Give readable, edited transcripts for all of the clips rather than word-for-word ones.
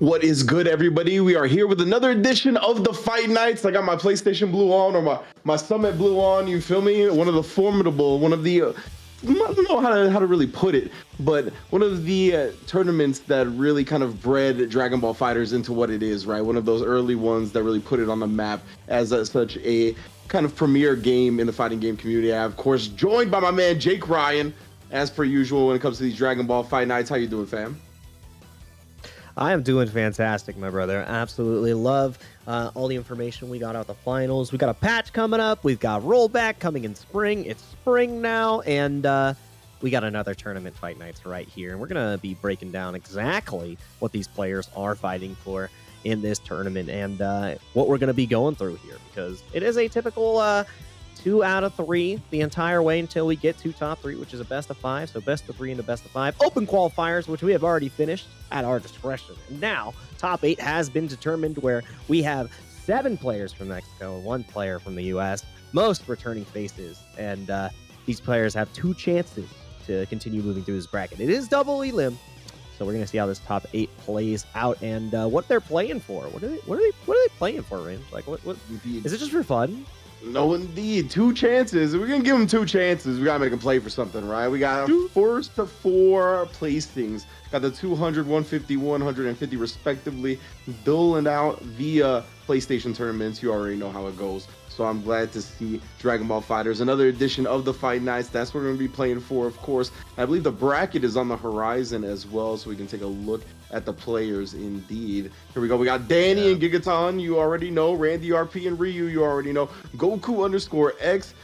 What is good, everybody? We are here with another edition of the Fight Nights. I got my PlayStation Blue on, or my Summit Blue on. You feel me? One of the formidable, one of the I don't know how to really put it, but one of the tournaments that really kind of bred Dragon Ball Fighters into what it is, right? One of those early ones that really put it on the map as such a kind of premier game in the fighting game community. I, of course, joined by my man Jake Ryan, as per usual when it comes to these Dragon Ball Fight Nights. How you doing, fam? I am doing fantastic, my brother. Absolutely love all the information we got out the finals. We got a patch coming up. We've got rollback coming in spring. It's spring now, and we got another tournament Fight Nights right here. And we're going to be breaking down exactly what these players are fighting for in this tournament and what we're going to be going through here, because it is a typical 2 out of 3 the entire way until we get to top 3, which is a best of 5. So best of 3 into best of 5. Open qualifiers, which we have already finished at our discretion. And now top 8 has been determined, where we have 7 players from Mexico and 1 player from the US, most returning faces. And these players have 2 chances to continue moving through this bracket. It is double elim, so we're going to see how this top 8 plays out and what they're playing for. What are they playing for, Rim? Like, what is it, just for fun? No, indeed. 2 chances. We're going to give them 2 chances. We got to make them play for something, right? We got first to 4 placings. Got the 200, 150, 150 respectively, doling out via PlayStation tournaments. You already know how it goes. So I'm glad to see Dragon Ball Fighters, another edition of the Fight Nights. That's what we're going to be playing for, of course. I believe the bracket is on the horizon as well, so we can take a look at the players indeed. Here we go. We got Danny and Giganton, you already know. Randy RP and Ryu, you already know. Goku _X.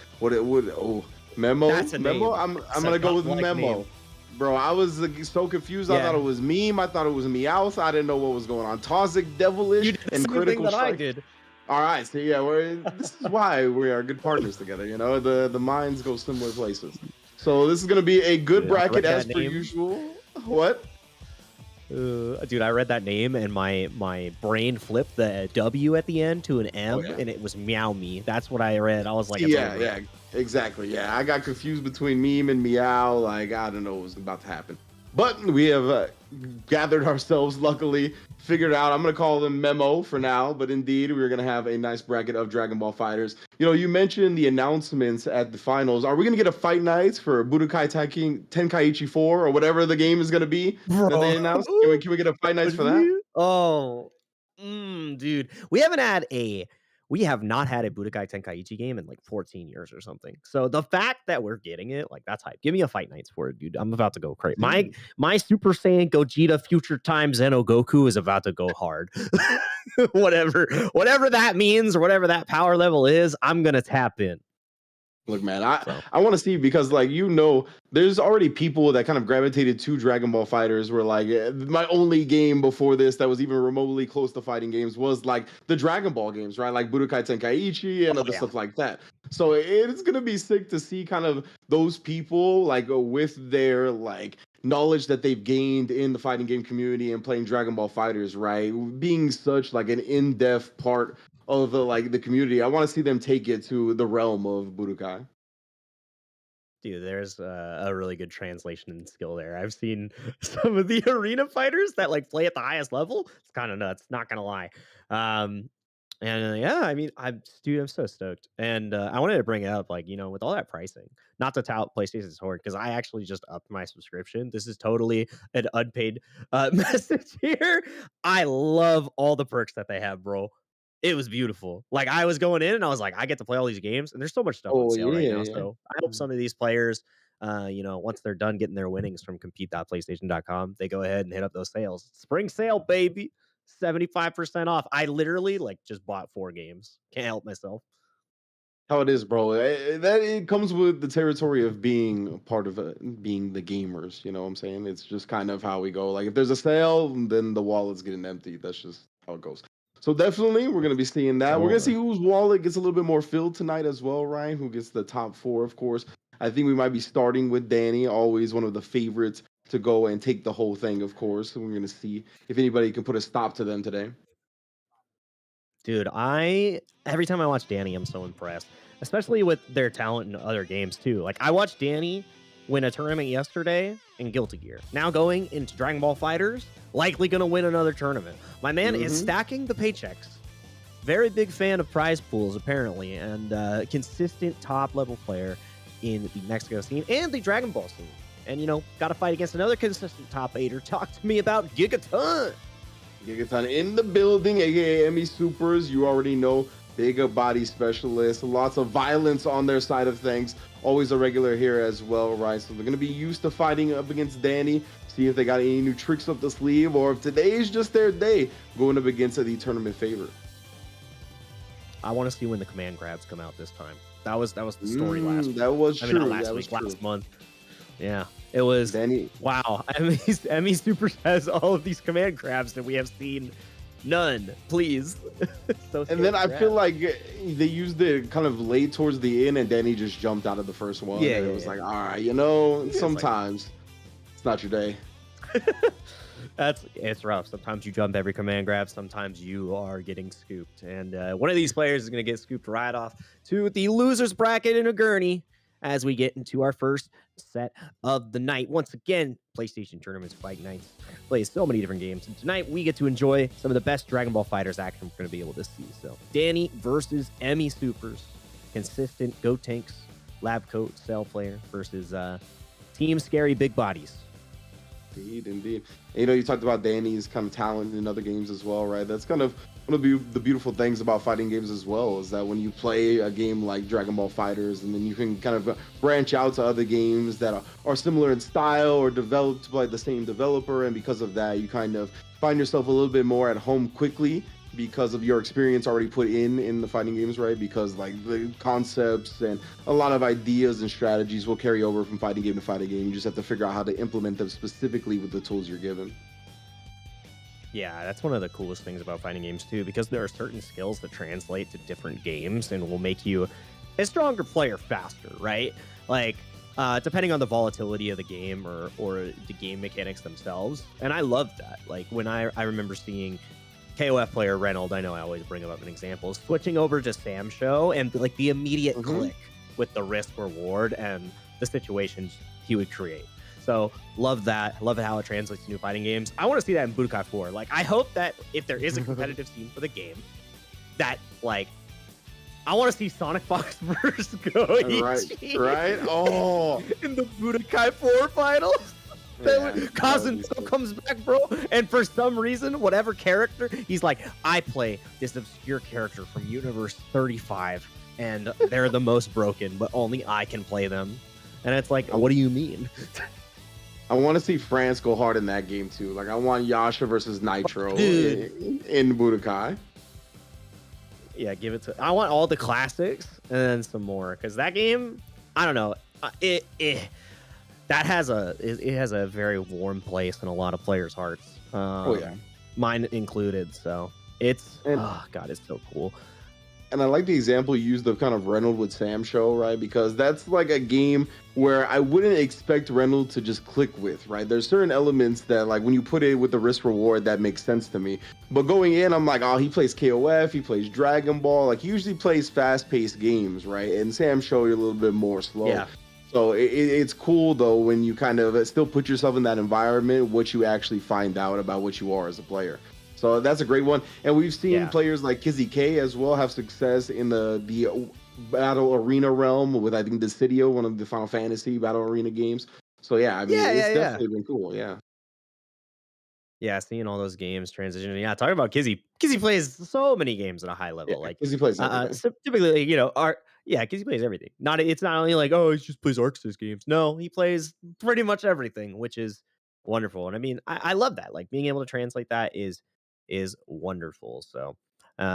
Memo. That's a Memo. name. I'm going to go with Memo. Name. Bro, I was so confused. I thought it was Meme. I thought it was Meowth. I didn't know what was going on. Toxic, Devilish, You did the and same Critical thing that Strike. I did. All right, so yeah, this is why we are good partners together. You know, the minds go similar places. So this is gonna be a good bracket as per usual. What? Dude, I read that name and my brain flipped the W at the end to an M, and it was Meow Me. That's what I read. I was like, yeah, exactly. Yeah, I got confused between Meme and Meow. Like, I don't know what was about to happen. But we have gathered ourselves, luckily, figured out. I'm going to call them Memo for now, but indeed, we're going to have a nice bracket of Dragon Ball Fighters. You know, you mentioned the announcements at the finals. Are we going to get a Fight Nights for Budokai Tenkaichi 4 or whatever the game is going to be that they announced? Can we get a Fight Nights for that? Oh, dude. We have not had a Budokai Tenkaichi game in like 14 years or something. So the fact that we're getting it, like, that's hype. Give me a Fight Nights for it, dude. I'm about to go crazy. My Super Saiyan Gogeta Future Time Zeno Goku is about to go hard. whatever that means, or whatever that power level is, I'm gonna tap in. Look, man, I want to see, because, like, you know, there's already people that kind of gravitated to Dragon Ball Fighters were like, my only game before this that was even remotely close to fighting games was like the Dragon Ball games, right? Like Budokai Tenkaichi and other stuff like that. So it's going to be sick to see kind of those people, like, with their, like, knowledge that they've gained in the fighting game community and playing Dragon Ball Fighters, right? Being such like an in-depth part of the community. I want to see them take it to the realm of Budokai. Dude, there's a really good translation and skill there. I've seen some of the arena fighters that like play at the highest level. It's kind of nuts, not gonna lie. Yeah, I mean, I'm so stoked, and I wanted to bring it up, like, you know, with all that pricing, not to tout PlayStation's horde, because I actually just upped my subscription. This is totally an unpaid message here. I love all the perks that they have, bro. It was beautiful. Like, I was going in and I was like, I get to play all these games, and there's so much stuff on sale right now. So I hope some of these players, you know, once they're done getting their winnings from compete.playstation.com, they go ahead and hit up those sales. Spring sale, baby. 75% off. I literally like just bought 4 games. Can't help myself. How it is, bro. It comes with the territory of being part of being the gamers. You know what I'm saying? It's just kind of how we go. Like, if there's a sale, then the wallet's getting empty. That's just how it goes. So definitely, we're gonna be seeing that. We're gonna see whose wallet gets a little bit more filled tonight as well, Ryan. Who gets the top 4, of course. I think we might be starting with Danny, always one of the favorites to go and take the whole thing, of course. So we're gonna see if anybody can put a stop to them today. Dude, every time I watch Danny, I'm so impressed, especially with their talent in other games too. Like, I watched Danny win a tournament yesterday in Guilty Gear. Now going into Dragon Ball Fighters, likely going to win another tournament. My man is stacking the paychecks. Very big fan of prize pools, apparently, and consistent top-level player in the Mexico scene and the Dragon Ball scene. And, got to fight against another consistent top 8er. Talk to me about Giganton. Giganton in the building, aka ME Supers. You already know, bigger body specialist, lots of violence on their side of things. Always a regular here as well, right? So they're going to be used to fighting up against Danny. See if they got any new tricks up the sleeve, or if today is just their day going up against the tournament favorite. I want to see when the command grabs come out this time. That was the story last week. That was true. Not last week, last month. Yeah, it was. Danny. Wow, ME Super has all of these command grabs that we have seen none. Please. And then I feel like they used it kind of late towards the end, and Danny just jumped out of the first one. Yeah, it was like, all right, sometimes it's not your day. It's rough. Sometimes you jump every command grab. Sometimes you are getting scooped. And one of these players is going to get scooped right off to the losers bracket in a gurney as we get into our first set of the night. Once again, PlayStation Tournaments, Fight Nights, plays so many different games. And tonight we get to enjoy some of the best Dragon Ball Fighters action we're going to be able to see. So Danny versus ME Supers. Consistent Go Tanks, Lab Coat, Cell player versus Team Scary Big Bodies. Indeed. And, you talked about Danny's kind of talent in other games as well, right? That's kind of one of the beautiful things about fighting games as well, is that when you play a game like Dragon Ball Fighters, and then you can kind of branch out to other games that are similar in style or developed by the same developer, and because of that, you kind of find yourself a little bit more at home quickly because of your experience already put in the fighting games, right? Because like the concepts and a lot of ideas and strategies will carry over from fighting game to fighting game. You just have to figure out how to implement them specifically with the tools you're given. Yeah, that's one of the coolest things about fighting games too, because there are certain skills that translate to different games and will make you a stronger player faster, right? Like, depending on the volatility of the game or the game mechanics themselves. And I love that. Like when I remember seeing KOF player Reynold, I know I always bring him up an example, switching over to Sam Show and like the immediate click with the risk reward and the situations he would create. So love that. Love how it translates to new fighting games. I want to see that in Budokai 4. Like, I hope that if there is a competitive scene for the game, that like I want to see Sonic Fox versus Goichi. Right? Oh, in the Budokai 4 finals. Kazun still comes back, bro, and for some reason, whatever character, he's like, I play this obscure character from Universe 35, and they're the most broken, but only I can play them. And it's like, what do you mean? I want to see France go hard in that game too. Like, I want Yasha versus Nitro in Budokai. Yeah, give it to. I want all the classics and then some more, because that game, I don't know, that has a very warm place in a lot of players' hearts. Mine included. So it's it's so cool. And I like the example you used of kind of Reynolds with Sam Show, right? Because that's like a game where I wouldn't expect Reynolds to just click with, right? There's certain elements that, like, when you put it with the risk reward, that makes sense to me. But going in, I'm like, oh, he plays KOF, he plays Dragon Ball. Like, he usually plays fast-paced games, right? And Sam Show, you're a little bit more slow. Yeah. So it's cool, though, when you kind of still put yourself in that environment, what you actually find out about what you are as a player. So that's a great one. And we've seen players like Kizzy K as well have success in the battle arena realm with, I think, Dissidio, one of the Final Fantasy battle arena games. So, yeah, I mean, it's definitely been cool, Yeah, seeing all those games transitioning. Yeah, talking about Kizzy. Kizzy plays so many games at a high level. Like Kizzy plays everything. So typically, Kizzy plays everything. It's not only like, oh, he just plays Arxis games. No, he plays pretty much everything, which is wonderful. And I mean, I love that. Like, being able to translate that is wonderful. So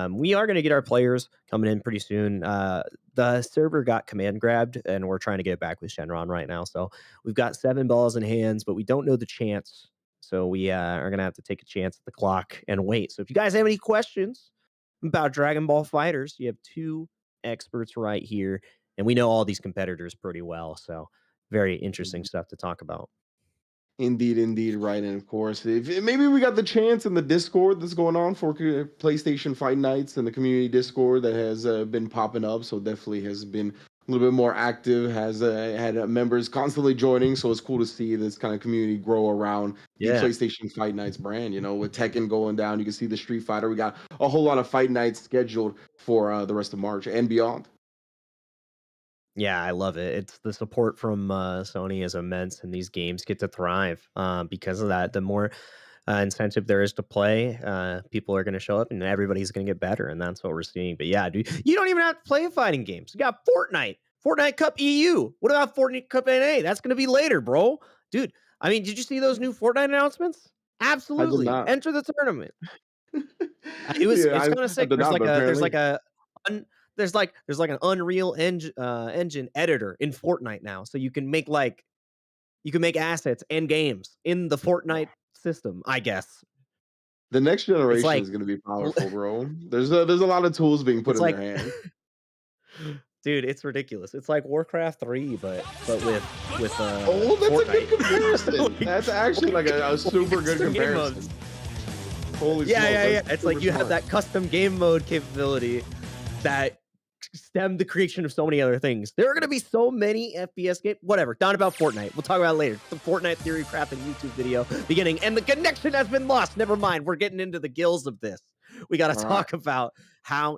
we are going to get our players coming in pretty soon. The server got command grabbed, and we're trying to get it back with Shenron right now. So we've got 7 balls in hands, but we don't know the chance. So we are going to have to take a chance at the clock and wait. So if you guys have any questions about Dragon Ball Fighters, you have 2 experts right here, and we know all these competitors pretty well. So very interesting stuff to talk about. Indeed, right. And of course, if maybe we got the chance in the Discord that's going on for PlayStation Fight Nights and the community Discord that has been popping up. So definitely has been a little bit more active, has had members constantly joining, so it's cool to see this kind of community grow around the Yeah. PlayStation Fight Nights brand. You know, with Tekken going down, you can see the Street Fighter. We got a whole lot of Fight Nights scheduled for the rest of March and beyond. Yeah, I love it. It's the support from Sony is immense, and these games get to thrive because of that. The more incentive there is to play, people are going to show up, and everybody's going to get better, and that's what we're seeing. But yeah, dude, you don't even have to play fighting games. You got Fortnite Cup EU. What about Fortnite Cup NA? That's going to be later, bro. Dude, I mean, did you see those new Fortnite announcements? I did Absolutely. not. Enter the tournament. It was Yeah, it's kind of I sick. did not, but There's apparently like a un, there's like an Unreal engine editor in Fortnite now, so you can make assets and games in the Fortnite system. I guess the next it's generation like is going to be powerful, bro. There's a lot of tools being put it's in their like, hands. dude, it's ridiculous. It's like Warcraft 3, but with Oh, that's a good Fortnite. comparison. That's actually like a super good custom game comparison. modes. Holy Yeah, smokes, yeah, yeah. that's It's super like you have smart. that custom game mode capability that stemmed the creation of so many other things. There are going to be so many FPS games. Whatever. Not about Fortnite. We'll talk about it later. The Fortnite theory crafting YouTube video beginning, and the connection has been lost. Never mind. We're getting into the gills of this. We got to All right. talk about how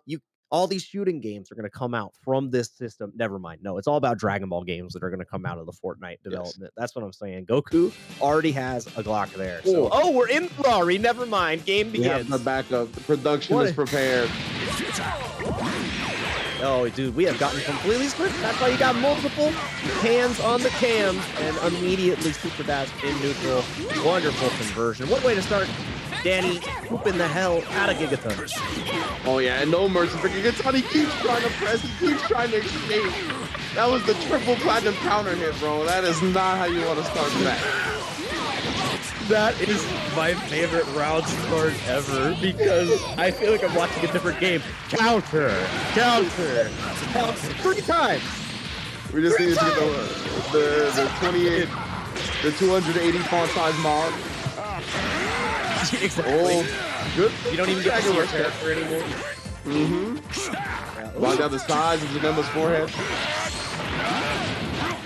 all these shooting games are going to come out from this system. Never mind. No, it's all about Dragon Ball games that are going to come out of the Fortnite Yes. development. That's what I'm saying. Goku already has a Glock there. So, Oh, we're in Ferrari. Never mind. Game we have begins. the backup. The production What is a- prepared. Oh, dude, we have gotten completely split. That's why you got multiple hands on the cams and immediately super dash in neutral. Wonderful conversion. What way to start Danny whooping the hell out of Giganton. Oh yeah, and no mercy for Giganton. He keeps trying to press. He keeps trying to escape. That was the triple platinum counter hit, bro. That is not how you want to start that. That is my favorite round start ever because I feel like I'm watching a different game. Counter, counter, counter, 3 times. We just need to get the 28, the 280 font size mod. Exactly. Oh, good. You don't even get to see your Dragon Rush. character anymore. Mm-hmm. Block out the size of Janemba's forehead.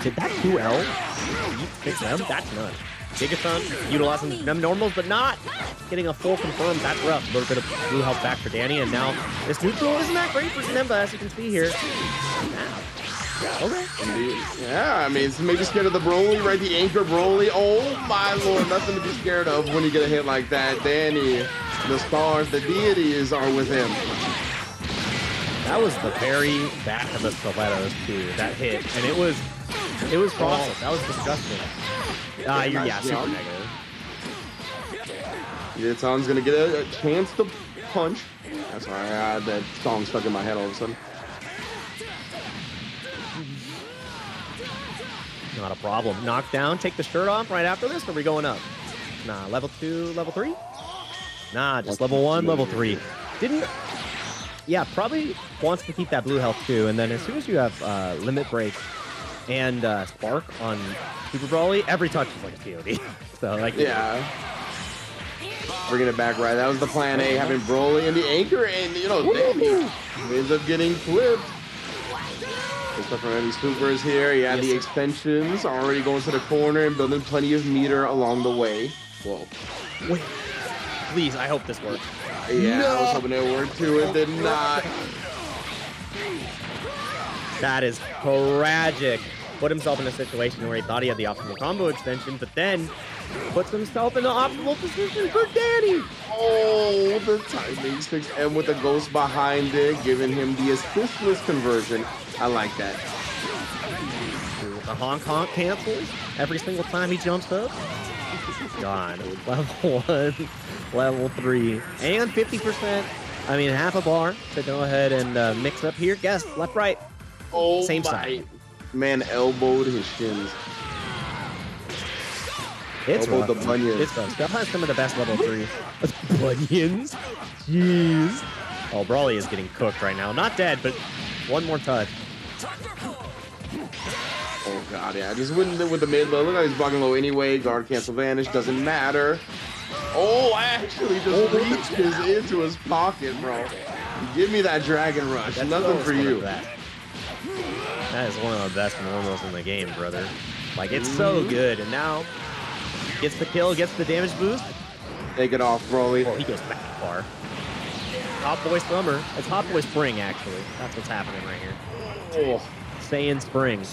Did that 2L fix them? That's nuts. Gigaton utilizing them normals, but not getting a full confirm. That's rough. A little bit of blue health back for Danny, and now this neutral isn't that great for Janemba, as you can see here. Okay. Yeah, I mean, it's maybe scared of the Broly, right? The anchor Broly. Oh my lord, nothing to be scared of when you get a hit like that. Danny, the stars, the deities are with him. That was the very back of the stilettos too. That hit, and it was processed. That was disgusting. Yeah, super negative. Giganton's gonna get a chance to punch. That's why I had that song stuck in my head all of a sudden. Not a problem. Knockdown. Take the shirt off right after this. Or are we going up? Nah. Level 2, level 3. Nah, just level 1, level 3. Yeah, probably wants to keep that blue health too. And then as soon as you have limit break and spark on Super Broly, every touch is like a COD. So like Yeah. Bringing it back right. That was the plan A, having Broly in the anchor, and Danny ends up getting flipped. Good stuff from any supers here. Yeah, Yes, the sir. extensions already going to the corner and building plenty of meter along the way. Whoa. Wait, please, I hope this works. Yeah, I was No. hoping it worked too. It did not. That is tragic. Put himself in a situation where he thought he had the optimal combo extension, but then puts himself in the optimal position for Danny. Oh, the timing 6M with the ghost behind it, giving him the assistless conversion. I like that. The honk honk cancels every single time he jumps up. God, level 1, level 3, and 50%. I mean, half a bar to go ahead and mix up here. Guess left, right. Oh, Same my. side. Man elbowed his shins. It's Elbowed rough. the bunions. It's rough. Still has some of the best level 3. Bunions? Jeez. Oh, Brawly is getting cooked right now. Not dead, but one more touch. Oh god, yeah. Just with the mid low. Look like he's blocking low anyway. Guard cancel vanish. Doesn't matter. Oh, actually just reaches into his pocket, bro. Give me that Dragon Rush. That's Nothing always for one of you. that. That is one of the best normals in the game, brother. Like, it's so good. And now, gets the kill, gets the damage boost. Take it off, Broly. Oh, he goes back far. Hot Boy Summer. It's Hot Boy Spring, actually. That's what's happening right here. Oh, Saiyan Spring.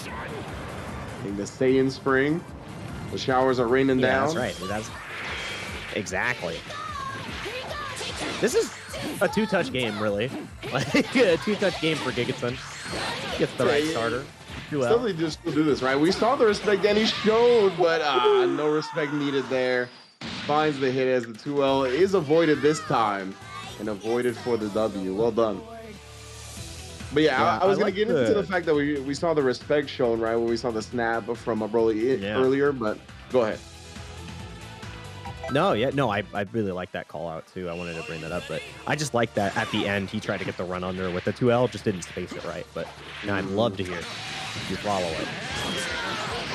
in the Saiyan Spring. The showers are raining down. That's right. That's exactly. This is a two-touch game, really. Like a two-touch game for Giganton. Gets the right starter. Still just do this, right? We saw the respect Danny showed, but no respect needed there. Finds the hit as the 2L is avoided this time and avoided for the W. Well done. But yeah, I was going to get into the fact that we saw the respect shown, right, when we saw the snap from Broly earlier, but go ahead. No, I really like that call out too. I wanted to bring that up, but I just like that at the end he tried to get the run under with the 2L, just didn't space it right. But I'd love to hear you follow it.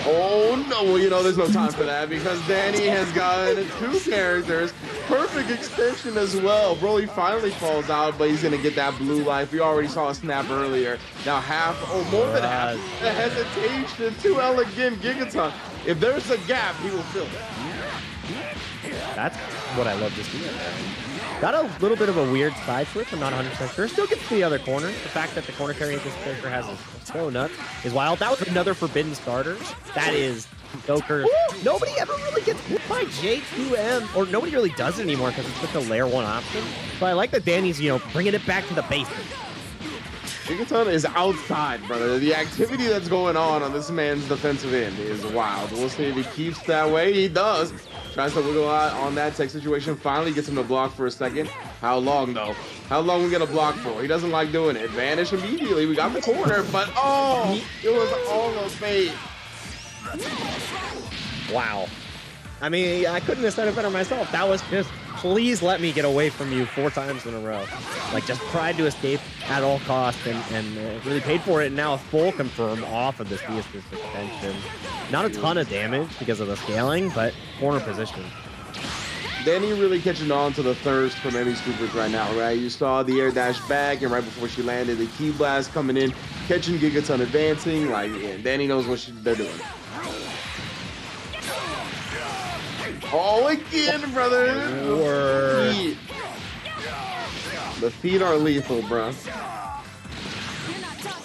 Oh no, well, you know, there's no time for that because Danny has gotten two characters. Perfect extension as well. Broly finally falls out, but he's gonna get that blue life. We already saw a snap earlier. Now more than half. The hesitation, 2L again, Giganton. If there's a gap, he will fill it. That's what I love to see. Got a little bit of a weird side switch. I'm not 100% sure. Still gets to the other corner. The fact that the corner carry this character has is so nuts is wild. That was another forbidden starter. That is Goku. Nobody ever really gets hit by J2M, or nobody really does it anymore because it's such a layer 1 option. So I like that Danny's, bringing it back to the basics. Giganton is outside, brother. The activity that's going on this man's defensive end is wild. We'll see if he keeps that way. He does. Tries to wiggle out on that tech situation. Finally gets him to block for a second. How long, though? How long we gonna block for? He doesn't like doing it. Vanish immediately. We got the corner, but it was all a fake. Wow. I mean, I couldn't have said it better myself. That was just, please let me get away from you 4 times in a row. Like, just tried to escape at all costs and really paid for it. And now a full confirm off of this Theasis extension. Not a ton of damage because of the scaling, but corner position. Danny really catching on to the thirst from Emmy Scoopers right now, right? You saw the air dash back, and right before she landed, the key blast coming in, catching Giganton advancing. Like, Danny knows what they're doing. Oh, again, brother. The feet are lethal, bro.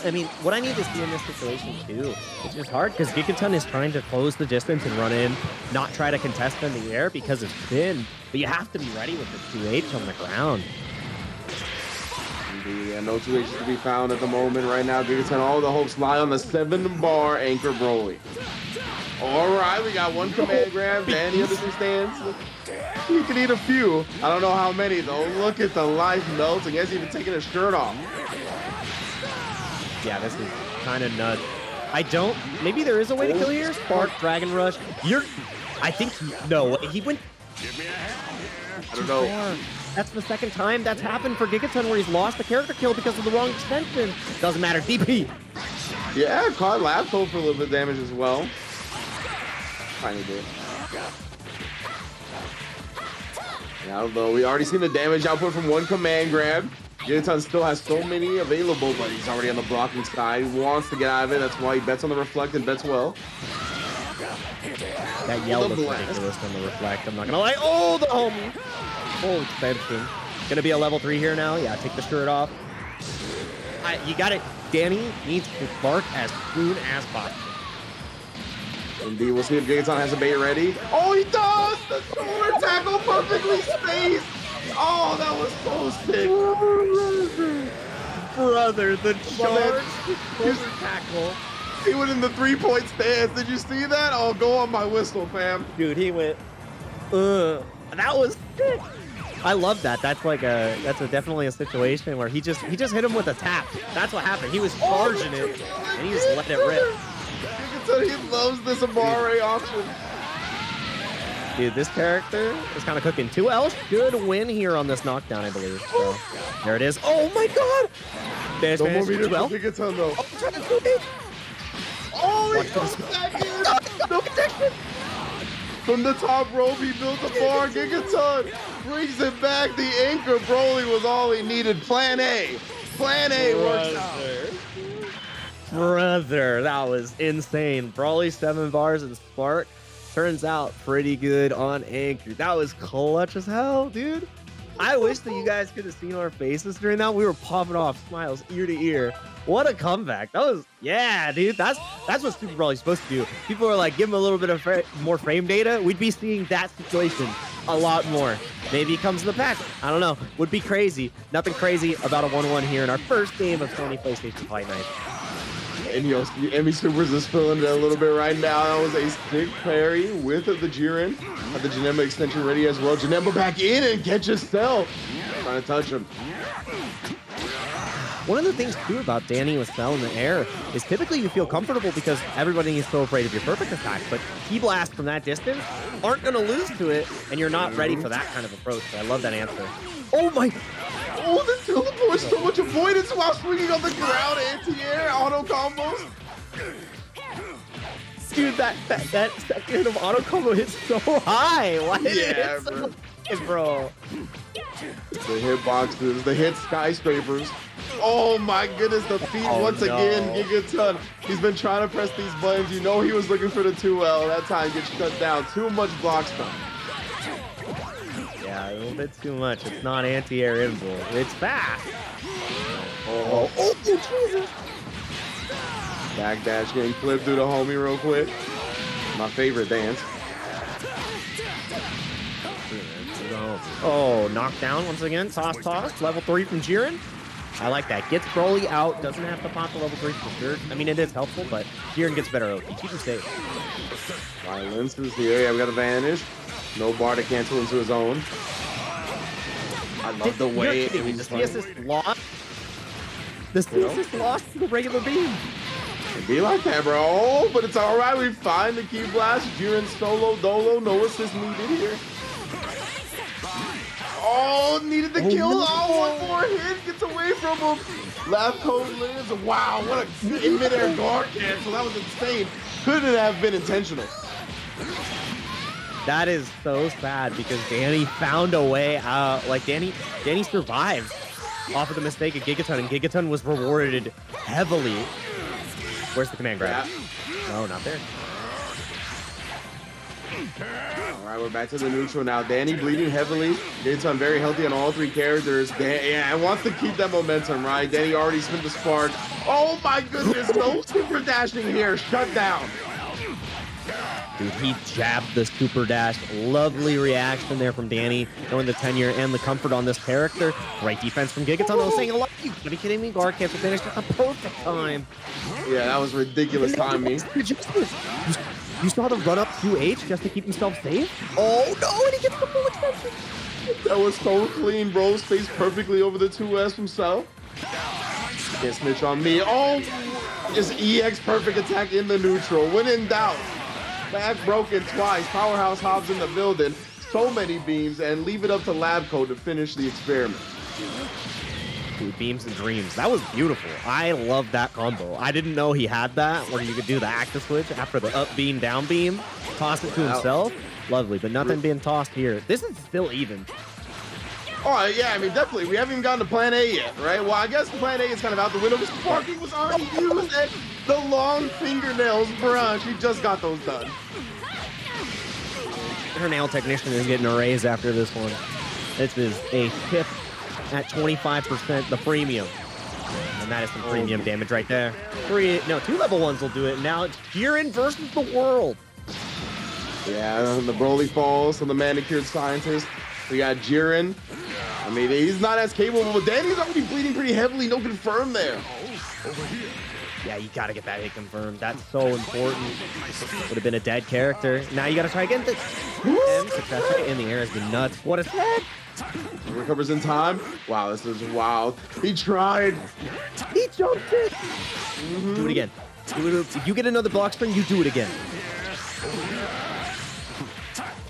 I mean, what I need to see in this situation, too, it's just hard because Giganton is trying to close the distance and run in, not try to contest in the air because it's thin. But you have to be ready with the 2H on the ground. Indeed, yeah, no 2Hs to be found at the moment right now. Giganton, all the hopes lie on the 7-bar anchor Broly. All right, we got one command grab. Danny understands. He can eat a few. I don't know how many, though. Look at the life melting. He hasn't even taken his shirt off. Yeah, this is kind of nuts. Maybe there is a way to kill here. Spark, Dragon Rush. I think, he went. I don't know. That's the second time that's happened for Giganton where he's lost the character kill because of the wrong extension. Doesn't matter, DP. Yeah, caught lab code for a little bit of damage as well. Trying to do it. Now, though, we already seen the damage output from one command grab. Giganton still has so many available, but he's already on the blocking side. He wants to get out of it. That's why he bets on the reflect and bets well. That yell looks ridiculous on the reflect. I'm not gonna lie. Oh, the home. Full extension. Gonna be a level 3 here now. Yeah, take the shirt off. You got it. Danny needs to spark as soon as possible. Indeed, we'll see if Giganton has a bait ready. Oh, he does! The shoulder tackle perfectly spaced! Oh, that was so sick. Brother, the charge shoulder tackle. He went in the 3-point stance. Did you see that? Oh, go on my whistle, fam. Dude, he went, that was sick. I love that. That's definitely a situation where he just hit him with a tap. That's what happened. He was charging it, and he just let it rip. He loves this Amare option. Dude, this character is kind of cooking. 2L should win here on this knockdown, I believe. So there it is. Oh my god! There's no more meter for Giganton, though. Oh, he goes back in! No protection! From the top rope, he built a bar. Giganton brings it back. The anchor Broly was all he needed. Plan A. Plan A works out. brother, that was insane. Brawly 7 bars and Spark turns out pretty good on Anchor. That was clutch as hell, dude. I wish that you guys could have seen our faces during that. We were popping off smiles ear to ear. What a comeback. That was, yeah, dude. That's what Super Brawly's supposed to do. People are like, give him a little bit of more frame data. We'd be seeing that situation a lot more. Maybe he comes to the patch. I don't know. Would be crazy. Nothing crazy about a 1-1 here in our first game of Sony PlayStation Fight Night. And you know, Emmy Supers is feeling it a little bit right now. That was a stick parry with the Jiren. Had the Janemba extension ready as well. Janemba back in and catch yourself. Trying to touch him. One of the things too about Danny with Cell in the air is typically you feel comfortable because everybody is so afraid of your perfect attack, but key blast from that distance aren't going to lose to it, and you're not ready for that kind of approach. So I love that answer. Oh my! Oh, the teleport, so much avoidance while swinging on the ground, anti-air, auto combos. Dude, that second of auto combo hits so high. Why did it hit so high, bro? The hitboxes, the hit skyscrapers. Oh my goodness, the feet once again, Giganton. He's been trying to press these buttons. You know he was looking for the 2L. That time gets shut down. Too much block stuff. Yeah, a little bit too much. It's not anti-air invul. It's fast. Oh, Jesus. Backdash getting flipped through the homie real quick. My favorite dance. Oh, knockdown once again. Toss. Level 3 from Jiren. I like that. Gets Broly out. Doesn't have to pop the level 3 for sure. I mean, it is helpful, but Jiren gets better OP. Keep him safe. Violence is here. Yeah, we got a vanish. No bar to cancel into his own. I love the way it was. The assist lost. The assist lost to the regular beam. It'd be like that, bro. Oh, but it's all right. We find the key blast. Jiren solo dolo. No assist needed here. Oh, needed the kill. Oh, one more hit. Gets away from him. Lab code lives. Wow, what a mid-air guard cancel. That was insane. Couldn't have been intentional. That is so sad because Danny found a way out. Like, Danny survived off of the mistake of Giganton, and Giganton was rewarded heavily. Where's the command grab? Yeah. No, not there. All right, we're back to the neutral now. Danny bleeding heavily. Giganton very healthy on all 3 characters. Yeah, wants to keep that momentum, right? Danny already spent the spark. Oh my goodness, no super dashing here. Shut down. Dude, he jabbed the super dash. Lovely reaction there from Danny, knowing the tenure and the comfort on this character. Great defense from Giganton. I was saying, are you gotta be kidding me? Guard cancel finished at the perfect time. Yeah, that was ridiculous timing. You saw the run up 2H just to keep himself safe? Oh no, and he gets the full extension. That was so clean, bro. Spaced perfectly over the 2S himself. Can't snitch on me. Oh, just EX perfect attack in the neutral. When in doubt. Back broken twice. Powerhouse Hobbs in the building. So many beams, and leave it up to Labco to finish the experiment. Dude, beams and dreams. That was beautiful. I love that combo. I didn't know he had that, where you could do the active switch after the up beam, down beam, toss it to himself. Lovely, but nothing being tossed here. This is still even. Oh, yeah, I mean, definitely. We haven't even gotten to plan A yet, right? Well, I guess plan A is kind of out the window. This sparking was already used, and the long fingernails, bruh, she just got those done. Her nail technician is getting a raise after this one. This is a tip at 25%, the premium. And that is some premium damage right there. 2 level 1s will do it. Now it's Jiren versus the world. Yeah, the Broly falls from the manicured scientist. We got Jiren. I mean, he's not as capable, but Danny's already bleeding pretty heavily. No confirm there. Yeah, you gotta get that hit confirmed. That's so important. Would have been a dead character. Now you gotta try again. Success rate in the air has been nuts. What a set! Recovers in time. Wow, this is wild. He tried. He jumped it. Do it again. If you get another block spring, you do it again.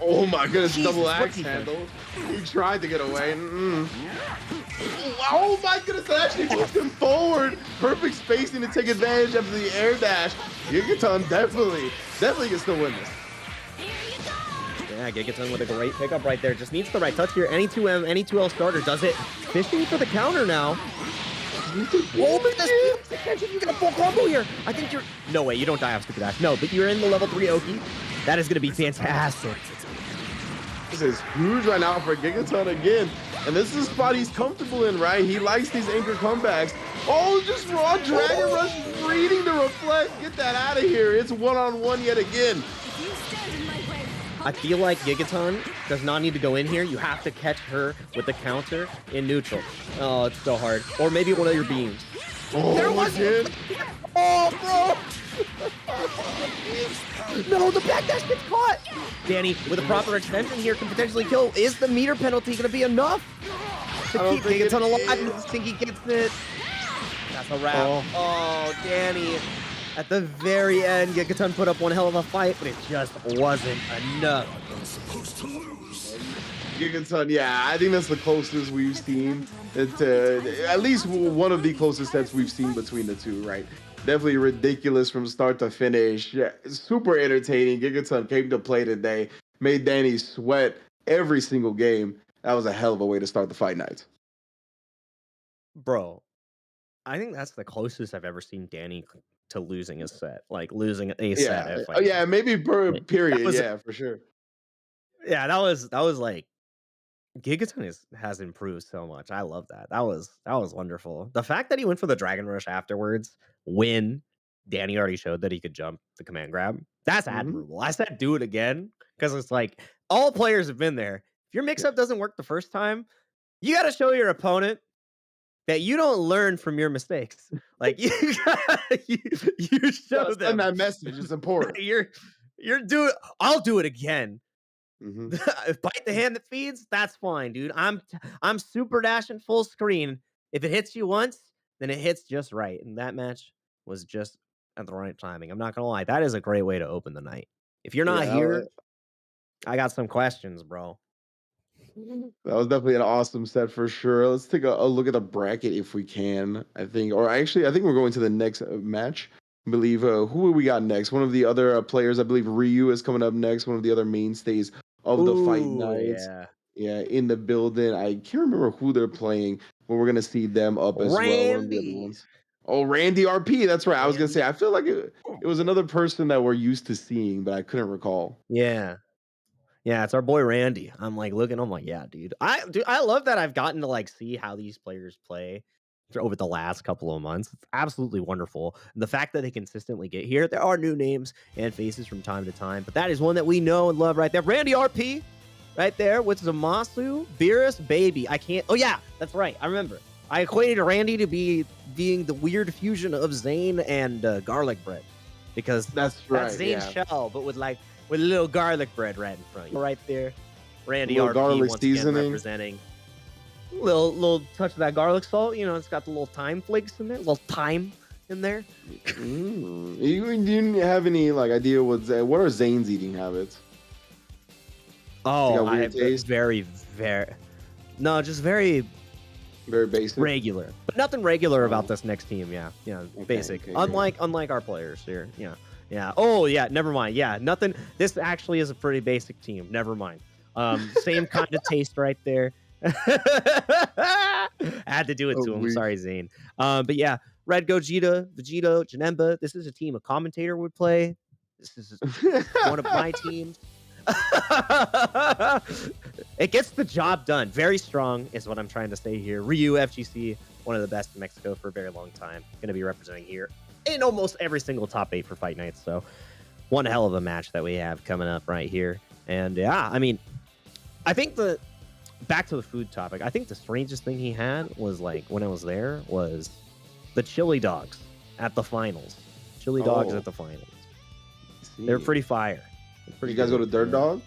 Oh my goodness, Jesus, double axe handle. He tried to get away. Oh my goodness, that actually moved him forward. Perfect spacing to take advantage of the air dash. Giganton definitely gets to win this. Yeah, Giganton with a great pickup right there. Just needs the right touch here. Any 2M, any 2L starter does it. Fishing for the counter now. Oh, this attention, you got a full combo here. I think you're... No way, you don't die off stupid ass. No, but you're in the level 3 Oki. That is going to be fantastic. This is huge right now for Giganton again. And this is a spot he's comfortable in, right? He likes these anchor comebacks. Oh, just raw Dragon Rush reading the reflect. Get that out of here. It's one-on-one yet again. I feel like Gigaton does not need to go in here. You have to catch her with the counter in neutral. Oh, it's so hard. Or maybe one of your beams. Oh, there was it. Oh, bro. No, the backdash gets caught. Danny, with a proper extension here, can potentially kill. Is the meter penalty going to be enough to keep Gigaton alive? I think he gets it. That's a wrap. Oh, Danny. At the very end, Gigaton put up one hell of a fight, but it just wasn't enough. Giganton, yeah, I think that's the closest we've seen. At least one of the closest sets we've seen between the two, right? Definitely ridiculous from start to finish. Yeah, super entertaining. Gigaton came to play today, made Danny sweat every single game. That was a hell of a way to start the Fight Nights. Bro, I think that's the closest I've ever seen Danny to losing a set, like losing a set. At Oh, yeah, maybe period. Yeah, for sure. Yeah, that was like Gigaton has improved so much. I love that. That was wonderful. The fact that he went for the Dragon Rush afterwards, when Danny already showed that he could jump the command grab, that's admirable. I said do it again because it's like all players have been there. If your mix-up doesn't work the first time, you got to show your opponent that you don't learn from your mistakes. Like you show them. Send that message. It's important. You're doing. I'll do it again. Bite the hand that feeds. That's fine, dude. I'm super dashing full screen. If it hits you once, then it hits just right. And that match was just at the right timing. I'm not gonna lie. That is a great way to open the night. If you're not here, I got some questions, bro. That was definitely an awesome set for sure. Let's take a look at the bracket if we can. I think we're going to the next match. I believe who we got next? One of the other players, I believe Ryu is coming up next. One of the other mainstays of the Fight Nights. Yeah, in the building. I can't remember who they're playing, but we're gonna see them up as well. One of the other ones. Oh, Randy RP. That's right. I was gonna say. I feel like it was another person that we're used to seeing, but I couldn't recall. Yeah, it's our boy Randy. I'm like looking. I'm like, yeah, dude. I love that I've gotten to like see how these players play over the last couple of months. It's absolutely wonderful. And the fact that they consistently get here. There are new names and faces from time to time, but that is one that we know and love right there. Randy RP, right there with Zamasu, Beerus, Baby. I can't. Oh yeah, that's right. I remember. I equated Randy to being the weird fusion of Zane and garlic bread, because that's Zane's shell, but with a little garlic bread right in front of you. Right there. Randy RP garlic once seasoning. again representing. Little touch of that garlic salt. You know, it's got the little thyme flakes in there. A little thyme in there. You didn't have any idea what are Zane's eating habits? Oh, I have very just very basic, regular, but nothing regular about this next team. Yeah, basic. Unlike our players here. Yeah. Oh yeah. Never mind. Yeah, nothing. This actually is a pretty basic team. Never mind. Same kind of taste right there. I had to do it to him. Sorry, Zane. But yeah, Red Gogeta, Vegeta, Janemba. This is a team a commentator would play. This is one of my teams. It gets the job done. Very strong is what I'm trying to say here. Ryu FGC, one of the best in Mexico for a very long time. Going to be representing here in almost every single top 8 for Fight Nights. So one hell of a match that we have coming up right here. And yeah, I mean, I think back to the food topic, I think the strangest thing he had was when I was there was the chili dogs at the finals. Chili dogs at the finals. They're pretty fire. You guys go to Dirt Dog?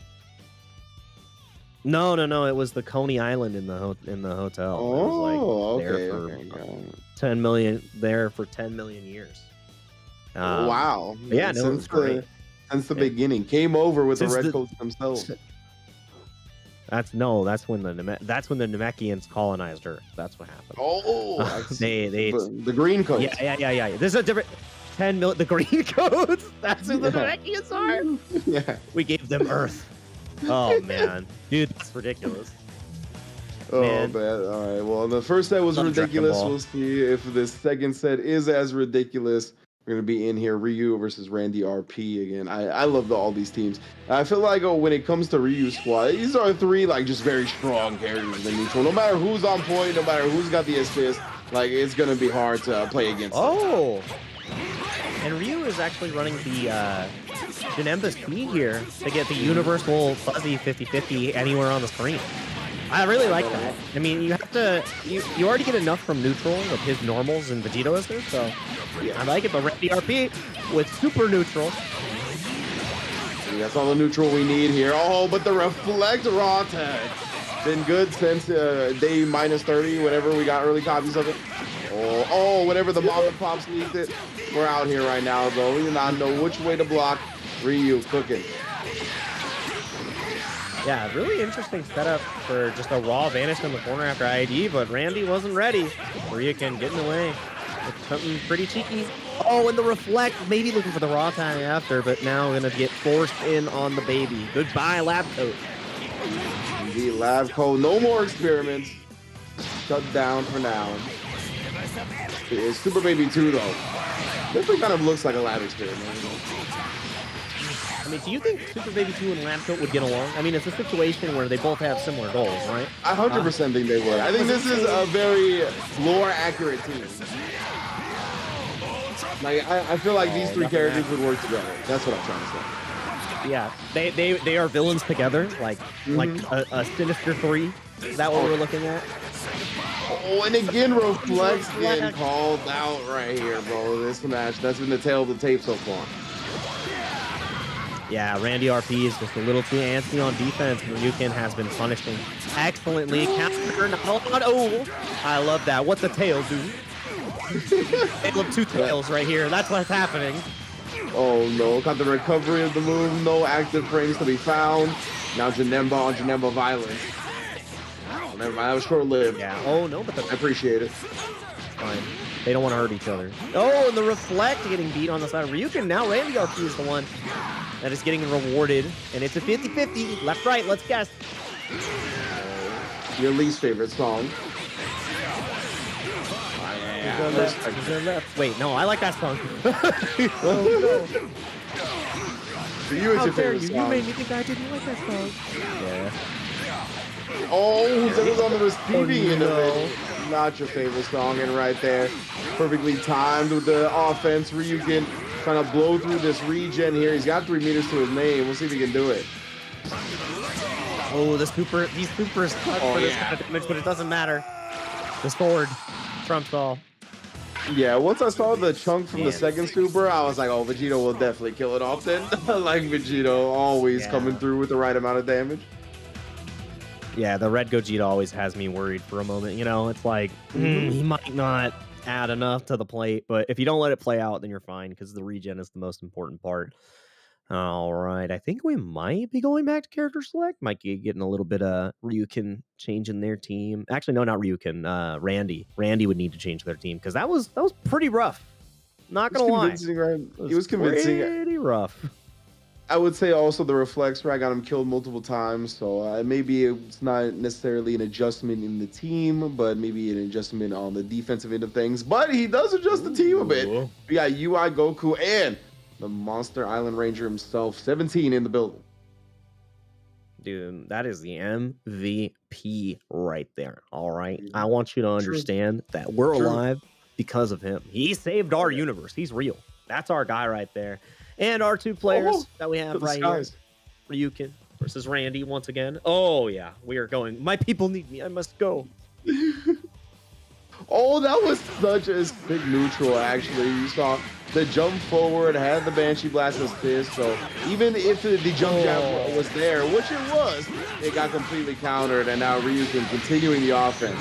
No. It was the Coney Island in the hotel. Oh, it was there for 10 million. There for 10 million years. Wow. Yeah, no, it was great. Since the beginning, came over with the Redcoats themselves. That's when the Namekians colonized Earth. That's what happened. Oh, the green coats. Yeah. There's a different 10 million. The green coats. That's who the Namekians are. Yeah. We gave them Earth. Oh man, dude, that's ridiculous. Oh, man. All right. Well, the first set was ridiculous. We'll see if the second set is as ridiculous. We're going to be in here. Ryu versus Randy RP again. I love all these teams. I feel like when it comes to Ryu's squad, these are three like just very strong characters in neutral. No matter who's on point, no matter who's got the assist, like it's going to be hard to play against them. And Ryu is actually running the Janemba speed here to get the universal fuzzy 50-50 anywhere on the screen. I really like that. I mean, you have to, you already get enough from neutral with his normals and Vegito assist, so yeah. I like it. But Randy RP with super neutral. That's all the neutral we need here. Oh, but the reflect raw tag. Been good since day -30, whenever we got early copies of it. Oh, whenever the mom and pops leaked it. We're out here right now, though. We do not know which way to block. Ryu cooking. Yeah, really interesting setup for just a raw vanish in the corner after ID, but Randy wasn't ready. Ryu can get in the way. It's something pretty cheeky. Oh, and the reflect, maybe looking for the raw time after, but now going to get forced in on the baby. Goodbye, Lab Coat. Indeed, Lab Coat. No more experiments. Shut down for now. It's Super Baby 2, though. This one kind of looks like a lab experiment. I mean, do you think Super Baby 2 and Lab Coat would get along? I mean, it's a situation where they both have similar goals, right? I 100% think they would. I think this is a very lore-accurate team. Like, I feel like these three characters would work together. That's what I'm trying to say. Yeah, they are villains together, like a Sinister 3. Is that what we're looking at? Oh, and again, Reflex getting called out right here, bro. This match, that's been the tail of the tape so far. Yeah, Randy RP is just a little too antsy on defense. Ryukin has been punishing excellently. Counter, not a lot. Oh, I love that. What the tail do? They look two tails right here. That's what's happening. Oh no, got the recovery of the move. No active frames to be found. Now Janemba on Janemba violence. Oh, never mind, that was short-lived. Yeah. Oh no, but I appreciate it. Fine. They don't want to hurt each other. Oh, and the reflect getting beat on the side of Ryukin. Now Randy RP is the one that is getting rewarded. And it's a 50-50. Left, right, let's guess. Your least favorite song. Wait, no, I like that song. Oh, no. For you, it's your favorite song. You made me think I didn't like that song. Yeah. Oh, that was on the receiving end of it. Not your favorite song, and right there, perfectly timed with the offense. Ryukin trying to blow through this regen here. He's got 3 meters to his name. We'll see if he can do it. Oh, these supers cut for this kind of damage, but it doesn't matter. The sword trumps all. Yeah, once I saw the chunk from the second super, I was like, oh, Vegito will definitely kill it off then. Like Vegito always coming through with the right amount of damage. Yeah, the red Gogeta always has me worried for a moment. You know, it's like, he might not add enough to the plate, but if you don't let it play out, then you're fine, because the regen is the most important part. All right, I think we might be going back to character select. Might be getting a little bit of Ryukin changing their team. Actually, no, not Ryukin. Randy. Randy would need to change their team, because that was pretty rough. Not gonna lie. It was convincing. Pretty rough. I would say also the reflex where I got him killed multiple times, so maybe it's not necessarily an adjustment in the team, but maybe an adjustment on the defensive end of things. But he does adjust the team a bit. We got UI Goku and the Monster Island Ranger himself, 17 in the building. Dude, that is the MVP right there. All right, I want you to understand that we're alive because of him. He saved our universe. He's real. That's our guy right there. And our two players that we have right here, Ryukin versus Randy once again. Oh, yeah, we are going. My people need me. I must go. Oh, that was such a big neutral, actually. You saw the jump forward, had the Banshee Blast assist, so even if the jump jab was there, which it was, it got completely countered, and now Ryukin continuing the offense.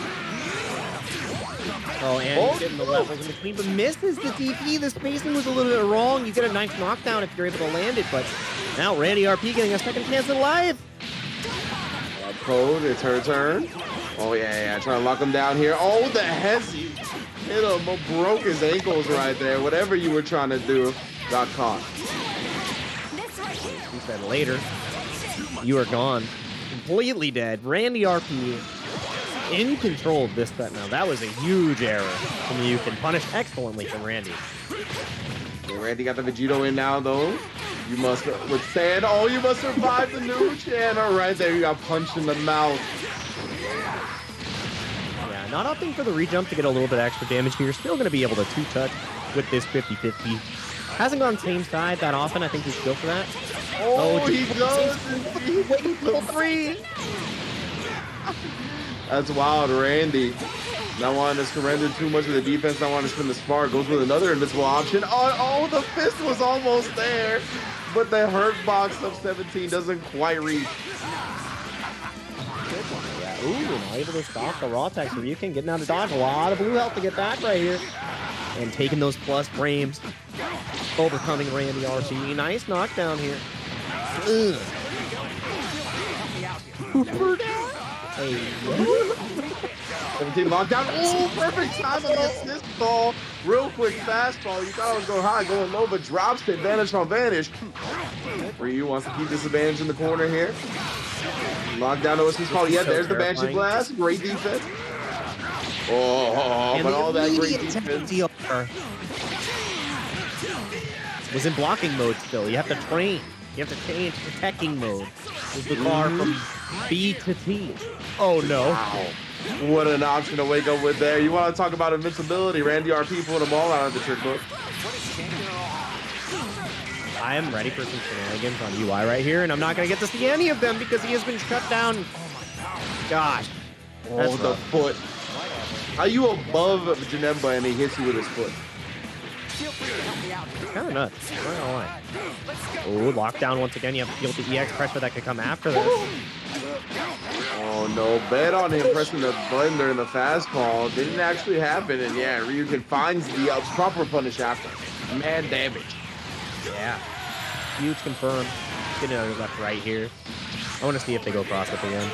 Oh, and he's getting the levels in between, but misses the DP. The spacing was a little bit wrong. You get a nice knockdown if you're able to land it, but now Randy RP getting a second chance at life. Code, it's her turn. Oh, yeah, trying to lock him down here. Oh, the Hesi hit him, broke his ankles right there. Whatever you were trying to do, got caught. He said later, you are gone. Completely dead. Randy RP in control of this set now. That was a huge error from you can punish excellently from Randy. Okay, Randy got the Vegito in now, though. You must withstand. Oh, you must survive the new channel. Right there, you got punched in the mouth. Yeah, not opting for the rejump to get a little bit extra damage here. Still going to be able to two-touch with this 50-50. Hasn't gone same side that often. I think he's built for that. Oh, he does. Wait, three. That's wild, Randy. Not wanting to surrender too much of the defense, not wanting to spin the spark. Goes with another invincible option. Oh, the fist was almost there. But the hurt box of 17 doesn't quite reach. Yeah, ooh, now able to stop the raw attacks. So you can get out of dodge. A lot of blue health to get back right here. And taking those plus frames. Overcoming Randy RP. Nice knockdown here. Ugh. Hey, 17 lockdown. Oh, perfect time on the assist ball. Real quick fastball. You thought I was going high, going low, but drops it. Vanish on vanish. Ryu wants to keep this advantage in the corner here. Lockdown to assist ball. Yeah, there's the Banshee Blast. Great defense. Oh, but all that great defense. Was in blocking mode still. You have to train. You have to change to teching mode. Move the car from B to T. Oh no. Wow. What an option to wake up with there. You want to talk about invincibility. Randy RP pulling them all out of the trick book. I am ready for some shenanigans on UI right here, and I'm not going to get to see any of them because he has been shut down. Gosh. Oh, the foot. How you above Janemba and he hits you with his foot? Kind of nuts. Not gonna lie. Oh, lockdown once again. You have to feel the EX pressure that could come after this. Oh no, bet on him pressing the button during the fastball. Didn't actually happen, and yeah, Ryukin finds the proper punish after. Mad damage. Yeah. Huge confirm. Getting another left right here. I want to see if they go cross up again.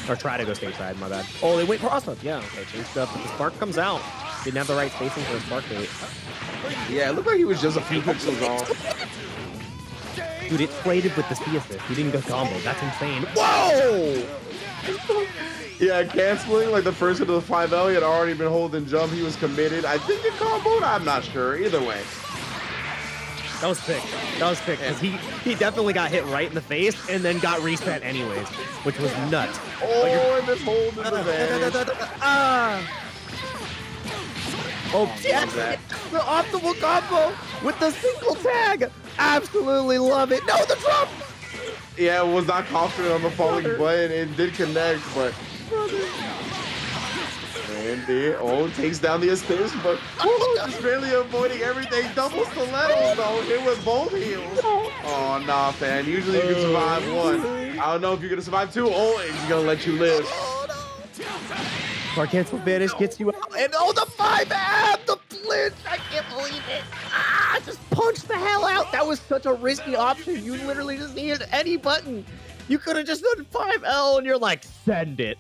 Or try to go stateside, my bad. Oh, they went cross up. Yeah, okay, changed up. But the spark comes out. Didn't have the right spacing for the spark bait. Yeah, it looked like he was just a few pixels off. Dude, it traded with the C assist. He didn't go combo. That's insane. Whoa! Yeah, canceling like the first hit of the 5L. He had already been holding jump. He was committed. I think it comboed. I'm not sure. Either way. That was sick. That was sick. Because he definitely got hit right in the face and then got reset anyways, which was nuts. Oh, and this hold is advantage. Oh, yes! The optimal combo with the single tag! Absolutely love it. No, the drop! Yeah, it was not confident on the falling button. It did connect, but... Randy, takes down the assist, but just barely avoiding everything. Double stilettos, though. Hit with both heels. Oh, nah, fan. Usually you can survive one. I don't know if you're going to survive two. Oh, and he's going to let you live. Car cancel vanish gets you out. And the 5-ab, the flinch. I can't believe it. Just punch the hell out. That was such a risky option. You literally just needed any button. You could have just done 5L and you're like, send it.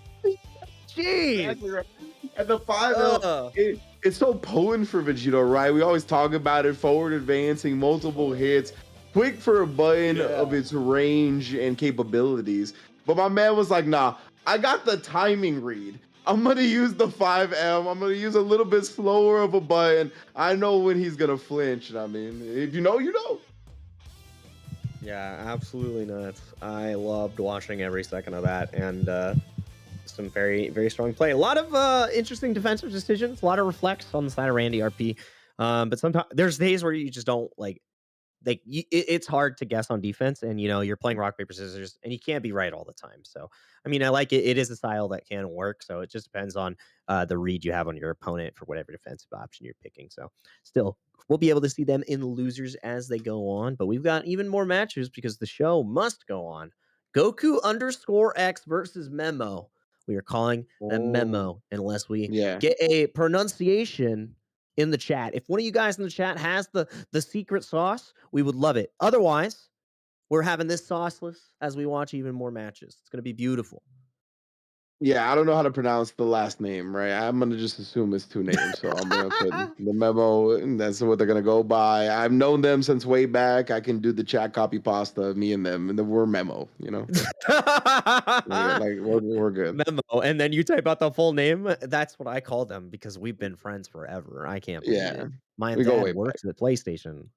Jeez. And the 5L, it's so potent for Vegito, right? We always talk about it, forward advancing, multiple hits, quick for a button of its range and capabilities. But my man was like, nah, I got the timing read. I'm going to use the 5M. I'm going to use a little bit slower of a button. I know when he's going to flinch. I mean, if you know, you know. Yeah, absolutely nuts. I loved watching every second of that. And some very, very strong play. A lot of interesting defensive decisions. A lot of reflex on the side of Randy RP. But sometimes there's days where you just don't it's hard to guess on defense, and you're playing rock paper scissors and you can't be right all the time. So I mean, I like it. It is a style that can work, so it just depends on the read you have on your opponent for whatever defensive option you're picking. So still, we'll be able to see them in losers as they go on, but we've got even more matches because the show must go on. Goku_X versus Memo. We are calling them Memo unless we get a pronunciation in the chat. If one of you guys in the chat has the secret sauce, we would love it. Otherwise, we're having this sauceless as we watch even more matches. It's going to be beautiful. Yeah, I don't know how to pronounce the last name, right? I'm gonna just assume it's two names, so I'm gonna put the Memo, and that's what they're gonna go by. I've known them since way back. I can do the chat copy pasta of me and them, and then we're Memo. Like we're good. Memo, and then you type out the full name. That's what I call them because we've been friends forever. I can't believe Yeah, it. My we go dad way back. works at PlayStation.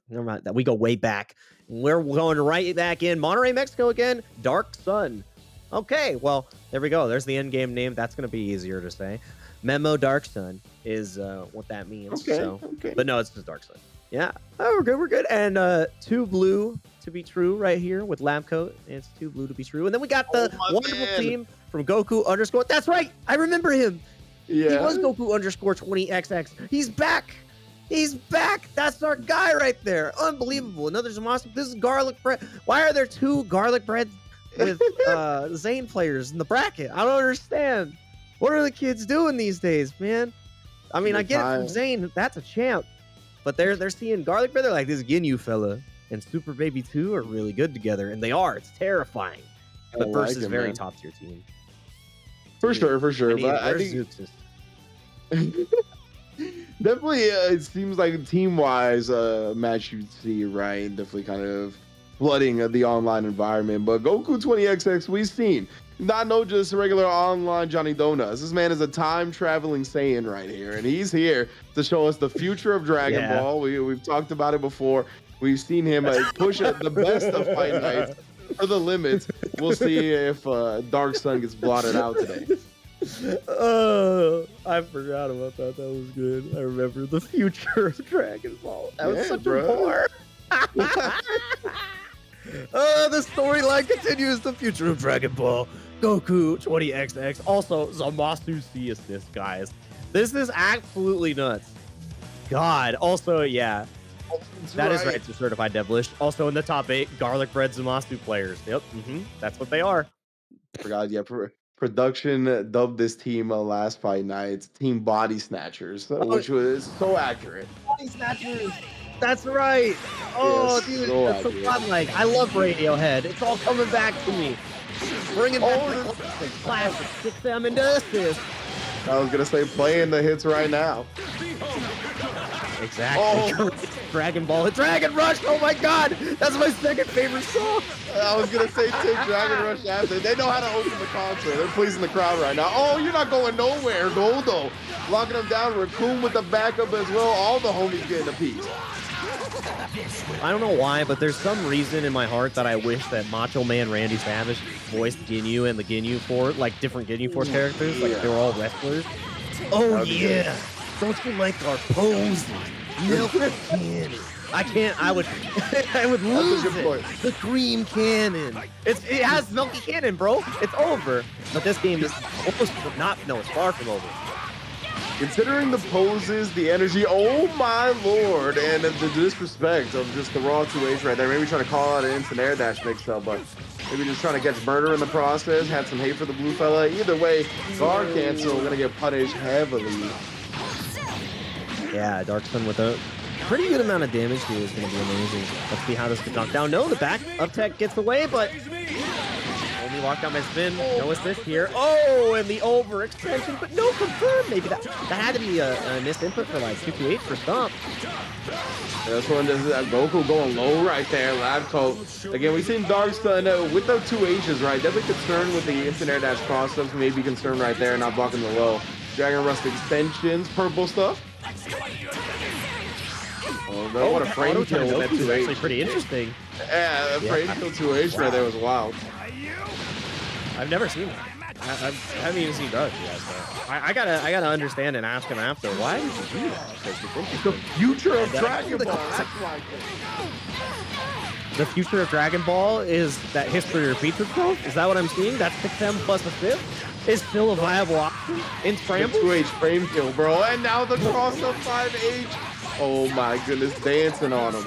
Never mind that we go way back. We're going right back in Monterrey, Mexico again. Dark Sun. Okay, well there we go. There's the end game name. That's gonna be easier to say. Memo Dark Sun is what that means. Okay, So, okay. but no, it's just Dark Sun. Yeah. Oh, we're good. We're good. And two blue to be true right here with Lab Coat. It's too blue to be true. And then we got the wonderful team from Goku underscore. That's right. I remember him. Yeah, He was Goku underscore 20XX. He's back. He's back. That's our guy right there. Unbelievable. Another Zamasu. This is garlic bread. Why are there two garlic bread with Zane players in the bracket? I don't understand. What are the kids doing these days, man? I mean, I get it from Zane. That's a champ. But they're seeing garlic bread. They're like, this Ginyu fella and Super Baby 2 are really good together. And they are. It's terrifying. But versus very top tier team. For sure. But I think definitely it seems like team wise match you'd see, right? Definitely kind of flooding the online environment. But Goku 20XX, we've seen not just regular online Johnny Donuts. This man is a time traveling Saiyan right here, and he's here to show us the future of Dragon Ball. We've talked about it before. We've seen him push the best of Fight Nights for the limits. We'll see if Dark Sun gets blotted out today. Oh, I forgot about that. That was good. I remember the future of Dragon Ball. That was such a bore. The storyline continues. The future of Dragon Ball. Goku 20XX. Also, Zamasu C assist, guys. This is absolutely nuts. God. Also, yeah. That is right to certified devilish. Also in the top 8, garlic bread Zamasu players. Yep. That's what they are. Forgot, yeah. Production dubbed this team last Fight Nights Team Body Snatchers, which was so accurate. Body Snatchers. That's right. Oh, yes, dude, so that's so fun. Like, I love Radiohead. It's all coming back to me. Bringing back the classic 6M into assist. I was gonna say playing the hits right now. Exactly. Oh. Dragon Ball, Dragon Rush. Oh my God, that's my second favorite song. I was gonna say take Dragon Rush after. They know how to open the concert. They're pleasing the crowd right now. Oh, you're not going nowhere, Goldo. Locking them down. Raccoon with the backup as well. All the homies getting a piece. I don't know why, but there's some reason in my heart that I wish that Macho Man Randy Savage voiced Ginyu and the Ginyu Force, like different Ginyu Force characters, like they were all wrestlers. Oh yeah, don't you like our poses? Milk cannon. I can't. I would. I would lose it. The cream cannon. It has milky cannon, bro. It's over. But this game is almost not. No, it's far from over. Considering the poses, the energy, oh my lord, and the disrespect of just the raw 2H right there. Maybe trying to call out an instant air dash mix-up, but maybe just trying to catch murder in the process. Had some hate for the blue fella. Either way, guard cancel, gonna get punished heavily. Yeah, Dark Sun with a pretty good amount of damage here is going to be amazing. Let's see how this gets knocked down. No, the back up tech gets away, but only locked down by spin. No assist here. Oh, and the overextension, but no confirm. Maybe that had to be a missed input for like 228 for Stomp. This one is Goku going low right there. Lab Coat. Again, we've seen Dark Sun with those 2Hs, right? Definitely concerned with the instant air dash cross-ups. Maybe concerned right there, not blocking the low. Dragon Rust extensions, purple stuff. Oh, what a frame kill with that 2H. Actually pretty interesting. Yeah, the frame kill 2H right there was wild. I've never seen that. I haven't even seen Doug yet, so I gotta understand and ask him after. Why did you do that? It's the future of Dragon Ball. That's why. The future of Dragon Ball is that history repeats itself? Is that what I'm seeing? That 6M plus a 5th is still a viable option in Scramble? 2H frame kill, bro. And now the cross-up 5H. Oh my goodness, dancing on him.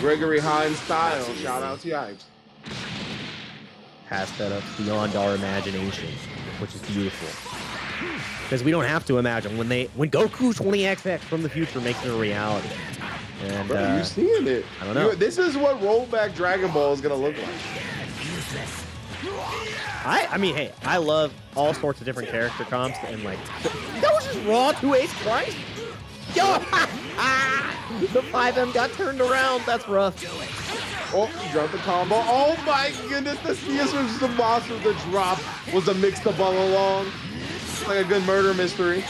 Gregory Hines style. Shout out to Yipes. Has set up beyond our imagination, which is beautiful. Because we don't have to imagine when Goku 20XX from the future makes it a reality. And bro, you seeing it? I don't know. This is what rollback Dragon Ball is gonna look like. I mean, hey, I love all sorts of different character comps, and like that was just raw 2H twice. Yo, the 5M got turned around. That's rough. Oh, he dropped the combo. Oh my goodness, the CS versus the monster. The drop was a mix-up all along. Like a good murder mystery.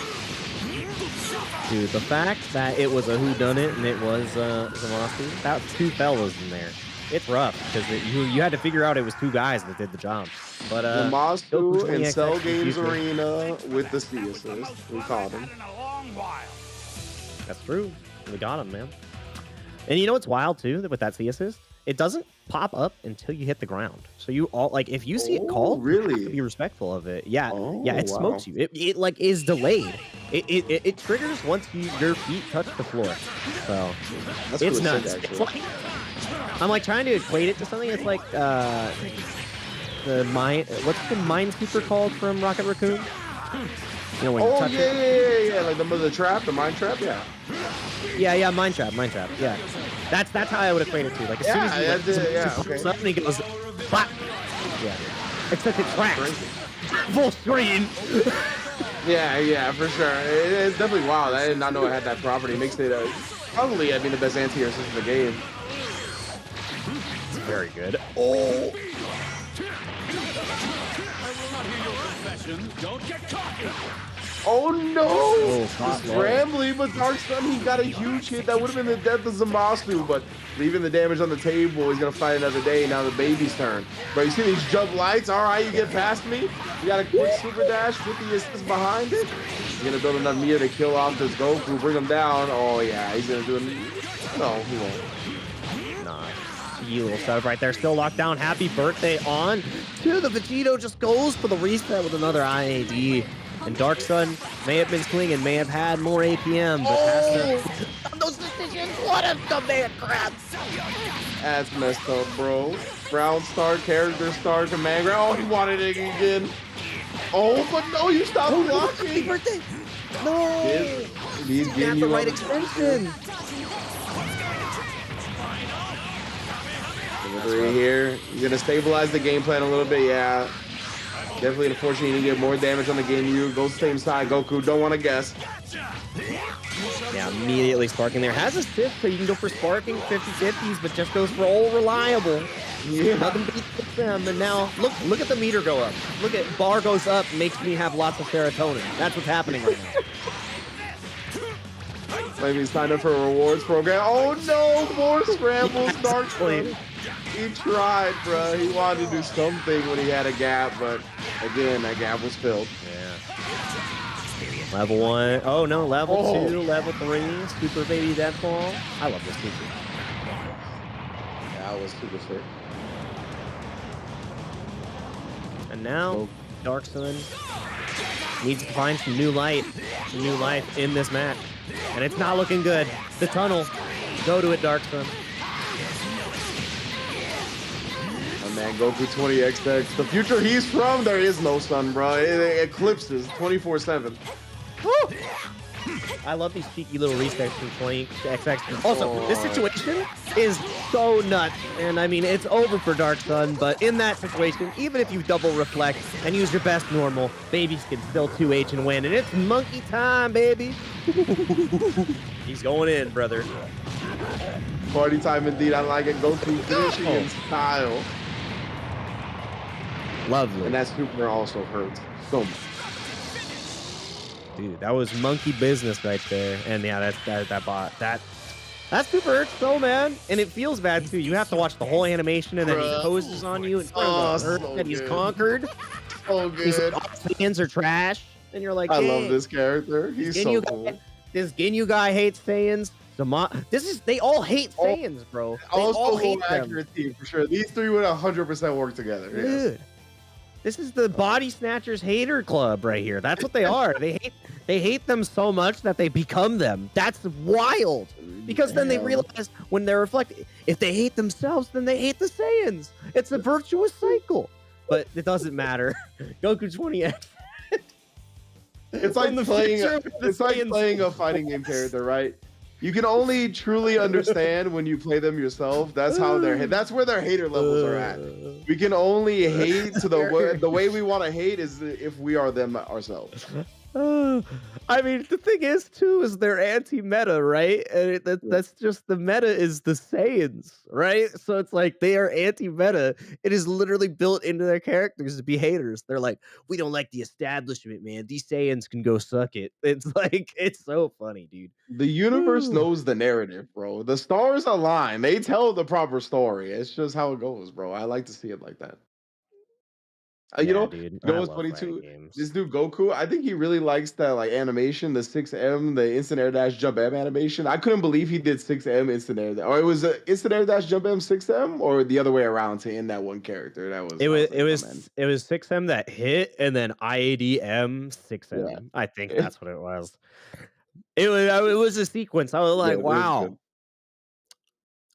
Dude, the fact that it was a whodunit and it was Zamasu, that was 2 fellas in there. It's rough because you had to figure out it was 2 guys that did the job. But Zamasu and Cell Games Arena with the C assist. We caught him. That's true. We got him, man. And you know what's wild too with that C assist? It doesn't pop up until you hit the ground. So you all like if you see it called, really? You have to be respectful of it. Yeah, yeah, it wow. smokes you. It like is delayed. It triggers once your feet touch the floor. So that's it's really nuts. sick, It's like, I'm like trying to equate it to something. It's like the what's the mine super called from Rocket Raccoon? You know, when you touch it. Yeah, like the trap, the mine trap, yeah. Yeah, mine trap, yeah. That's how I would equate it to. Like as soon as he okay. Suddenly goes, bop. Yeah. Except it tracks. Full screen. Yeah, for sure. It's definitely wild. I did not know it had that property. It makes it probably, I mean, the best anti-air system in the game. It's very good. Oh. Don't get cocky. Oh no! Oh, Scrambling, but Dark Sun, he got a huge hit. That would have been the death of Zamasu, but leaving the damage on the table, he's gonna fight another day. Now the baby's turn. But you see these jump lights? All right, you get past me. You got a quick super dash with the assist behind it. He's gonna build enough meter to kill off this Goku, bring him down. Oh yeah, he's gonna do it. No, he won't. Nah. You little setup right there, still locked down. Happy birthday on to the Vegito. Just goes for the reset with another IAD. And Dark Sun may have been swinging, may have had more APM, but has to... those decisions, what a dumbass crap! That's messed up, bro. Brown star, character star, command grab. Oh, he wanted it again. Oh, but no, you stopped blocking. Happy birthday! No! He's getting the right extension. Delivery here. You're gonna stabilize the game plan a little bit, yeah. Definitely unfortunate you get more damage on the game. You go same side, Goku. Don't want to guess. Yeah, immediately sparking there. Has assist, so you can go for sparking 50-50s, but just goes for all reliable. Yeah. Nothing beats them. And now look at the meter go up. Look at bar goes up, makes me have lots of serotonin. That's what's happening right now. Maybe he's signed up for a rewards program. Oh no, more scrambles, Dark Sun. He tried, bro. He wanted to do something when he had a gap, but again, that gap was filled. Yeah. Level 1. Oh no, level 2, level 3. Super baby deathball. I love this super. Yeah, that was super sick. And now, Dark Sun needs to find some new light, some new life in this match. And it's not looking good. The tunnel. Go to it, Dark Sun. Man, Goku 20XX. The future he's from, there is no sun, bro. It eclipses 24/7. I love these cheeky little resets from 20XX. Also, this situation is so nuts. And I mean, it's over for Dark Sun, but in that situation, even if you double reflect and use your best normal, babies can still 2H and win. And it's monkey time, baby. He's going in, brother. Party time indeed. I like it. Goku finishing in style. Lovely. And that super also hurts so much. Dude, that was monkey business right there. And yeah, that bot. That super hurts so, man. And it feels bad too. You have to watch the whole animation and then he poses on you and that he's conquered. Oh, good. He's like, all Saiyans are trash. And you're like, I love this character. He's so cool. This Ginyu guy hates Saiyans. They all hate Saiyans, bro. They all hate them. Accurate team for sure. These three would 100% work together. Dude. Yes. This is the body snatchers hater club right here. That's what they are. They hate them so much that they become them. That's wild. Because then they realize when they're reflecting, if they hate themselves, then they hate the Saiyans. It's a virtuous cycle. But it doesn't matter. Goku 20X. It's like playing a fighting game character, right? You can only truly understand when you play them yourself. That's how that's where their hater levels are at. We can only hate to the way we want to hate is if we are them ourselves. I mean, the thing is, too, is they're anti-meta, right? And that's just the meta is the Saiyans, right? So it's like they are anti-meta. It is literally built into their characters to be haters. They're like, we don't like the establishment, man. These Saiyans can go suck it. It's like, it's so funny, dude. The universe knows the narrative, bro. The stars align. They tell the proper story. It's just how it goes, bro. I like to see it like that. Yeah, dude. You know I what's love funny fighting too? games. This dude Goku, I think he really likes that like animation, the 6M, the instant air dash jump M animation. I couldn't believe he did 6M instant air, or it was instant air dash jump M 6M, or the other way around to end that one character. That was It was like, it oh, man. was it was 6M that hit, and then IADM Yeah, 6M. I think that's what it was. It was a sequence. I was yeah, like, it was wow.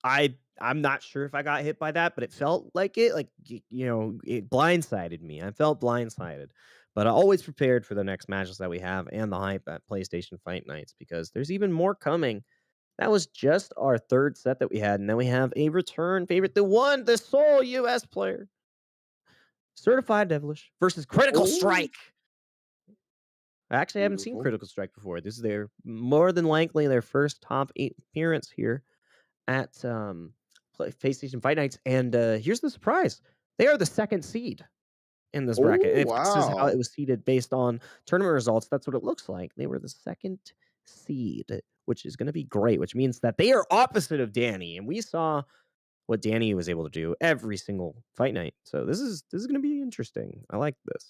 good. I'm not sure if I got hit by that, but it felt like it. Like it blindsided me. I felt blindsided, but I always prepared for the next matches that we have and the hype at PlayStation Fight Nights because there's even more coming. That was just our third set that we had, and then we have a return favorite, the sole U.S. player, Certified Devilish versus Critical Oh, Strike. I actually haven't seen beautiful. Critical Strike before. This is their more than likely their first top 8 appearance here at PlayStation Fight Nights, and here's the surprise: they are the second seed in this bracket. Oh, If this is how wow. it was seeded based on tournament results, that's what it looks like. They were the second seed, which is going to be great. Which means that they are opposite of Danny, and we saw what Danny was able to do every single fight night. So this is going to be interesting. I like this.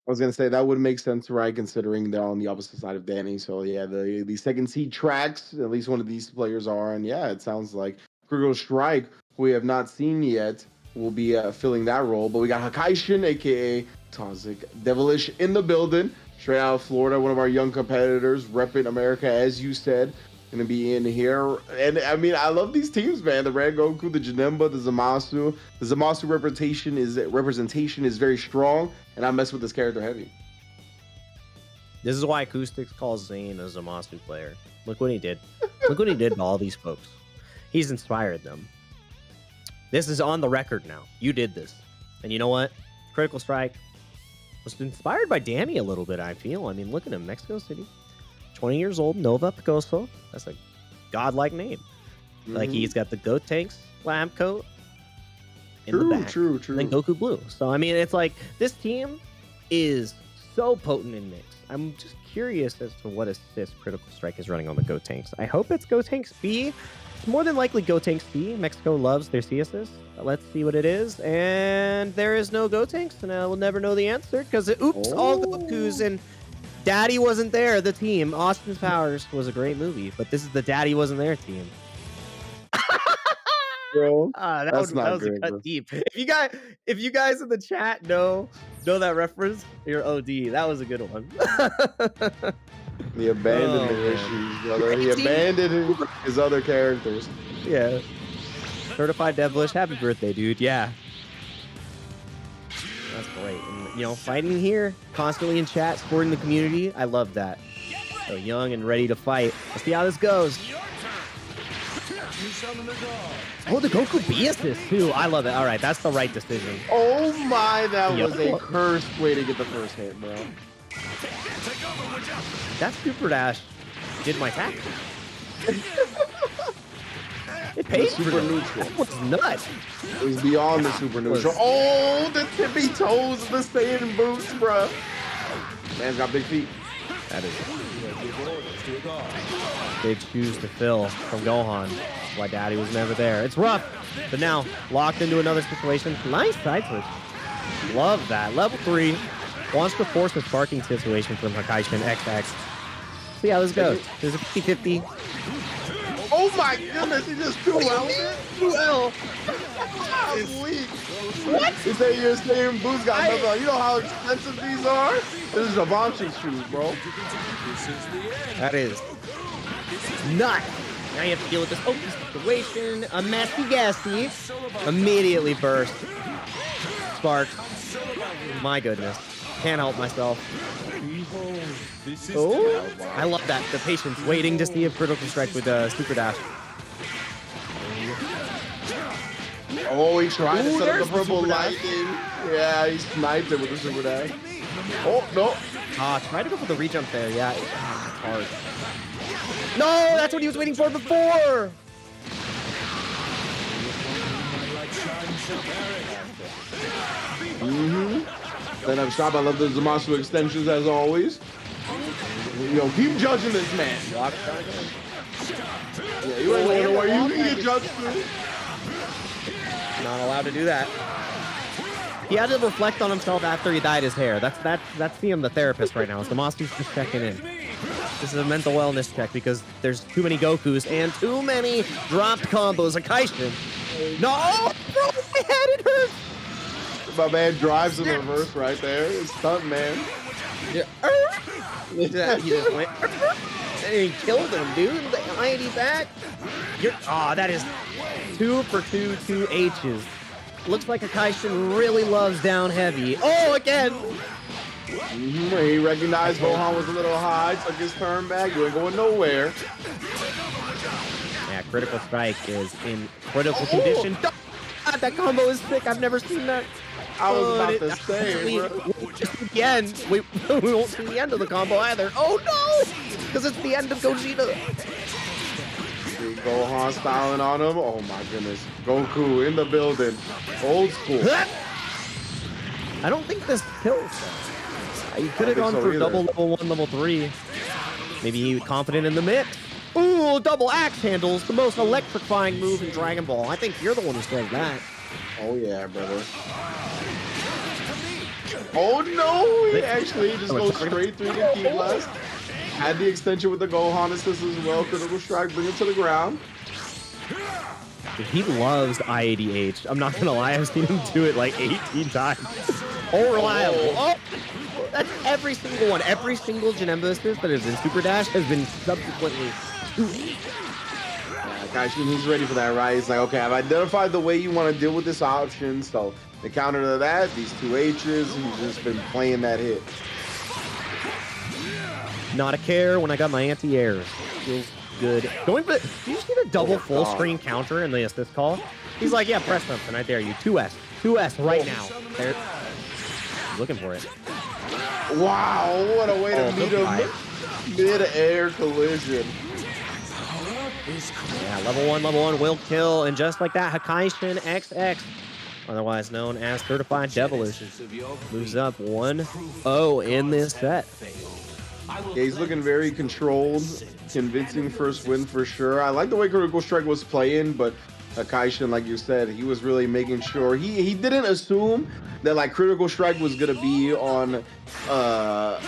I was gonna say that would make sense, right? Considering they're on the opposite side of Danny. So yeah, the second seed tracks, at least one of these players are, and yeah, it sounds like Critical Strike, who we have not seen yet, will be filling that role. But we got Hakaishin, aka Toxic Devilish, in the building, straight out of Florida, one of our young competitors, repping America, as you said. Gonna be in here, and I mean, I love these teams, man. The Red Goku, the Janemba, the Zamasu. The Zamasu representation is very strong, and I mess with this character heavy. This is why Acoustics calls Zane a Zamasu player. Look what he did. Look what he did to all these folks. He's inspired them. This is on the record now. You did this. And you know what? Critical Strike was inspired by Danny a little bit, I feel. I mean, look at him. Mexico City. 20 years old. Nova Picoso. That's a godlike name. Like, he's got the Goat Tanks lab coat in the back. True. And then Goku Blue. So, I mean, it's like, this team is so potent in mix. I'm just curious as to what assist Critical Strike is running on the Go Tanks. I hope it's Go Tanks B. It's more than likely Go Tanks C. Mexico loves their C assist. Let's see what it is. And there is no Go Tanks, and I will never know the answer because all Gokus and Daddy wasn't there. The team, Austin Powers, was a great movie, but this is the Daddy wasn't there team. Bro, that that's was a good, cut bro. deep. If you guys in the chat know that reference, you're OD. That was a good one. The abandonment issues, brother. He abandoned his other characters. Yeah. Certified Devilish, happy birthday, dude. Yeah. That's great. And, fighting here, constantly in chat, supporting the community. I love that. So young and ready to fight. Let's see how this goes. Oh, the Goku B assist, too. I love it. All right, that's the right decision. Oh my, that was a cursed way to get the first hit, bro. That super dash did my tackle. It paid super neutral. That was nuts. It was beyond the super neutral. Oh, the tippy toes of the Saiyan boots, bro. Man's got big feet. That is big shoes to fill from Gohan. That's why Daddy was never there. It's rough, but now locked into another situation. Nice side switch. Love that. Level 3 wants to force a sparking situation from Hakaishin XX. See how this goes. There's a 50-50. Oh my goodness, he just 2L it? 2L. Weak. What? He said you're saying boots got nothing on. You know how expensive these are? This is Givenchy shoes, bro. That is nuts. Now you have to deal with this open situation. A messy gassy. Immediately burst. Sparks. My goodness. Can't help myself. Oh, I love that. The patience, waiting to see if critical strike with super dash. Oh, he tried to set up the there's the purple super dash. lightning. Yeah, he sniped it with the super dash. Oh, no. Try to go for the re-jump there. Yeah, it's hard. No, that's what he was waiting for before. Then I'm shot. I love the Zamasu extensions as always. Yo, keep judging this man. Yeah, you ain't going nowhere. You can get judged too. Not allowed to do that. He had to reflect on himself after he dyed his hair. That's the therapist right now. Zamasu's just checking in. This is a mental wellness check because there's too many Gokus and too many dropped combos. Hakaishin. No! Bro, my head, it hurts! My man drives in reverse right there. It's stunt, man. Yeah. He just went. And he killed him, dude. The ID back. That is 2 for 2, 2 H's. Looks like Hakaishin really loves down heavy. Oh, again! He recognized Gohan was a little high, took his turn back. You ain't going nowhere. Yeah, critical strike is in critical condition. God, that combo is sick. I've never seen that. I was about to say, bro. Just the end. We won't see the end of the combo either. Oh no! Because it's the end of Gogeta. See Gohan styling on him. Oh my goodness. Goku in the building. Old school. I don't think this kills. You could have gone for double level 1, level 3. Maybe he was confident in the mix. Ooh, double axe handles, the most electrifying move in Dragon Ball. I think you're the one who said that. Oh yeah, brother. Oh no! He actually just goes straight through the key blast. Had the extension with the Gohan assist as well. Critical strike, bring it to the ground. He loves I-80H. I'm not gonna lie, I've seen him do it like 18 times. Oh, reliable. Oh, that's every single one. Every single Janemba assist that is in Super Dash has been subsequently 2H. Hakaishin, he's ready for that, right? He's like, okay, I've identified the way you want to deal with this option. So the counter to that, these 2 H's, he's just been playing that hit. Not a care when I got my anti-airs. Feels good. Going for did you see the double full screen counter in the assist call? He's like, yeah, press something. I dare you. 2S. 2S right now. There. He's looking for it. Wow, what a way to meet him. Mid-air collision. Yeah, level 1 will kill. And just like that, Hakaishin XX, otherwise known as Certified Devilish, moves up 1-0 in this set. Yeah, he's looking very controlled, convincing first win for sure. I like the way Critical Strike was playing, but Hakaishin, like you said, he was really making sure he didn't assume that like Critical Strike was gonna be on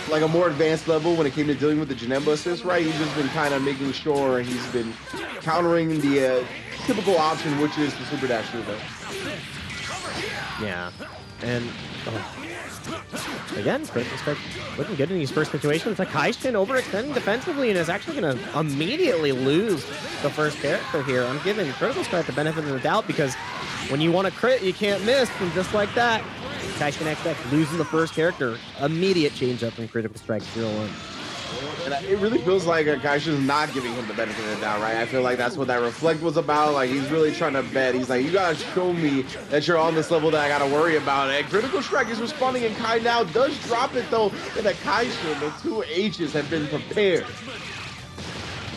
like a more advanced level when it came to dealing with the Janemba assist, right? He's just been kind of making sure he's been countering the typical option, which is the super dash move. Yeah, and again, Critical Strike looking good in these first situations. Hakaishin overextending defensively and is actually going to immediately lose the first character here. I'm giving Critical Strike the benefit of the doubt because when you want to crit, you can't miss, and just like that, Hakaishin XX losing the first character. Immediate change up from Critical Strike 0-1. And it really feels like Hakaishin's not giving him the benefit of the doubt, right? I feel like that's what that reflect was about. Like, he's really trying to bet. He's like, you gotta show me that you're on this level that I gotta worry about. And Critical Strike is responding, and Kai now does drop it, though. And Hakaishin, the 2 H's have been prepared.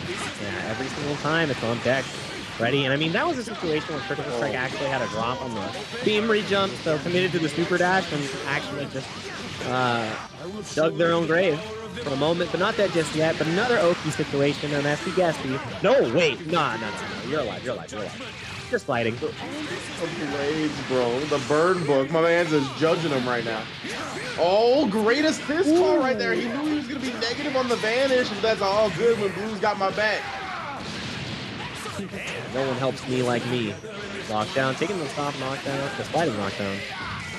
Yeah, every single time it's on deck. Ready, and I mean, that was a situation where Critical Strike actually had a drop on the beam re-jump, so committed to the super dash and actually just dug their own grave for a moment, but not that just yet. But another Oki situation, and that's Guessy. No, wait, no, you're alive. Just sliding. The blades, bro. The burn book. My man's just judging him right now. Oh, great assist call right there. He knew he was gonna be negative on the vanish, but that's all good when Blue's got my back. No one helps me like me. Lockdown, taking the soft knockdown, the sliding knockdown.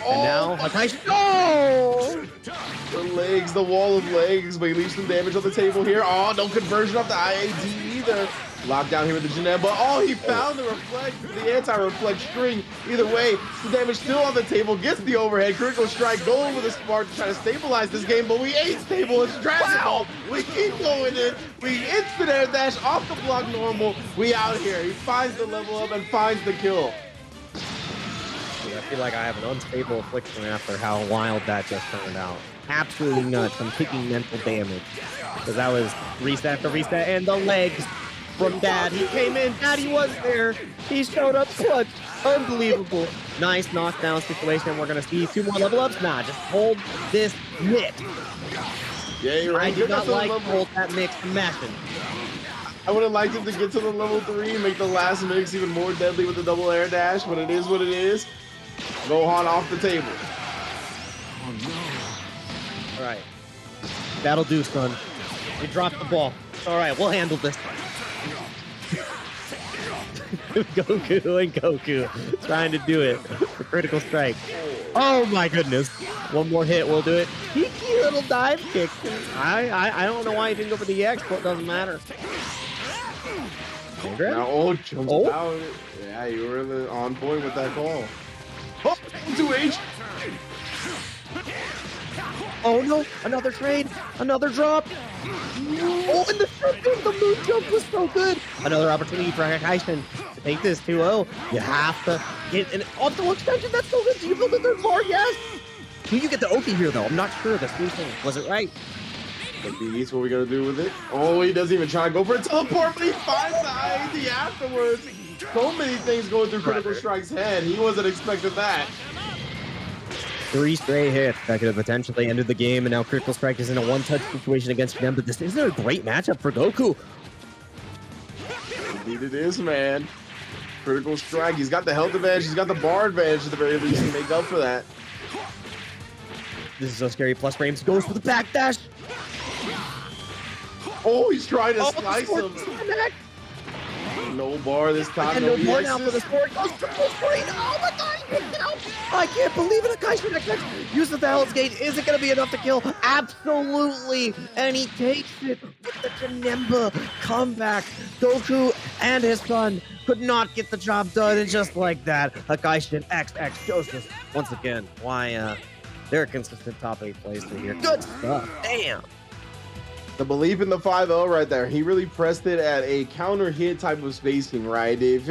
And now, Hakaishin. Oh! The legs, the wall of legs, but he leaves some damage on the table here. Oh, no conversion off the IAD either. Lockdown here with the Janemba. Oh, he found the reflect, the anti-reflect string. Either way, the damage still on the table, gets the overhead, critical strike, going with a smart to try to stabilize this game, but we ain't stable. It's Dragon Ball. We keep going in. We instant air dash off the block normal. We out here. He finds the level up and finds the kill. I feel like I have an unstable affliction after how wild that just turned out. Absolutely nuts. I'm taking mental damage. Because that was reset after reset, and the legs from Dad. He came in. Daddy was there. He showed up clutch. Unbelievable. Nice knockdown situation. We're going to see 2 more level ups. Nah, just hold this mix. Yeah, you're right. I did not like hold that mix mashing. I would have liked him to get to the level 3, make the last mix even more deadly with the double air dash, but it is what it is. Gohan off the table. Oh, no. All right. That'll do, son. You dropped the ball. All right, we'll handle this. Goku and Goku trying to do it for critical strike. Oh my goodness. One more hit, we'll do it. Cheeky little dive kick. I don't know why he didn't go for the X, but it doesn't matter. Now, jumps out. Yeah, you were on point with that call. Oh, 2H. Oh no, another trade, another drop. Oh, and the moon jump was so good. Another opportunity for Hakaishin to take this 2-0. You have to get an optimal extension. That's so good. Do you build the third bar? Yes. Do you get the Oki here, though? I'm not sure. The thing was it right? What we gonna do with it? Oh, he doesn't even try to go for a teleport, but he finds the ID afterwards. So many things going through Critical Strike's head. He wasn't expecting that. 3 straight hits that could have potentially ended the game, and now Critical Strike is in a one-touch situation against them, but this isn't a great matchup for Goku. Indeed it is, man. Critical Strike, he's got the health advantage, he's got the bar advantage at the very least to make up for that. This is so scary. Plus frames goes for the backdash. Oh, he's trying to slice him. No bar this time. And no bar now for the sport. Goes for full screen. Oh my god, he picked it out. I can't believe it. Hakaishin uses the Hell's Gate. Is it going to be enough to kill? Absolutely. And he takes it with the Janemba comeback. Goku and his son could not get the job done. And just like that, Hakaishin XX shows us once again why they're a consistent top 8 placer here. Good stuff. Damn. The belief in the 5-0 right there. He really pressed it at a counter hit type of spacing, right? If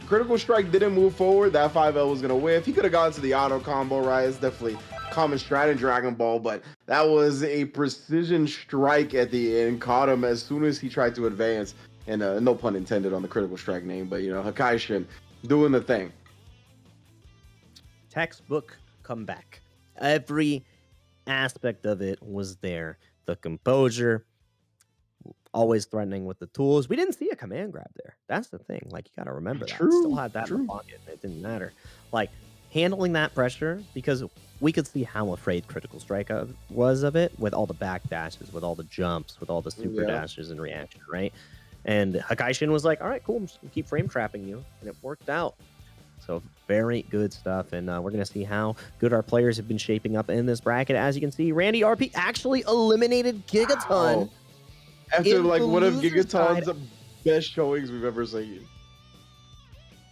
Critical Strike didn't move forward, that 5-0 was going to whiff. He could have gone to the auto combo, right? It's definitely common strat in Dragon Ball, but that was a precision strike at the end. Caught him as soon as he tried to advance. And no pun intended on the Critical Strike name, but, you know, Hakaishin doing the thing. Textbook comeback. Every aspect of it was there. The composure, always threatening with the tools. We didn't see a command grab there. That's the thing. Like, you got to remember that. Still had that in the pocket. It didn't matter. Like, handling that pressure, because we could see how afraid Critical Strike was of it with all the back dashes, with all the jumps, with all the super dashes and reaction, right? And Hakaishin was like, all right, cool. I'm just going to keep frame trapping you. And it worked out. So very good stuff, and we're going to see how good our players have been shaping up in this bracket. As you can see, Randy RP actually eliminated Giganton. Wow. After like one of Gigaton's best showings we've ever seen.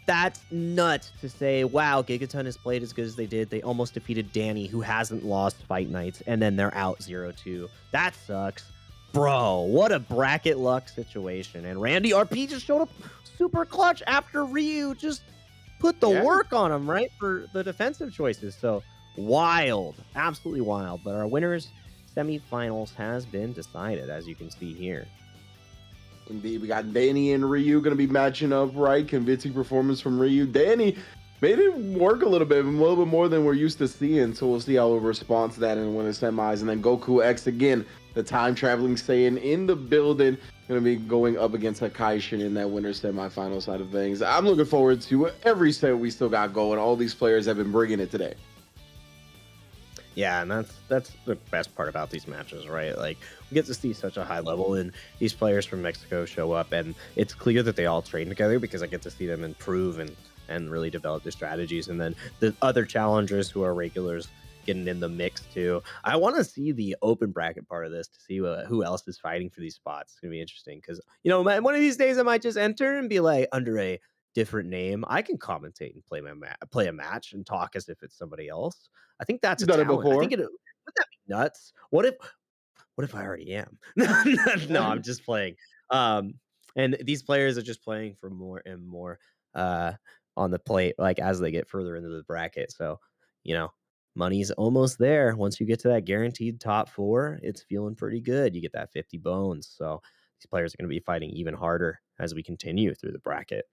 That's nuts to say, wow, Giganton has played as good as they did. They almost defeated Danny, who hasn't lost Fight Nights, and then they're out 0-2. That sucks. Bro, what a bracket luck situation. And Randy RP just showed up super clutch after Ryu just put the work on him, right, for the defensive choices. So wild, absolutely wild. But our winners semifinals has been decided, as you can see here. Indeed, we got Danny and Ryu going to be matching up, right? Convincing performance from Ryu. Danny made it work a little bit more than we're used to seeing. So we'll see how we respond to that in one of the semis. And then Goku X again, the time traveling Saiyan in the building. Going to be going up against Hakaishin in that winner's semifinal side of things. I'm looking forward to every set we still got going. All these players have been bringing it today. Yeah, and that's the best part about these matches, right? Like, we get to see such a high level, and these players from Mexico show up, and it's clear that they all train together because I get to see them improve and really develop their strategies. And then the other challengers who are regulars getting in the mix too. I want to see the open bracket part of this to see who else is fighting for these spots. It's gonna be interesting because, you know, one of these days I might just enter and be like under a different name, I can commentate and play a match and talk as if it's somebody else. I think that's a You've done it talent. I think before. it would that be nuts? What if I already am? No, I'm just playing. Um, and these players are just playing for more and more uh on the plate, like as they get further into the bracket. So, you know, money's almost there. Once you get to that guaranteed top four, it's feeling pretty good. You get that 50 bones. So these players are going to be fighting even harder as we continue through the bracket.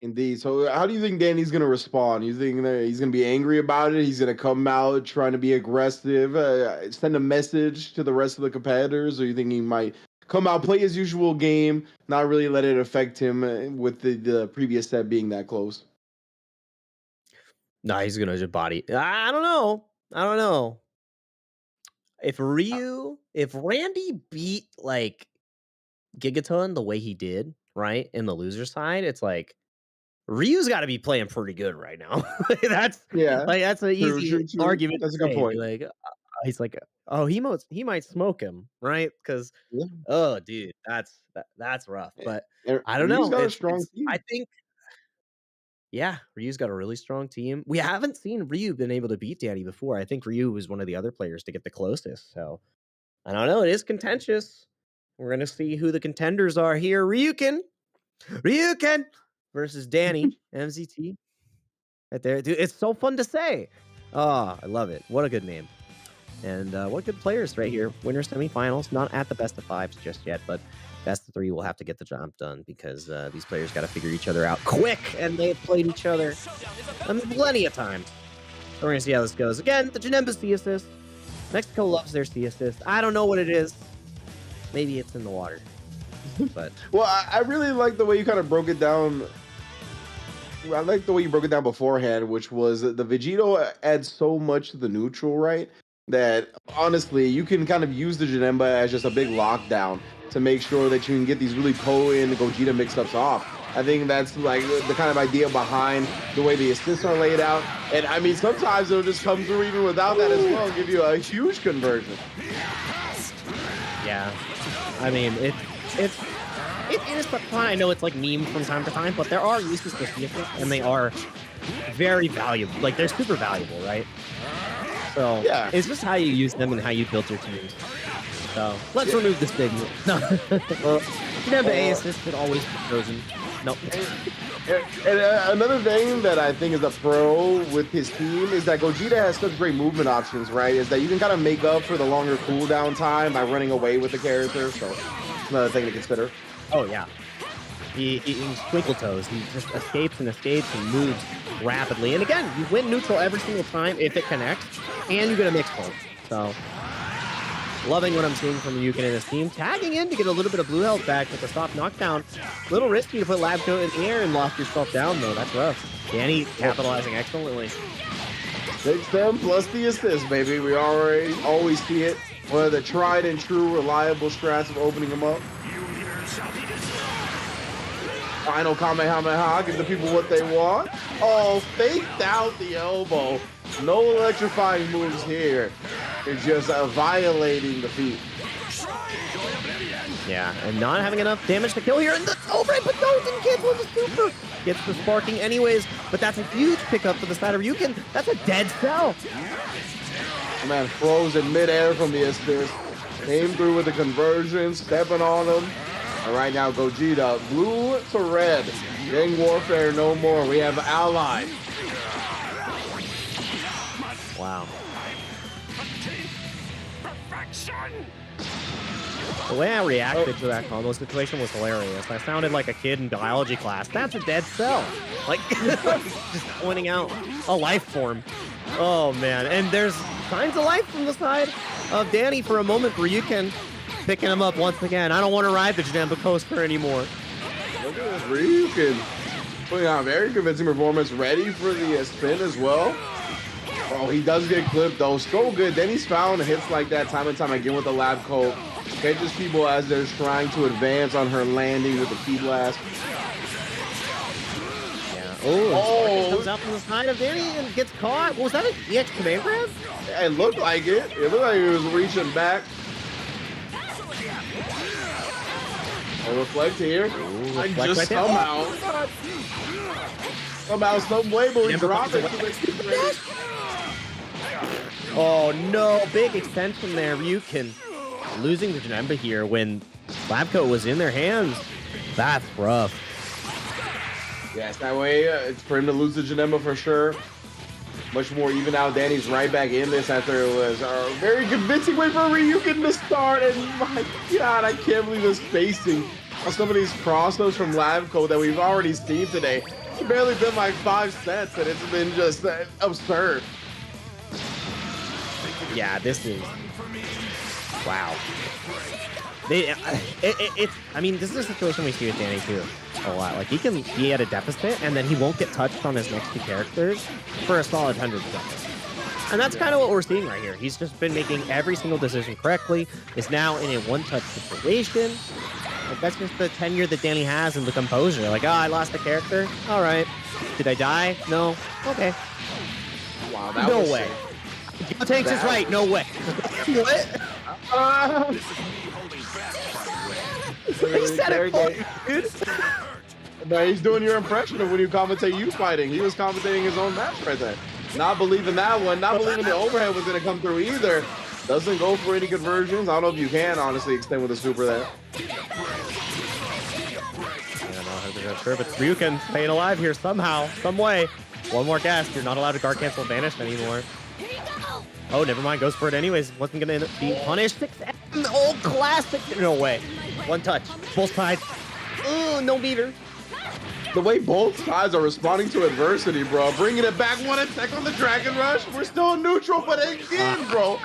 Indeed. So, how do you think Danny's going to respond? You think that he's going to be angry about it? He's going to come out trying to be aggressive, send a message to the rest of the competitors, or you think he might come out, play his usual game, not really let it affect him with the previous set being that close? Nah, he's gonna just body. I don't know. I don't know. If Randy beat like Gigaton the way he did, right, in the loser side, it's like Ryu's got to be playing pretty good right now. that's Yeah, that's an true, easy true, true. argument That's a to good say. point. Like, he's like, oh, he might smoke him, right? Because Yeah. oh, dude, that's rough. But And I don't Ryu's know. got a It's strong I team. think yeah, Ryu's got a really strong team. We haven't seen Ryu been able to beat Danny before. I think Ryu was one of the other players to get the closest. So I don't know. It is contentious. We're gonna see who the contenders are here. Ryukin versus Danny MZT. Right there, dude. It's so fun to say. Oh, I love it. What a good name. And what good players right here. Winner semifinals. Not at the best of fives just yet, but best of three will have to get the job done because these players got to figure each other out quick, and they've played each other plenty of times. So we're going to see how this goes. Again, the Janemba C assist. Mexico loves their C assist. I don't know what it is. Maybe it's in the water. But Well, I really like the way you kind of broke it down. I like the way you broke it down beforehand, which was that the Vegito adds so much to the neutral, right? That honestly, you can kind of use the Janemba as just a big lockdown to make sure that you can get these really potent Gogeta mix-ups off. I think that's like the kind of idea behind the way the assists are laid out. And I mean, sometimes it'll just come through even without that as well, and give you a huge conversion. yeah, I mean, it is fun. I know it's like meme from time to time, but there are uses for C assists, and they are very valuable. Like, they're super valuable, right? So Yeah. it's just how you use them and how you build your teams. So let's remove this big. No, Janemba A assist could always be frozen. Nope. And another thing that I think is a pro with his team is that Gogeta has such great movement options, right? Is that you can kind of make up for the longer cooldown time by running away with the character. So another thing to consider. Oh yeah. He's twinkle toes. He just escapes and moves rapidly. And again, you win neutral every single time if it connects, and you get a mix point. So loving what I'm seeing from Ryukin and his team. Tagging in to get a little bit of blue health back with the soft knockdown. A little risky to put Lab Coat in the air and lock yourself down, though. That's rough. Danny capitalizing excellently. 6-10 plus the assist, baby. We already always see it. One of the tried and true reliable strats of opening them up. Final Kamehameha, give the people what they want. Oh, faked out the elbow. No electrifying moves here. It's just violating the feet. Yeah, and not having enough damage to kill here. And the overhead, but no, didn't cancel the super. Gets the sparking anyways, but that's a huge pickup for the side of Ryukin. That's a dead cell. Man, froze in midair from the assist. Came through with the conversion, stepping on him. And right now, Gogeta, blue to red. Gang warfare no more. We have allies. Wow. The way I reacted to that combo situation was hilarious. I sounded like a kid in biology class. That's a dead cell. Like, just pointing out a life form. Oh, man. And there's signs of life from the side of Danny for a moment. Ryukin picking him up once again. I don't want to ride the Janemba coaster anymore. Look at this Ryukin. Putting on a very convincing performance. Ready for the spin as well. Oh, he does get clipped, though. So good. Then he's found hits like that time and time again with the lab coat. Catches people as they're trying to advance on her landing with the key blast. Yeah. Oh, comes out from the side of Danny and gets caught. Was that an EX command grab? It looked like it. It looked like he was reaching back. No reflect here. Ooh, I reflect just right there. somehow, some way, but we Never drop it. Oh no, big extension there. Ryukin losing the Janemba here when Labcoat was in their hands. That's rough. Yes, that way it's for him to lose the Janemba for sure. Much more even now. Danny's right back in this after it was a very convincing way for Ryukin to start. And my God, I can't believe the spacing of some of these crosses from Labco that we've already seen today. It's barely been like 5 sets, and it's been just absurd. Yeah, this is wow. I mean, this is a situation we see with Danny too a lot. Like he can be at a deficit and then he won't get touched on his next 2 characters for a solid 100 seconds. And that's kind of what we're seeing right here. He's just been making every single decision correctly. Is now in a one-touch situation. Like that's just the tenure that Danny has and the composure. Like, oh, I lost a character. All right. Did I die? No. Okay. Wow, that no was way. Tanks is right. No way. What? He said it, dude. No, he's doing your impression of when you commentate you fighting. He was commentating his own match right there. Not believing that one. Not believing the overhead was going to come through either. Doesn't go for any conversions. I don't know if you can honestly extend with a super there. I'm not sure, but Ryukin staying alive here somehow, some way. One more cast. You're not allowed to guard cancel Vanish anymore. Oh, never mind. Goes for it anyways. Wasn't going to be punished. 6M, old classic. No way. One touch. Both sides. Oh, no beater. The way both sides are responding to adversity, bro. Bringing it back. One attack on the Dragon Rush. We're still neutral, but again, bro.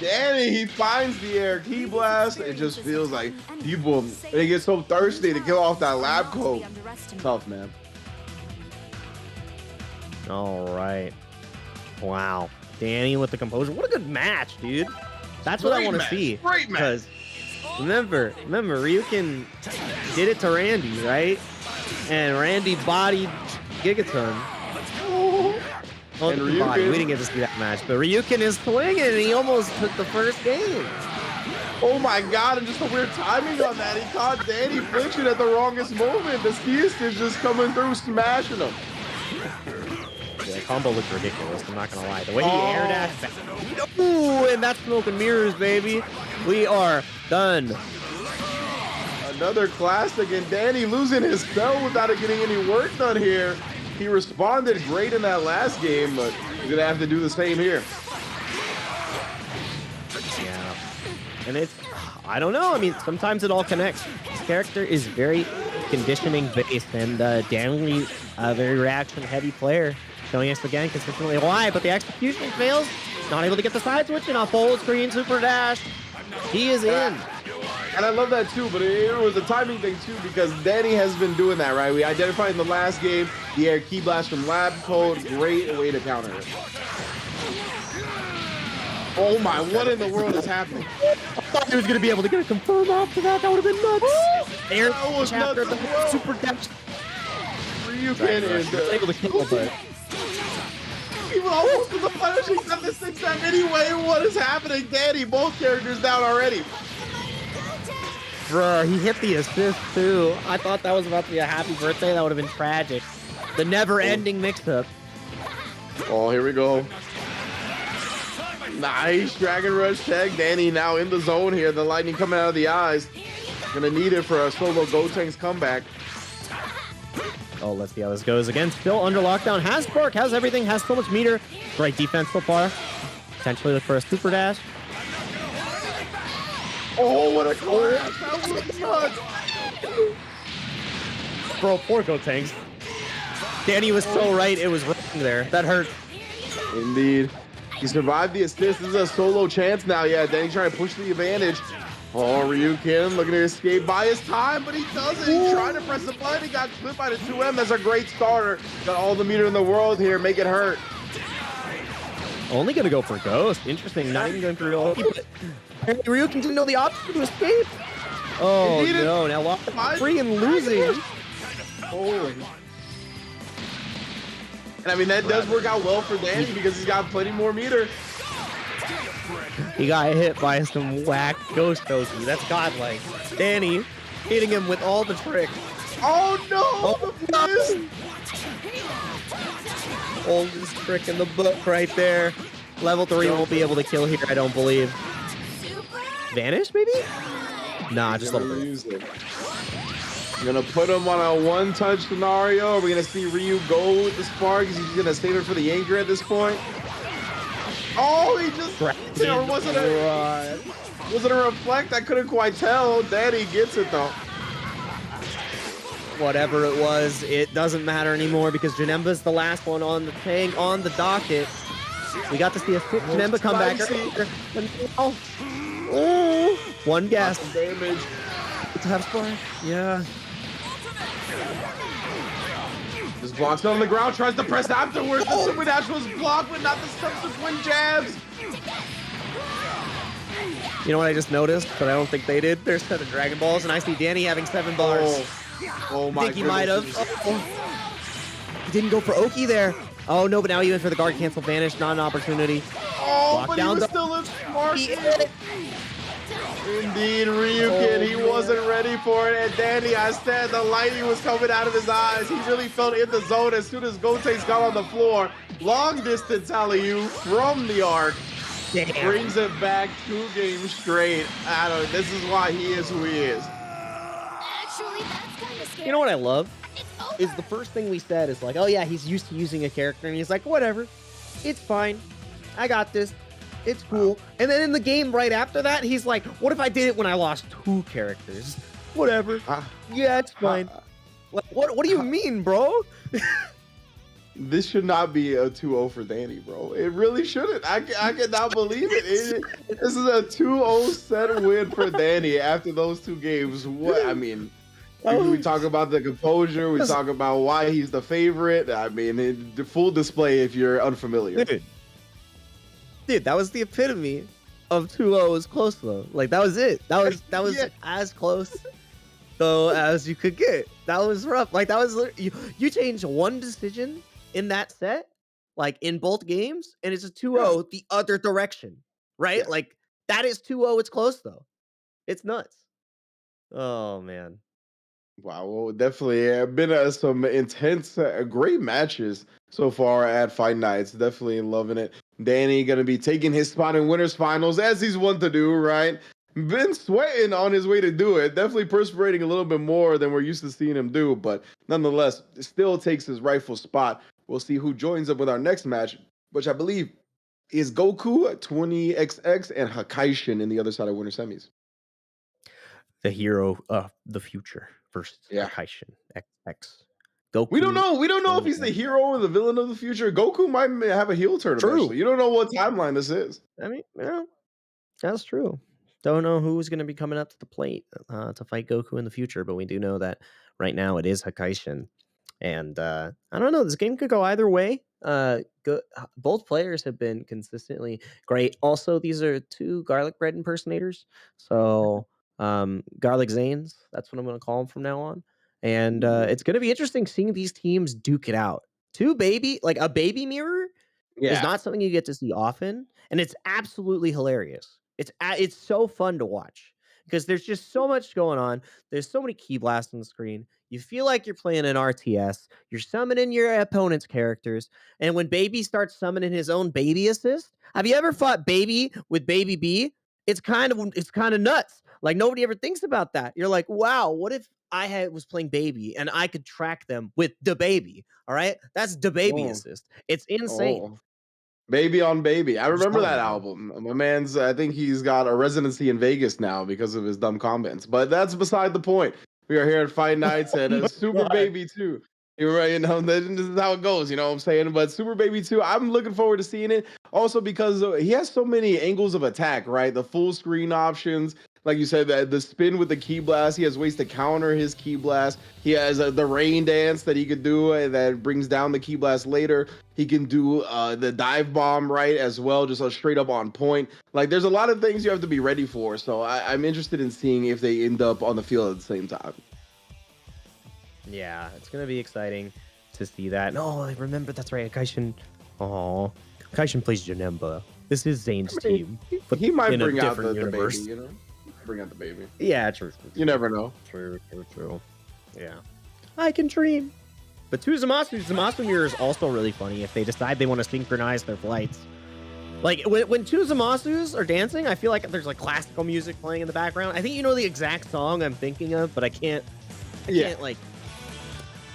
Danny, he finds the air key blast. It just feels like people, they get so thirsty to kill off that lab coat. Tough, man. All right. Wow. Danny with the composure. What a good match, dude. That's what I want to see. Great match. Because remember, Ryukin did it to Randy, right? And Randy bodied Giganton. And We didn't get to see that match, but Ryukin is swinging, and he almost took the first game. Oh my God, and just the weird timing on that. He caught Danny flinching at the wrongest moment. The Skiist is just coming through, smashing him. Yeah, the combo looked ridiculous, I'm not gonna lie. The way he air dashed back. Ooh, and that's smoke and mirrors, baby. We are done. Another classic, and Danny losing his spell without it getting any work done here. He responded great in that last game, but he's gonna have to do the same here. Yeah, and it's, I don't know. I mean, sometimes it all connects. This character is very conditioning based, and Danny, a very reaction heavy player, showing us again consistently why, but the execution fails. Not able to get the side switch and a full screen super dash. He is in. And I love that too, but it was a timing thing too, because Danny has been doing that, right? We identified in the last game the air key blast from Lab Code. Great way to counter it. Oh my, what in the world is happening? I thought he was going to be able to get a confirm after that. That would have been nuts. Air chapter, the super dash. Ryukin is able to kill, but even almost to the punishing at the 6M anyway. What is happening? Danny, both characters down already. Bruh, he hit the assist too. I thought that was about to be a happy birthday. That would have been tragic. The never-ending mix-up. Oh, here we go. Nice Dragon Rush tag. Danny now in the zone here. The lightning coming out of the eyes. Gonna need it for a solo Gotenks comeback. Oh, let's see how this goes. Again, still under lockdown. Has spark, has everything, has so much meter. Great defense so far. Potentially look for a super dash. Oh, what a clash! That was nuts! Bro, poor Gotenks. Danny was so right. It was wrong there. That hurt. Indeed. He survived the assist. This is a solo chance now. Yeah, Danny trying to push the advantage. Oh, Ryukin looking to escape by his time, but he doesn't. He's trying to press the button. He got clipped by the 2M. That's a great starter. Got all the meter in the world here. Make it hurt. Only going to go for Ghost. Interesting. Not even going for real. Ryukin didn't know the option to escape. Oh, no. Now locked free and losing. Holy. And I mean, that does work out well for Danny because he's got plenty more meter. He got hit by some whack Ghost Toki. That's godlike. Danny hitting him with all the tricks. Oh no! Oh, The fist! Oldest trick in the book right there. Level 3 won't be able to kill here, I don't believe. Vanish, maybe? Nah, just level 3. Use it. I'm gonna put him on a one-touch scenario. Are we gonna see Ryu go with the spark? Is he just gonna save it for the anchor at this point? Oh, he just... Or was it a reflect? I couldn't quite tell. Daddy gets it though. Whatever it was, it doesn't matter anymore because Janemba's the last one on the tank, on the docket. We got to see a sick Janemba come back. Oh, one gas. Damage. It's a half spark. Yeah. Just blocks on the ground, tries to press afterwards. The super dash was blocked, but not the subsequent jabs. You know what I just noticed, but I don't think they did? There's 7 Dragon Balls, and I see Danny having 7 bars. Oh my! I think he might have. He didn't go for Oki there. Oh no, but now he went for the guard cancel vanish. Not an opportunity. Oh, but he was still in smart. Indeed, Ryukin, he wasn't ready for it. And Danny, I said the lighting was coming out of his eyes. He really felt in the zone as soon as Gotenks got on the floor. Long distance alley-oop from the arc. Damn. Brings it back 2 games straight. This is why he is who he is. Actually, that's kind of scary. You know what I love? Is the first thing we said is like, oh yeah, he's used to using a character, and he's like, whatever. It's fine. I got this. It's cool. And then in the game right after that, he's like, what if I did it when I lost 2 characters? Whatever. Yeah, it's fine. What do you mean, bro? This should not be a 2-0 for Danny, bro. It really shouldn't. I cannot believe it. This is a 2-0 set win for Danny after those 2 games. What? I mean, we talk about the composure. We talk about why he's the favorite. I mean, the full display if you're unfamiliar. Dude, that was the epitome of 2-0 is close though. Like that was it. That was yeah. As close though as you could get. That was rough. Like that was you changed one decision in that set, like in both games, and it's a 2-0 the other direction, right? Yeah. Like that is 2-0. It's close though. It's nuts. Oh man. Wow, well, definitely been some intense, great matches so far at Fight Nights. Definitely loving it. Danny gonna be taking his spot in winners finals as he's wont to do, right? Been sweating on his way to do it. Definitely perspirating a little bit more than we're used to seeing him do, but nonetheless, still takes his rightful spot. We'll see who joins up with our next match, which I believe is Goku at 20XX and Hakaishin in the other side of winner semis. The hero of the future versus Hakaishin XX. Goku. We don't know. We don't know if he's the hero or the villain of the future. Goku might have a heel turn eventually. You don't know what timeline this is. I mean, yeah, that's true. Don't know who's going to be coming up to the plate to fight Goku in the future, but we do know that right now it is Hakaishin. And I don't know. This game could go either way. Both players have been consistently great. Also, these are 2 garlic bread impersonators. So Garlic Zanes, that's what I'm going to call them from now on. And it's going to be interesting seeing these teams duke it out. A baby mirror is not something you get to see often. And it's absolutely hilarious. It's so fun to watch because there's just so much going on. There's so many key blasts on the screen. You feel like you're playing an RTS. You're summoning your opponent's characters. And when Baby starts summoning his own baby assist, have you ever fought Baby with Baby B? It's kind of nuts. Like nobody ever thinks about that. You're like, wow, what if I was playing Baby and I could track them with the baby? All right, that's the baby assist. It's insane. Baby on Baby. I remember that album. My man's, I think he's got a residency in Vegas now because of his dumb comments. But that's beside the point. We are here at Fight Nights and Super Baby 2. You're right, this is how it goes, you know what I'm saying? But Super Baby 2, I'm looking forward to seeing it. Also because he has so many angles of attack, right? The full screen options. Like you said, the spin with the key blast. He has ways to counter his key blast. He has the rain dance that he could do that brings down the key blast later. He can do the dive bomb, right, as well, just straight up on point. Like, there's a lot of things you have to be ready for. So I'm interested in seeing if they end up on the field at the same time. Yeah, it's going to be exciting to see that. No, I remember, that's right, Hakaishin. Oh, Hakaishin plays Janemba. This is Zane's team. But he might bring out the baby, you know? bring out the baby. Yeah, true. You never know. True. Yeah. I can dream. But to Zamasu mirror is also really funny if they decide they want to synchronize their flights. Like, when two Zamasus are dancing, I feel like there's like classical music playing in the background. I think you know the exact song I'm thinking of, but I can't like...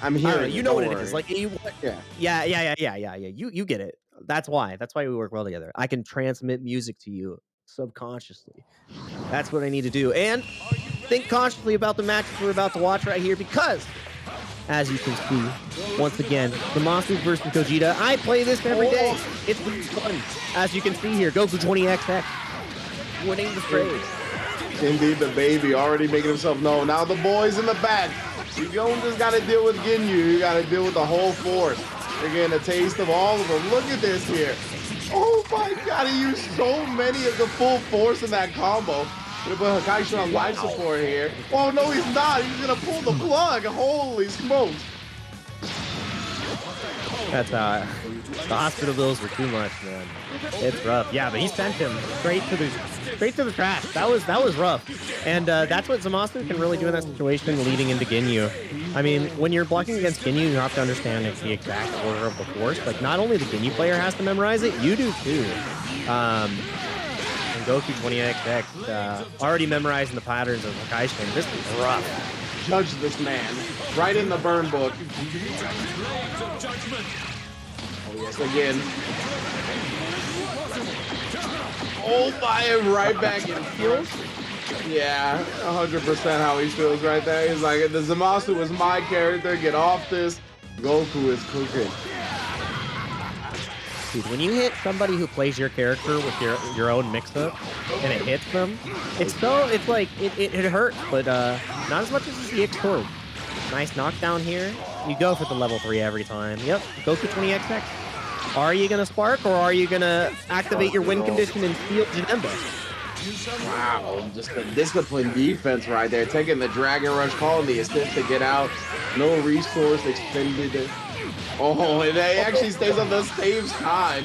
I'm here. You know what it is. Like, yeah. You get it. That's why we work well together. I can transmit music to you subconsciously. That's what I need to do. And think consciously about the matches we're about to watch right here, because as you can see, once again, the Monsters versus Gogeta. I play this every day. It's really fun. As you can see here, Goku 20XX winning the trade. Indeed, the baby already making himself known. Now the boys in the back. You don't just got to deal with Ginyu. You got to deal with the whole force. You're getting a taste of all of them. Look at this here. Oh my God, he used so many of the full force in that combo. Gonna put Hakaishin on life support here. Oh no, he's not. He's gonna pull the plug. Holy smokes. That's the hospital bills were too much, man. It's rough. Yeah, but he sent him straight to the trash. That was rough. And that's what Zamasu can really do in that situation leading into Ginyu. I mean, when you're blocking against Ginyu, you have to understand the exact order of the force. Like, not only the Ginyu player has to memorize it, you do too. And Goku 20XX already memorizing the patterns of Hakaishin. This is rough. Judge this man. Right in the burn book. Oh yes, again. Oh, by him right back in feels. Yeah, 100% how he feels right there. He's like, the Zamasu was my character. Get off this. Goku is cooking. Dude, when you hit somebody who plays your character with your own mix-up and it hits them, it hurts, but not as much as the CX Torb. Nice knockdown here. You go for the level 3 every time. Yep, Goku 20XX. Are you gonna spark, or are you gonna activate your win condition and steal Janemba? Wow, just a disciplined defense right there. Taking the Dragon Rush, calling the assist to get out. No resource expended. Oh, and it actually stays on the same side.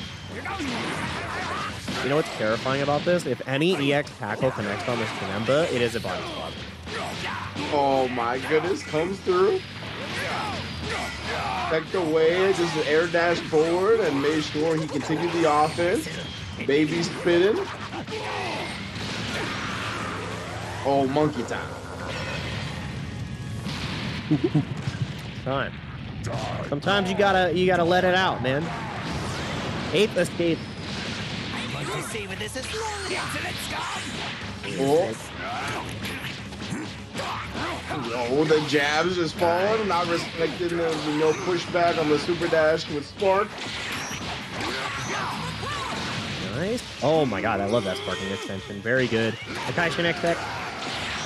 You know what's terrifying about this? If any EX tackle connects on this Janemba, it is a body swap. Oh my goodness, comes through. Checked away, just air dash forward and made sure he continued the offense. Baby spinning. Oh, monkey time. Time. Sometimes you gotta let it out, man. 8th escape. Oh, the jabs just falling, not respecting the pushback on the super dash with Spark. Nice. Oh my God, I love that sparking extension. Very good. Hakaishin XX.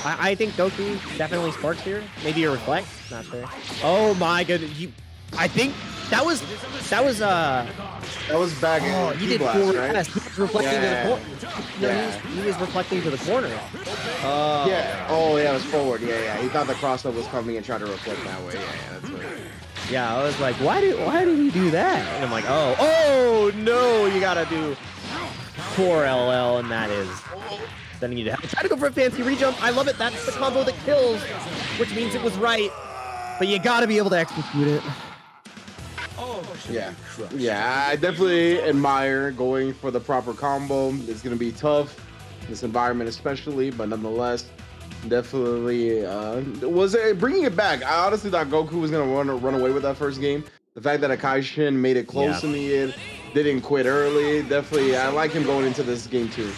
I think Goku definitely sparks here. Maybe a reflect. Not sure. Oh my goodness. I think that was back in he did Blast, four right? He was reflecting to the corner. He was reflecting to the corner. Yeah. Oh yeah, it was forward. Yeah. He thought the crossover was coming and tried to reflect that way. Yeah, that's right. Yeah, I was like, why did he do that? And I'm like, oh no, you gotta do 4 LL, and that is sending you to hell. Try to go for a fancy rejump. I love it. That's the combo that kills, which means it was right. But you gotta be able to execute it. Yeah, I definitely admire going for the proper combo. It's gonna be tough in this environment, especially, but nonetheless, definitely was bringing it back. I honestly thought Goku was gonna run away with that first game. The fact that Hakaishin made it close in the end, didn't quit early. Definitely, I like him going into this game too.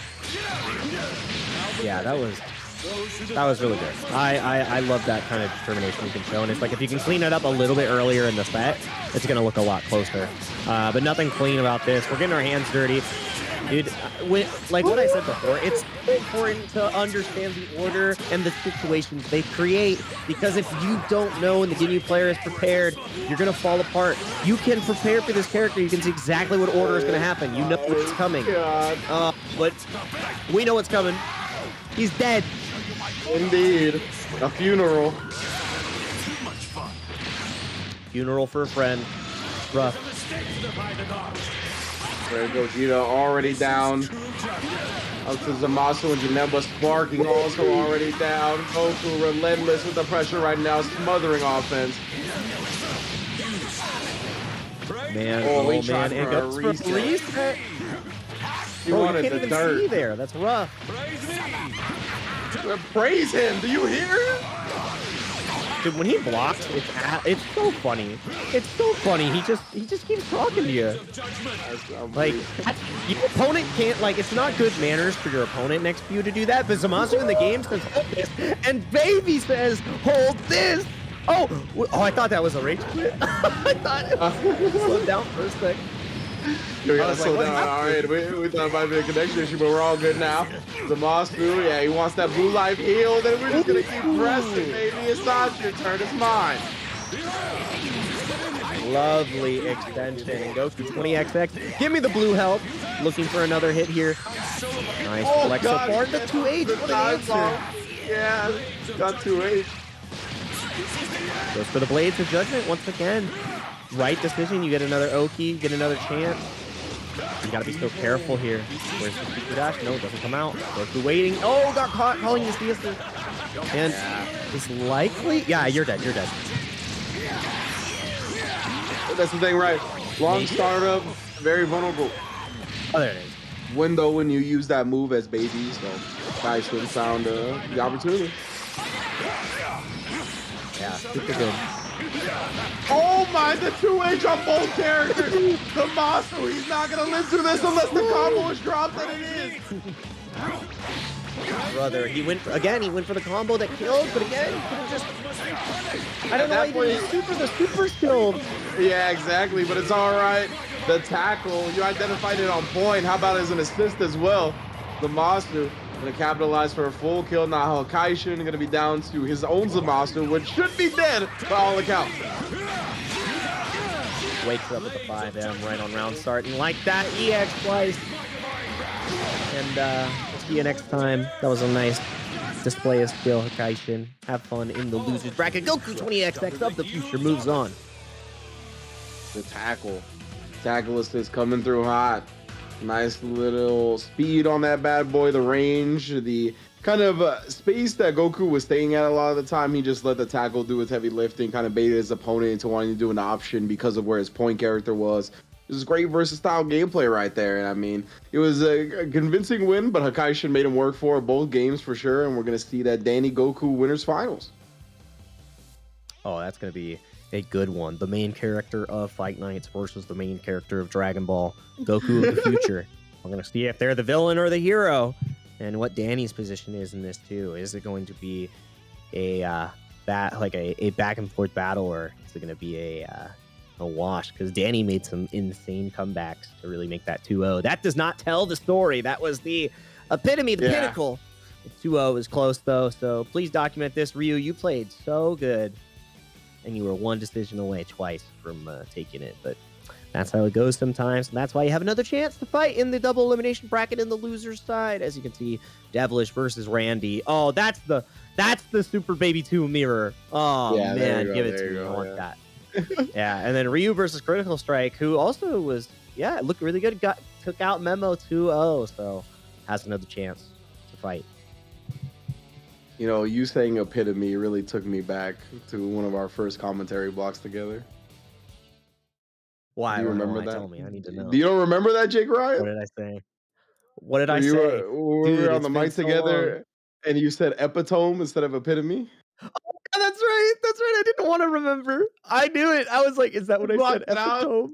Yeah, that was really good. I love that kind of determination you can show, and it's like if you can clean it up a little bit earlier in the set, it's gonna look a lot closer. But nothing clean about this. We're getting our hands dirty, dude. Like what I said before, it's important to understand the order and the situations they create, because if you don't know and the Ginyu player is prepared, you're gonna fall apart. You can prepare for this character. You can see exactly what order is gonna happen. You know what's coming. But we know what's coming. He's dead. Indeed. A funeral. Funeral for a friend. Rough. There goes Gogeta already down. Up to Zamasu and Janemba sparking also already down. Goku relentless with the pressure right now, smothering offense. Man, Oh, he oh tried man, and for a goes for a reset. reset. He Bro, you wanted can't the even dirt. see there. That's rough. Praise him. Do you hear him? Dude, when he blocks, it's so funny. It's so funny. He just keeps talking to you. Like your opponent can't like. It's not good manners for your opponent next to you to do that. But Zamasu in the game says hold this, and Baby says hold this. Oh, oh! I thought that was a rage quit. I thought it was slowed down for a sec. We I gotta was like, slow what down. All right, we thought it might be a connection issue, but we're all good now. Zamasu, yeah, he wants that blue life healed, and we're just gonna keep pressing, baby. It's not your turn, it's mine. Lovely extension. And Goku 20XX. Give me the blue health. Looking for another hit here. Nice flex so far. The 2H. What an answer. Yeah, got 2H. Goes for the Blades of Judgment once again. Right decision. You get another Oki. You get another chance. You gotta be so careful here. Where's the super dash? No, it doesn't come out. Goku waiting. Oh, got caught calling his CS. And is likely. Yeah, you're dead. You're dead. That's the thing, right? Long startup, very vulnerable. Oh, there it is. Window when you use that move as Baby, so Hakaishin found the opportunity. Yeah, super good. Oh my, the 2H on both characters. Zamasu, he's not gonna live through this unless the combo is dropped, and it is. Brother, he went again. He went for the combo that killed, but again, he could have just. I don't know why he didn't do the super killed. Yeah, exactly, but it's all right. The tackle, you identified it on point. How about as an assist as well? Zamasu gonna capitalize for a full kill. Now Hakaishin gonna be down to his own Zamasu, which should be dead by all accounts. Wakes up with the 5M right on round start, and like that, EX twice. And we'll see you next time. That was a nice display of skill, Hakaishin. Have fun in the losers bracket. Goku 20XX of the future moves on. The tackle assist coming through hot. Nice little speed on that bad boy. The range, the kind of space that Goku was staying at a lot of the time, he just let the tackle do his heavy lifting, kind of baited his opponent into wanting to do an option because of where his point character was. This is great versatile gameplay right there. And I mean, it was a convincing win, but Hakaishin made him work for it both games for sure. And we're going to see that Danny Goku winners finals. Oh, that's going to be a good one. The main character of Fight Nights versus the main character of Dragon Ball, Goku of the future. We're going to see if they're the villain or the hero, and what Danny's position is in this too. Is it going to be a back and forth battle, or is it going to be a wash? Because Danny made some insane comebacks to really make that 2-0. That does not tell the story. That was the epitome, the pinnacle. The 2-0 is close though, so please document this. Ryu, you played so good. And you were one decision away twice from taking it. But that's how it goes sometimes. And that's why you have another chance to fight in the double elimination bracket in the loser's side. As you can see, Devilish versus Randy. Oh, that's the Super Baby 2 mirror. Oh, yeah, man, give it to me. I want that. Yeah, and then Ryu versus Critical Strike, who also was, it looked really good. Took out Memo 2-0, so has another chance to fight. You know, you saying epitome really took me back to one of our first commentary blocks together. Why? Do you remember that? Tell me. I need to know. Do you don't remember that, Jake Ryan? What did I say? What did I say? We were on the mic together, and you said epitome instead of epitome. Oh, that's right. That's right. I didn't want to remember. I knew it. I was like, is that what I said? Epitome.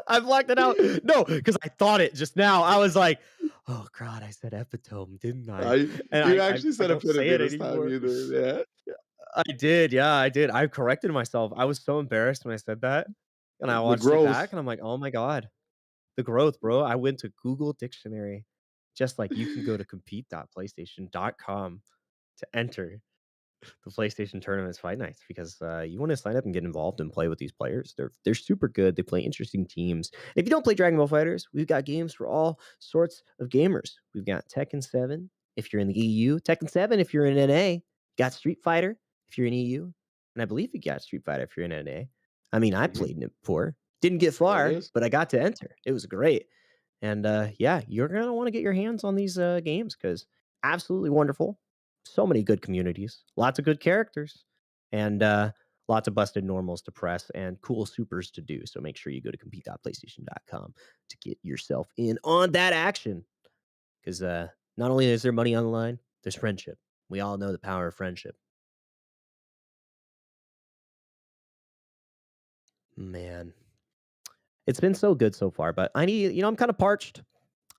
I blocked it out. No, because I thought it just now. I was like, oh God, I said epitome, didn't I? You actually said epitome this time. You did, yeah. I did. Yeah, I did. I corrected myself. I was so embarrassed when I said that, and I watched it back, and I'm like, oh my God, the growth, bro. I went to Google Dictionary, just like you can go to compete.playstation.com to enter the PlayStation tournaments Fight Nights, because you want to sign up and get involved and play with these players. They're super good. They play interesting teams. If you don't play Dragon Ball FighterZ, we've got games for all sorts of gamers. We've got Tekken 7 if you're in the EU, Tekken 7 if you're in NA, got Street Fighter if you're in EU, and I believe you got Street Fighter if you're in NA. I mean, I played in it before. Didn't get far, but I got to enter. It was great. And yeah, you're gonna want to get your hands on these games because absolutely wonderful. So many good communities, lots of good characters, and lots of busted normals to press and cool supers to do. So make sure you go to compete.playstation.com to get yourself in on that action. Because not only is there money on the line, there's friendship. We all know the power of friendship. Man, it's been so good so far, but I need, I'm kind of parched.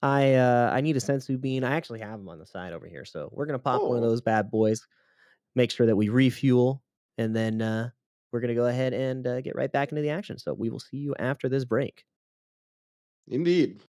I need a sensu bean. I actually have them on the side over here, so we're gonna pop one of Oh, those bad boys. Make sure that we refuel, and then we're gonna go ahead and get right back into the action. So we will see you after this break. indeed.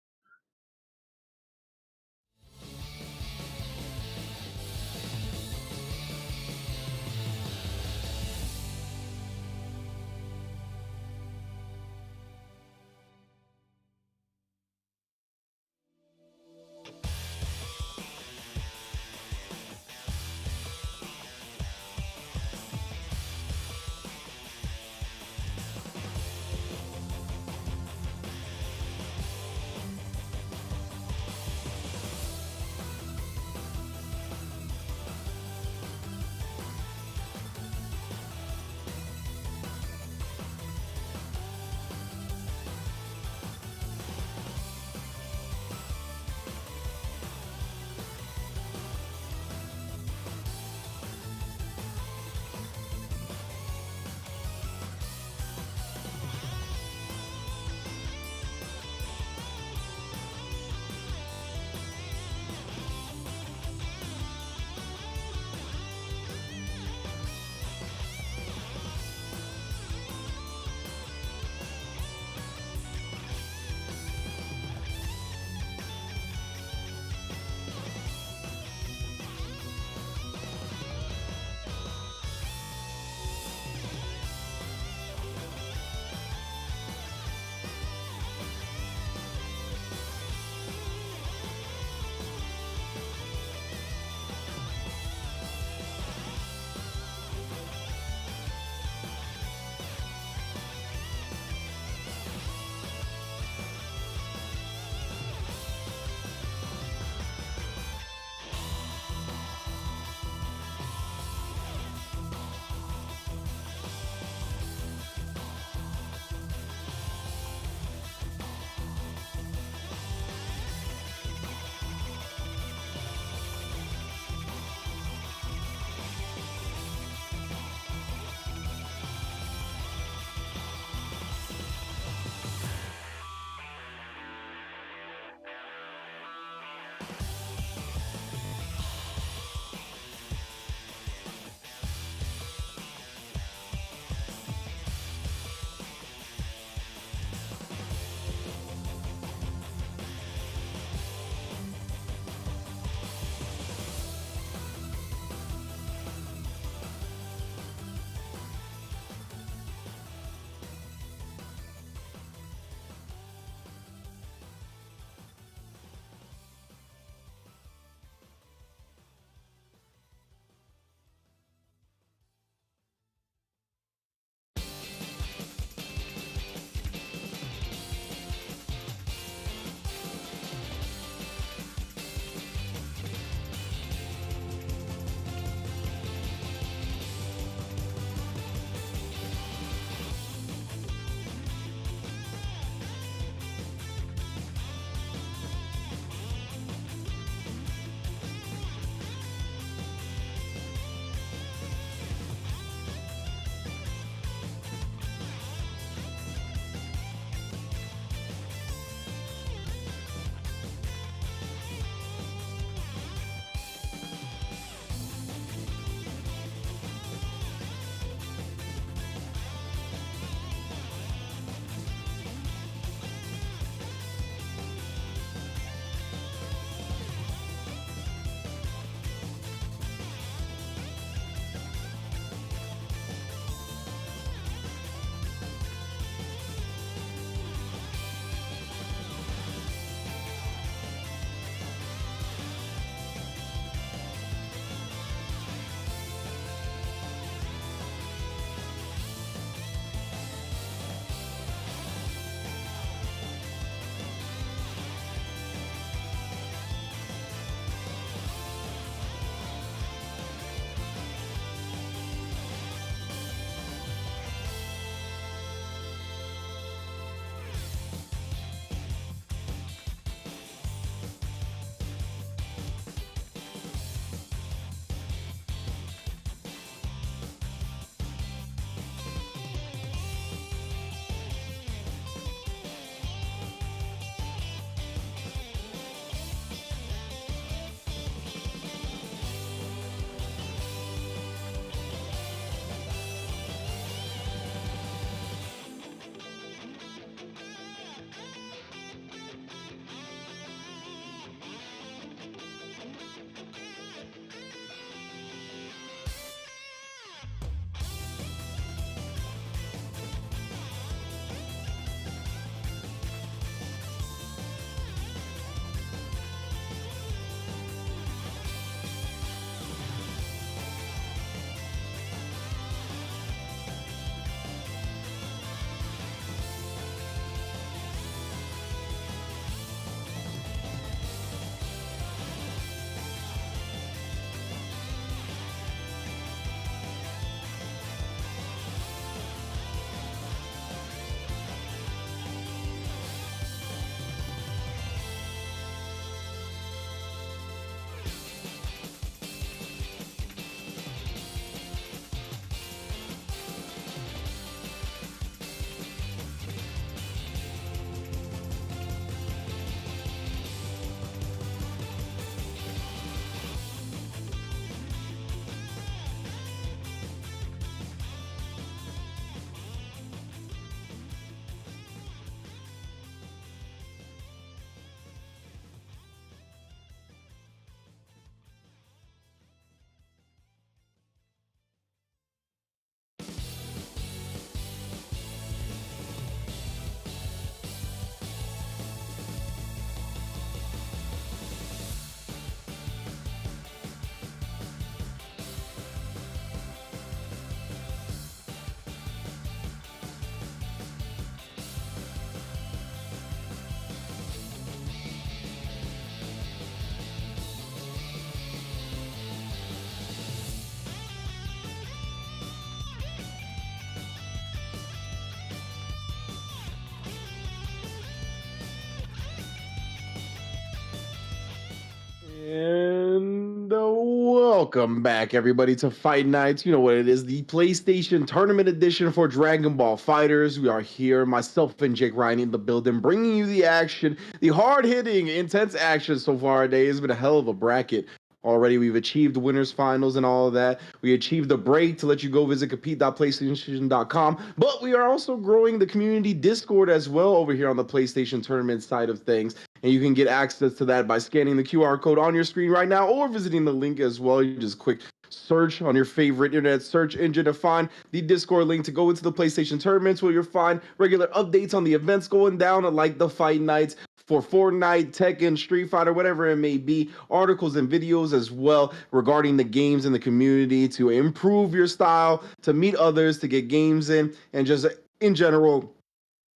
Welcome back, everybody, to Fight Nights. You know what it is, the PlayStation Tournament Edition for Dragon Ball FighterZ. We are here, myself and Jake Ryan in the building, bringing you the action, the hard-hitting, intense action so far today. It's been a hell of a bracket. Already, we've achieved winners finals and all of that. We achieved a break to let you go visit compete.playstation.com. But we are also growing the community Discord as well over here on the PlayStation Tournament side of things. And you can get access to that by scanning the QR code on your screen right now or visiting the link as well. You just quick search on your favorite internet search engine to find the Discord link to go into the PlayStation tournaments, where you'll find regular updates on the events going down, like the Fight Nights for Fortnite, Tekken, Street Fighter, whatever it may be, articles and videos as well regarding the games in the community to improve your style, to meet others, to get games in, and just in general,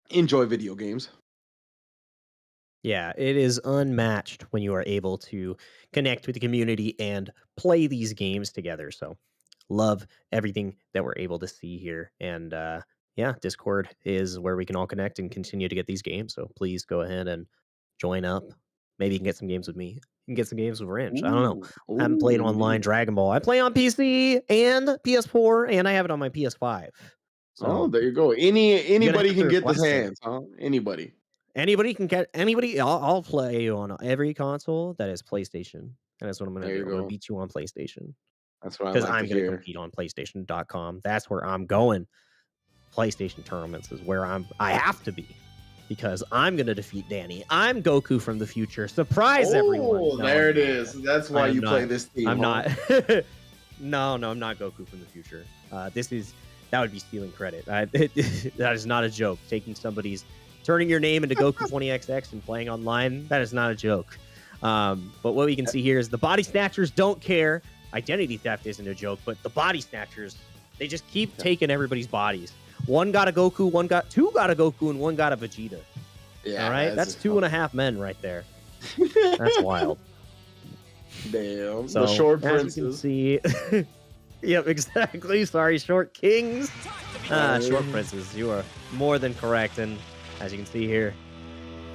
enjoy video games. Yeah, it is unmatched when you are able to connect with the community and play these games together. So, love everything that we're able to see here. And yeah, Discord is where we can all connect and continue to get these games. So, please go ahead and join up. Maybe you can get some games with me. You can get some games with Wrench. I don't know. I haven't played online Indeed. Dragon Ball. I play on PC and PS4, and I have it on my PS5. So, Oh, there you go. Anybody have can to get this request it. hands, huh? Anybody. Anybody can get anybody. I'll play you on every console that is PlayStation. And that's what I'm going There to you do. I'm going go. to beat you on PlayStation That's what I because like I'm to going to hear. compete on PlayStation.com. That's where I'm going. PlayStation tournaments is where I have to be because I'm going to defeat Danny. I'm Goku from the future. Surprise everyone. Oh, No, there I'm it not. is. That's why I am you play not. this team. I'm huh? not. No, I'm not Goku from the future. That would be stealing credit. That is not a joke. Turning your name into Goku 20XX and playing online, that is not a joke. But what we can see here is the body snatchers don't care. Identity theft isn't a joke, but the body snatchers, they just keep taking everybody's bodies. One got a Goku, two got a Goku, and one got a Vegeta. Yeah, All right, that's 2.5 men right there. That's wild. Damn, So, the short as you can princes. see, yep, exactly. Sorry, short kings. Short princes. You are more than correct. And as you can see here,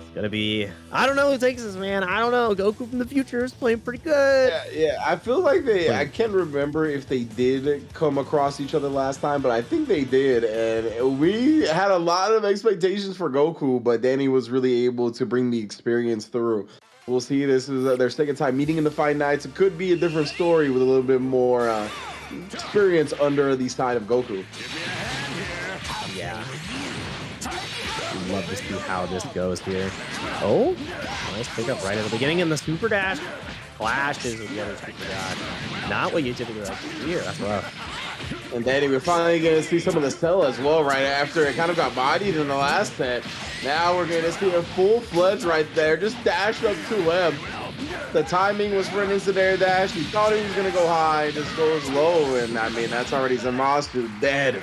it's gonna be. I don't know who takes this, man. I don't know. Goku from the future is playing pretty good. Yeah. I feel like I can't remember if they did come across each other last time, but I think they did. And we had a lot of expectations for Goku, but Danny was really able to bring the experience through. We'll see. This is their second time meeting in the Fight Nights. It could be a different story with a little bit more experience under the side of Goku. Yeah. Love to see how this goes here. Oh, nice pickup right at the beginning in the super dash. Clashes with the other super dash. Not what you typically like to see here. That's rough. And Danny, we're finally going to see some of the cell as well right after it kind of got bodied in the last set. Now we're going to see a full-fledged right there. Just dash up to him. The timing was for an instant air dash. He thought he was going to go high. Just goes low. And, I mean, that's already Zamasu dead.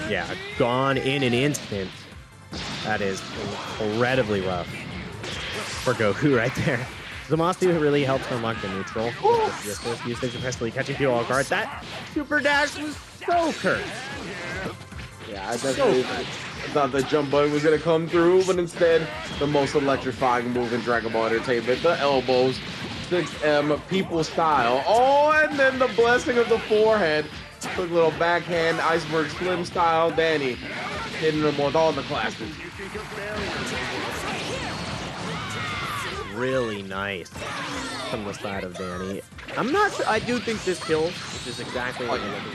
Yeah, gone in an instant. That is incredibly rough for Goku right there. Zamasu really helps unlock the neutral. This usage, especially catching people off guard. That super dash was so cursed. Yeah, I definitely thought the jump button was going to come through, but instead, the most electrifying move in Dragon Ball Entertainment, the elbows, 6M, people style. Oh, and then the blessing of the forehead. Quick little backhand, iceberg slim style. Danny hitting him with all the classes. Really nice from the side of Danny. I'm not sure. I do think this kills, which is exactly what you're looking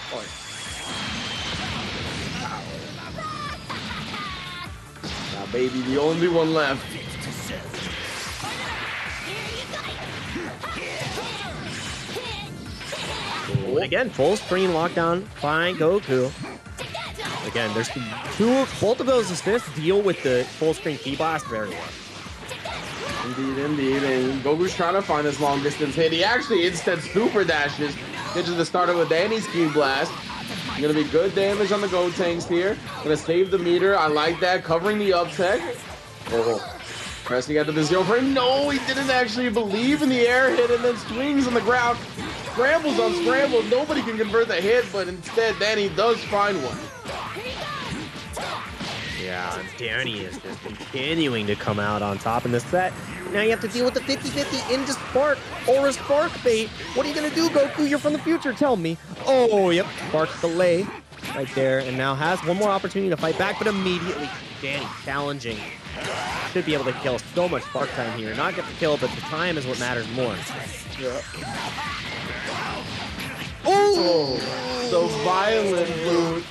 for. Now, baby, the only one left. And again, full screen lockdown by Goku. Again, there's both of those assists deal with the full screen key blast very well. Indeed. And Goku's trying to find this long distance hit. He actually instead super dashes. Gets the starter with Danny's key blast. Gonna be good damage on the Go tanks here. Gonna save the meter. I like that. Covering the up tech. Oh. Pressing out to the 0 frame. No, he didn't actually believe in the air hit and then swings on the ground. Scrambles on scrambles. Nobody can convert the hit, but instead Danny does find one. Yeah, and Danny is just continuing to come out on top in this set. Now you have to deal with the 50-50 into Spark or a Spark bait. What are you going to do, Goku? You're from the future. Tell me. Oh, yep. Spark delay right there. And now has one more opportunity to fight back, but immediately Danny challenging. Should be able to kill so much Spark time here. Not get the kill, but the time is what matters more. Yeah. Oh! So violent, dude.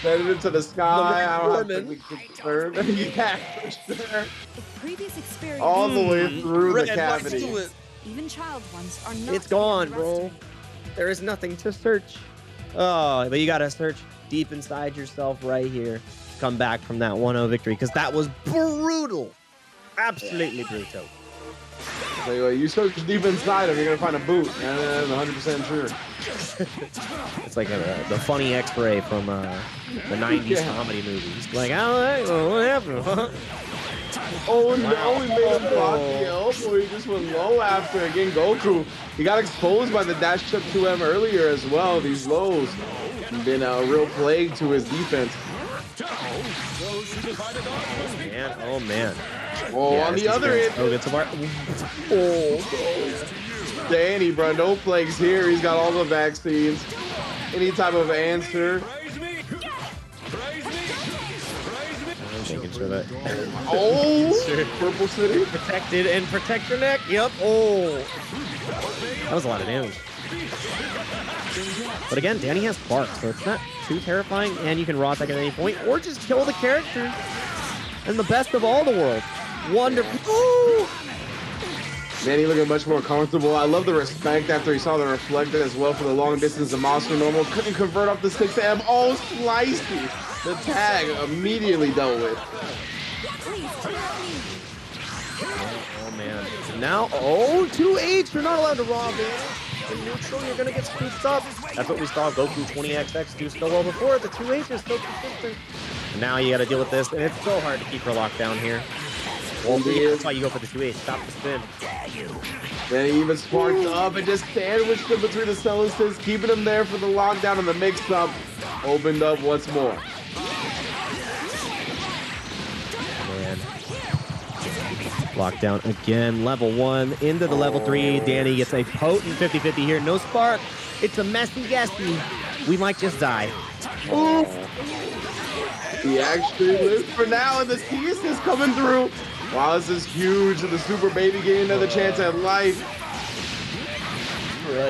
Send it into the sky. I don't have to be concerned. Yeah, for sure. If previous experience All the way through the cavity. even child ones are not It's gone, bro. underestimated. There is nothing to search. Oh, but you gotta search deep inside yourself right here. Come back from that 1-0 victory, because that was brutal. Absolutely brutal. So you search deep inside him, you're gonna find a boot, and I'm 100% sure. It's like the funny X-ray from the 90s comedy movies. Like, oh, what happened? Huh? Oh no, he made him block the elbow. He just went low after. Again, Goku, he got exposed by the dash up 2M earlier as well. These lows have been a real plague to his defense. Man, oh man. Oh, Yeah, on this the is other good. end, Oh, good so far. Danny, bro, no plagues here. He's got all the vaccines. Any type of answer. Making sure that Oh, Purple City. protected and protect your neck. Yep. Oh, that was a lot of damage. But again, Danny has Spark, so it's not too terrifying, and you can raw attack at any point or just kill the character. And the best of all the worlds. Wonderful. Ooh. Danny looking much more comfortable. I love the respect after he saw the reflected as well for the long distance of monster normal. Couldn't convert off the 6M. Oh, slicey. The tag immediately dealt with. Oh man. Now, 2H. You're not allowed to raw damage. In neutral, you're gonna get scooped up. That's what we saw Goku 20XX do so well before. The 2H is so consistent. Now you gotta deal with this, and it's so hard to keep her locked down here. Well, yeah, that's why you go for the 2H. Stop the spin. Then he even sparked up and just sandwiched him between the Celestis, keeping him there for the lockdown and the mix-up. Opened up once more. Man. Lockdown again. Level 1 into the level 3. Danny gets a potent 50-50 here. No Spark. It's a messy guessy. We might just die. Oof. He actually lives for now, and the CS is coming through. Wow, this is huge. The Super Baby getting another chance at life.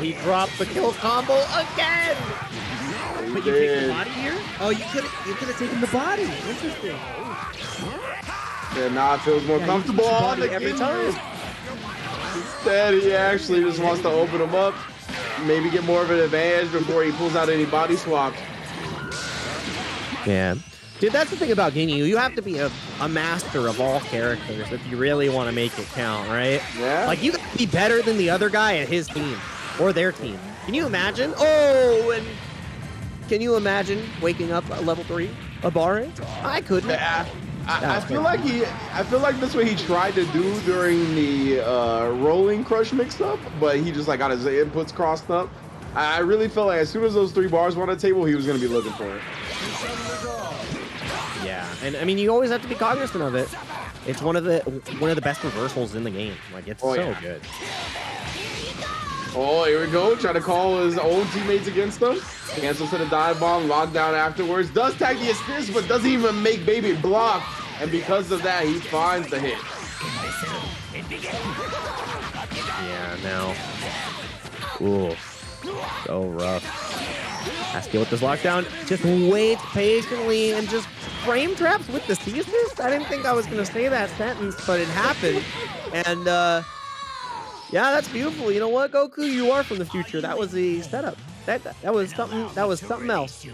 He dropped the kill combo again. But you take the body here? Oh, you could have taken the body. Interesting. Yeah, now it feels more comfortable on the every time. Instead, he actually just wants to open him up, maybe get more of an advantage before he pulls out any body swaps. Yeah. Dude, that's the thing about Ginyu. You have to be a master of all characters if you really want to make it count, right? Yeah. Like, you gotta be better than the other guy at his team or their team. Can you imagine? Oh, and can you imagine waking up at level 3, Abare? I couldn't. Yeah. I feel like that's what he tried to do during the rolling crush mix-up, but he just like got his inputs crossed up. I really felt like as soon as those 3 bars were on the table, he was gonna be looking for it. Yeah, and I mean, you always have to be cognizant of it. It's one of the best reversals in the game. Like, it's so good. Oh, here we go. Trying to call his own teammates against him. Cancels to the dive bomb. Lockdown afterwards. Does tag the assist, but doesn't even make Baby block. And because of that, he finds the hit. Yeah, now. Ooh, so rough. Has to deal with this lockdown. Just waits patiently and just frame traps with the C-assist. I didn't think I was going to say that sentence, but it happened. And yeah, that's beautiful. You know what, Goku? You are from the future. That was the setup. That was something else.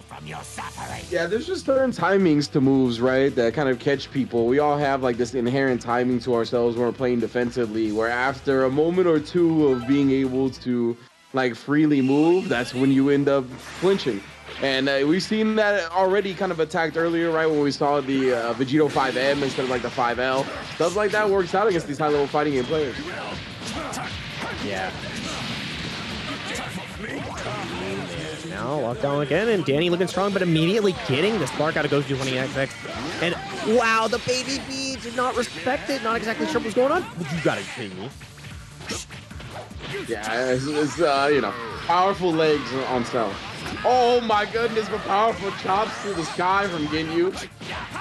Yeah, there's just certain timings to moves, right, that kind of catch people. We all have like this inherent timing to ourselves when we're playing defensively, where after a moment or two of being able to like freely move, that's when you end up flinching. And we've seen that already kind of attacked earlier, right, when we saw the Vegito 5M instead of like the 5L. Stuff like that works out against these high-level fighting game players. Yeah. Now Now lockdown again, and Danny looking strong, but immediately getting the spark out of Goku 20XX. And wow, the baby B did not respect it. Not exactly sure what's going on. But you gotta be kidding me. Yeah, it's you know, powerful legs on Cell. Oh my goodness, but powerful chops through the sky from Ginyu.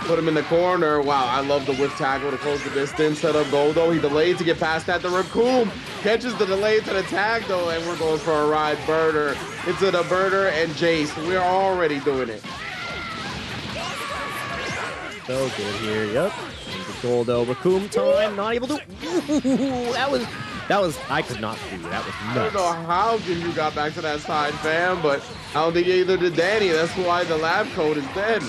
Put him in the corner. Wow, I love the whip tackle to close the distance. Set up Goldo. He delayed to get past that. The Raccoon catches the delay to the tag though, and we're going for a ride burner. It's a burner and Jace. We're already doing it. So good here. Yep. The Goldo Raccoon time. Not able to. Ooh, that was. I could not see. That was nuts. I don't know how Ginyu got back to that side, fam, but I don't think either did Danny. That's why the lab coat is dead.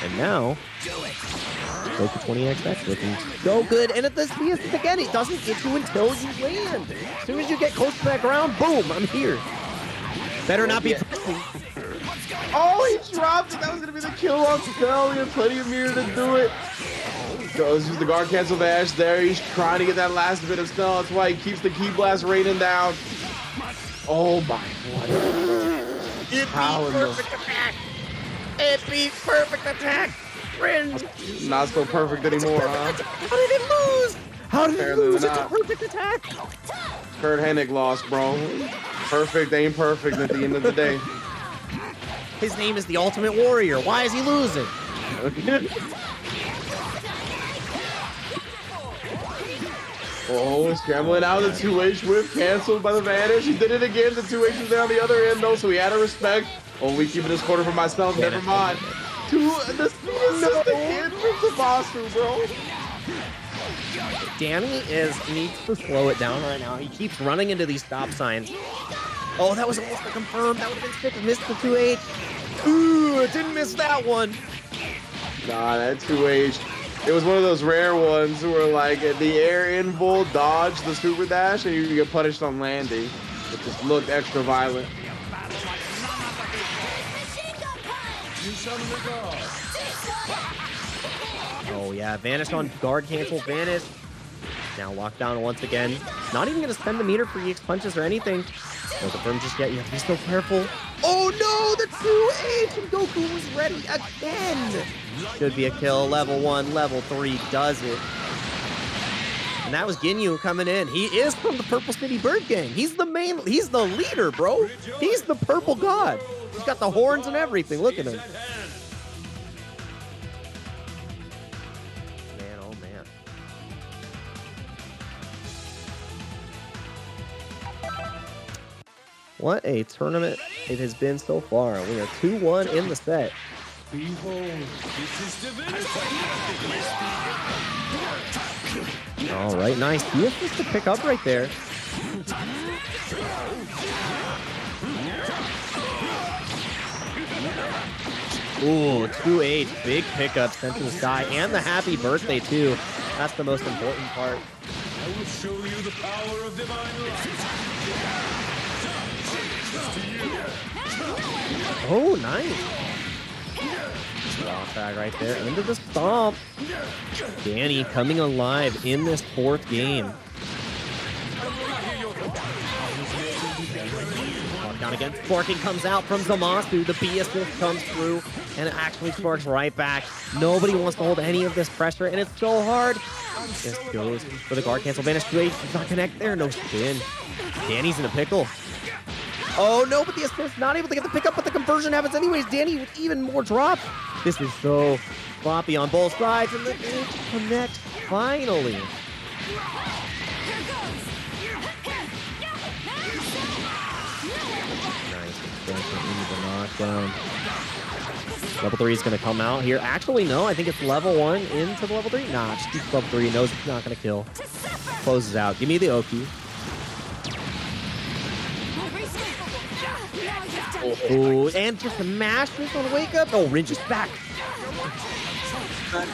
And now, Goku 20XX looking so good. And at this PS again, it doesn't get you until you land. As soon as you get close to that ground, boom, I'm here. Better not be pressing. Oh, he dropped it. That was going to be the kill on Cell. He had plenty of mirror to do it. Goes use the guard cancel dash there. He's trying to get that last bit of Cell. That's why he keeps the key blast raining down. Oh my God. It beat perfect attack. It beat perfect attack. Cringe. Not so perfect anymore, huh? How did it lose? How did it lose? It's a perfect attack. Kurt Hennig lost, bro. Perfect ain't perfect at the end of the day. His name is the Ultimate Warrior. Why is he losing? Oh, scrambling out of the 2H whip, canceled by the Vanish. He did it again. The 2H is there on the other end, though, so he had to respect. Oh, we keeping this quarter for myself. Never mind. The speed assist again from Tabasco, bro. Danny needs to slow it down right now. He keeps running into these stop signs. Oh, that was almost a confirm. That would have been sick. Missed the 2H. Ooh, didn't miss that one. Nah, that 2H. It was one of those rare ones where, like, the air invul dodge the super dash and you get punished on landing. It just looked extra violent. Oh, yeah. Vanish on guard cancel. Vanish. Now locked down once again. Not even going to spend the meter for EX punches or anything. No confirm just yet. You have to be so careful. Oh, no! The 2H! And Goku was ready again! Should be a kill. Level 1, level 3 does it. And that was Ginyu coming in. He is from the Purple City Bird Gang. He's the leader, bro. He's the purple god. He's got the horns and everything. Look at him. Man, oh man. What a tournament it has been so far. We are 2-1 in the set. All right, nice. He just to pick up right there. Ooh, 2H, big pickup sent to the sky, and the happy birthday too. That's the most important part. I will show you the power of divine light. Oh, nice. Wall tag right there into the stomp. Danny coming alive in this fourth game. Down again. Sparking comes out from Zamasu. The B assist comes through and it actually sparks right back. Nobody wants to hold any of this pressure and it's so hard. This goes for the guard cancel. Vanish 2H does not connect there. No spin. Danny's in a pickle. Oh no, but the assist not able to get the pickup, but the conversion happens anyways. Danny with even more drops. This is so sloppy on both sides, and the H connects finally. Nice extension into the knockdown. Level 3 is going to come out here. Actually, no, I think it's level 1 into the level 3. Nah, just keeps level 3. Knows it's not going to kill. Closes out. Give me the Oki. Oh, and just mashes on wake up. Oh, Ringe is back.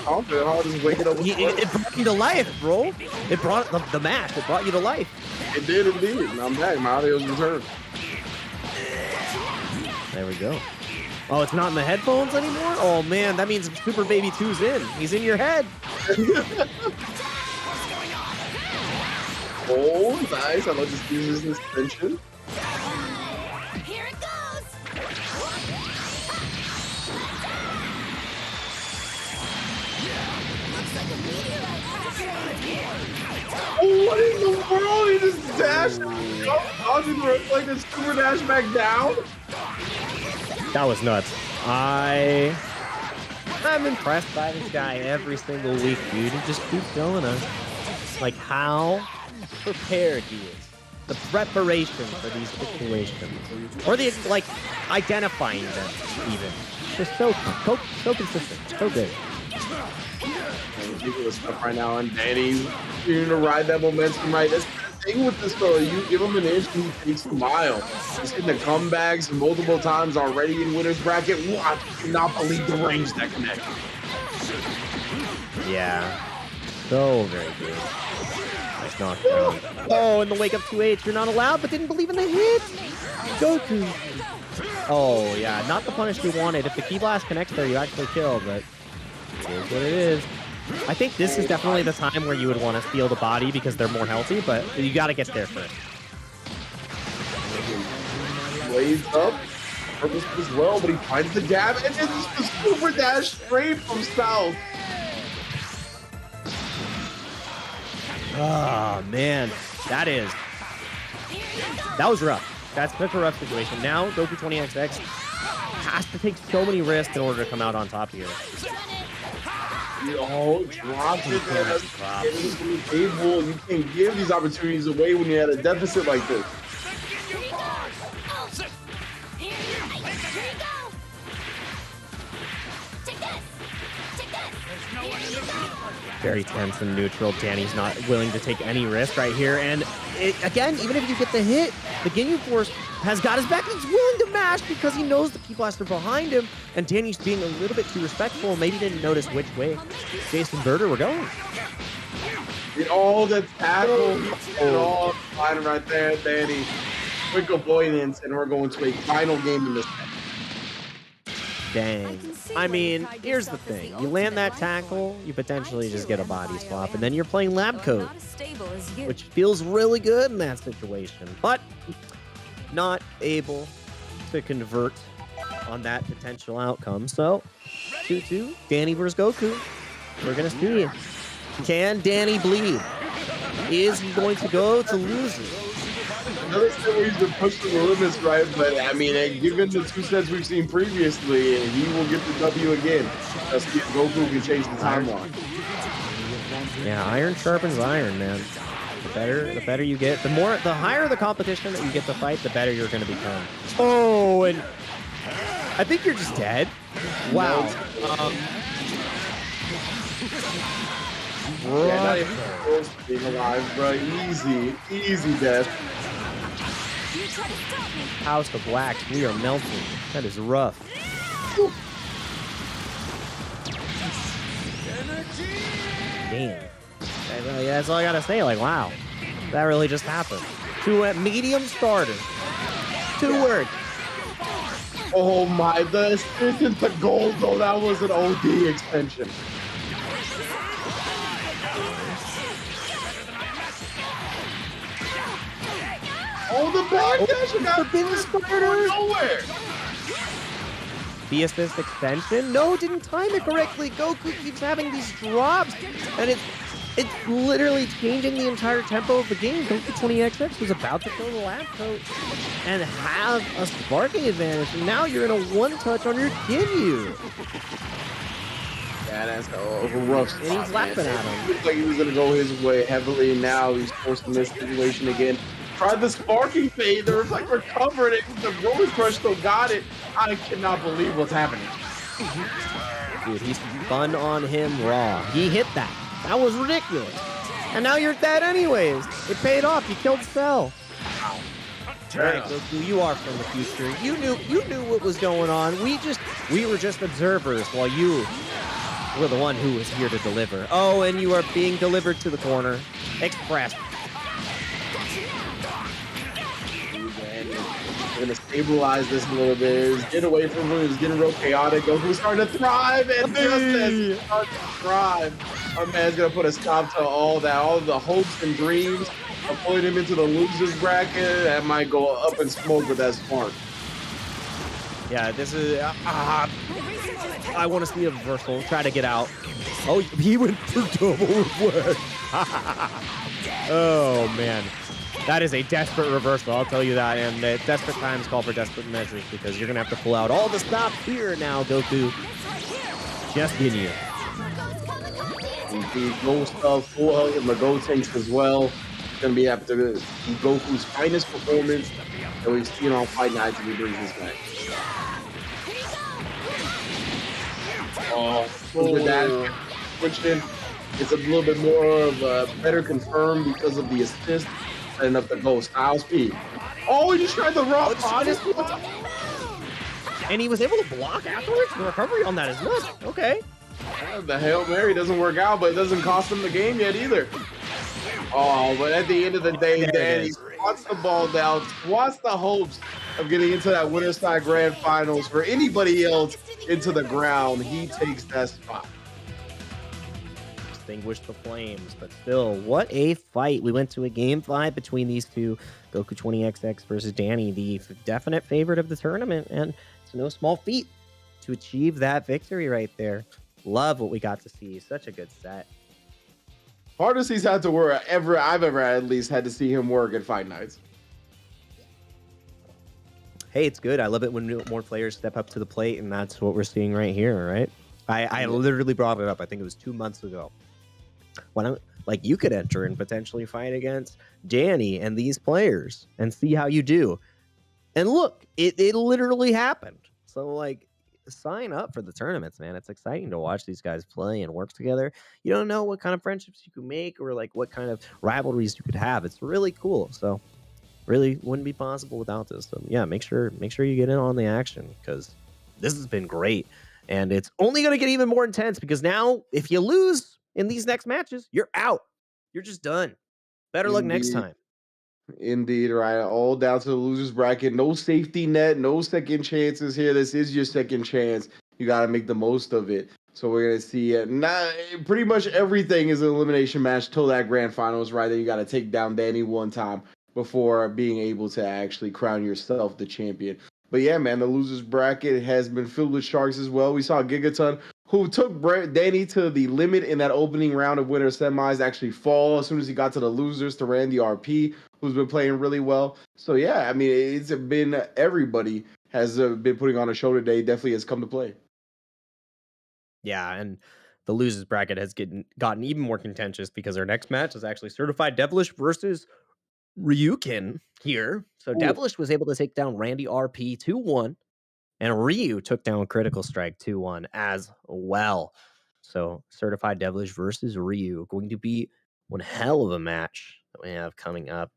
How just waking up? It brought you to life, bro. It brought the mash. It brought you to life. It did indeed. I'm back. My audio's returned. There we go. Oh, it's not in the headphones anymore? Oh, man, that means Super Baby 2's in. He's in your head. Oh, nice. I love this uses suspension. Here it goes. Looks like a meteorite crash. Oh, what in the world? He just dashed and dodging the like a super dash back down. That was nuts. I'm impressed by this guy every single week, dude. He just keeps showing us like how prepared he is. The preparation for these situations, or the like identifying them even. Just so consistent, so good. Ridiculous stuff right now, and Danny's continuing to ride that momentum right. That's the thing with this fella. You give him an inch and he takes a mile. He's hitting the comebacks multiple times already in winner's bracket. Watch, I cannot believe the range that connected. Yeah, so very good. Nice knockdown. Oh, in the wake up 2H, you're not allowed, but didn't believe in the hit. Goku. Oh yeah, not the punish you wanted. If the key blast connects there, you actually kill, but it is what it is. I think this is definitely the time where you would want to steal the body because they're more healthy, but you got to get there first. Blades up, purpose as well, but he finds the jab, and then just the super dash straight from south. Oh man, that was rough. That's such a rough situation. Now Goku 20XX has to take so many risks in order to come out on top here. Oh, dropped it there. That's able. You can't give these opportunities away when you're at a deficit like this. Very tense and neutral. Danny's not willing to take any risk right here. And again, even if you get the hit, the Ginyu Force has got his back. He's willing to mash because he knows the Key Blaster behind him. And Danny's being a little bit too respectful. Maybe didn't notice which way Jason Birder were going. Oh, the tackle. And all fine right there, Danny. Quick avoidance, and we're going to a final game in this match. Dang. I mean, here's the thing. You land that tackle, you potentially just get a body swap, and then you're playing lab coat, which feels really good in that situation. But not able to convert on that potential outcome. So, 2-2, Danny versus Goku. We're going to see. Can Danny bleed? Is he going to go to losers? Another set where he's been pushing the limits, right? But I mean, given the two sets we've seen previously, he will get the W again. Let's see if Goku can change the timeline. Yeah, iron sharpens iron, man. The better you get, the higher the competition that you get to fight, the better you're going to become. Oh, and I think you're just dead. Wow. Yeah, not even close to being alive, bro. Easy death. House of Blacks, we are melting. That is rough. Damn. That's all I gotta say. Like, wow, that really just happened. To a medium starter. 2 words. Oh my, the assist into gold though. That was an OD extension. Oh, the backdash! You got Forbidden starter. Nowhere. The assist extension? No, didn't time it correctly. Goku keeps having these drops, and it's literally changing the entire tempo of the game. Goku 20XX was about to kill the lab coat and have a sparking advantage, and now you're in a one-touch on your Ginyu. Yeah, that's a rough spot, And he's laughing at him. Looks like he was gonna go his way heavily, and now he's forced in this situation again. Tried the sparking fade, the reflect recovered it, the Roman Crush still got it. I cannot believe what's happening. Dude, he's spun on him raw. He hit that. That was ridiculous. And now you're dead anyways. It paid off. You killed Cell. Right, Goku, you are from the future. You knew what was going on. We were just observers while you were the one who was here to deliver. Oh, and you are being delivered to the corner. Express. Gonna stabilize this a little bit. Get away from him. He's getting real chaotic. Goku's starting to thrive, and just as he starts to thrive, our man's gonna put a stop to all that, all the hopes and dreams. avoid him into the losers bracket. That might go up in smoke, but that's smart. Yeah, this is. I want to see a reversal. Try to get out. Oh, he went for double reverse. Oh, man. That is a desperate reversal, I'll tell you that. And desperate times call for desperate measures because you're going to have to pull out all the stops here now, Goku. Just in you. Indeed, Go stuff, full health, and the Go takes as well. It's going to be after Goku's finest performance that we've seen on Fight Nights if he brings this back. With that, switched in. It's a little bit more of a better confirmed because of the assist and of the Go style speed. Oh, he just tried the raw body. And he was able to block afterwards. The recovery on that is good. Okay. The Hail Mary doesn't work out, but it doesn't cost him the game yet either. Oh, but at the end of the day, Danny swats the ball down, swats the hopes of getting into that winner's side grand finals for anybody else into the ground. He takes that spot. Extinguish the flames, but still, what a fight. We went to a game 5 between these two, Goku 20XX versus Danny, the definite favorite of the tournament, and it's no small feat to achieve that victory right there. Love what we got to see. Such a good set. Hardest he's had to work I've ever at least had to see him work at Fight Nights. Hey, it's good. I love it when more players step up to the plate, and that's what we're seeing right here, right? I literally brought it up. I think it was 2 months ago. When you could enter and potentially fight against Danny and these players and see how you do. And look, it literally happened. So sign up for the tournaments, man. It's exciting to watch these guys play and work together. You don't know what kind of friendships you could make or what kind of rivalries you could have. It's really cool. So really wouldn't be possible without this. So yeah, make sure you get in on the action because this has been great. And it's only going to get even more intense because now if you lose in these next matches, you're out. You're just done. Better luck next time. Indeed, right. All down to the losers bracket. No safety net, no second chances here. This is your second chance. You got to make the most of it. So we're going to see pretty much everything is an elimination match till that grand finals, right? Then you got to take down Danny one time before being able to actually crown yourself the champion. But yeah, man, the losers bracket has been filled with sharks as well. We saw Giganton, who took Danny to the limit in that opening round of winter semis, actually fall as soon as he got to the losers to Randy RP, who's been playing really well. So yeah, I mean, it's been everybody has been putting on a show today. Definitely has come to play. Yeah, and the losers bracket has gotten even more contentious because our next match is actually Certified Devilish versus Ryukin here. So Devilish was able to take down Randy RP 2-1, and Ryu took down Critical Strike 2-1 as well. So Certified Devilish versus Ryu, going to be one hell of a match that we have coming up.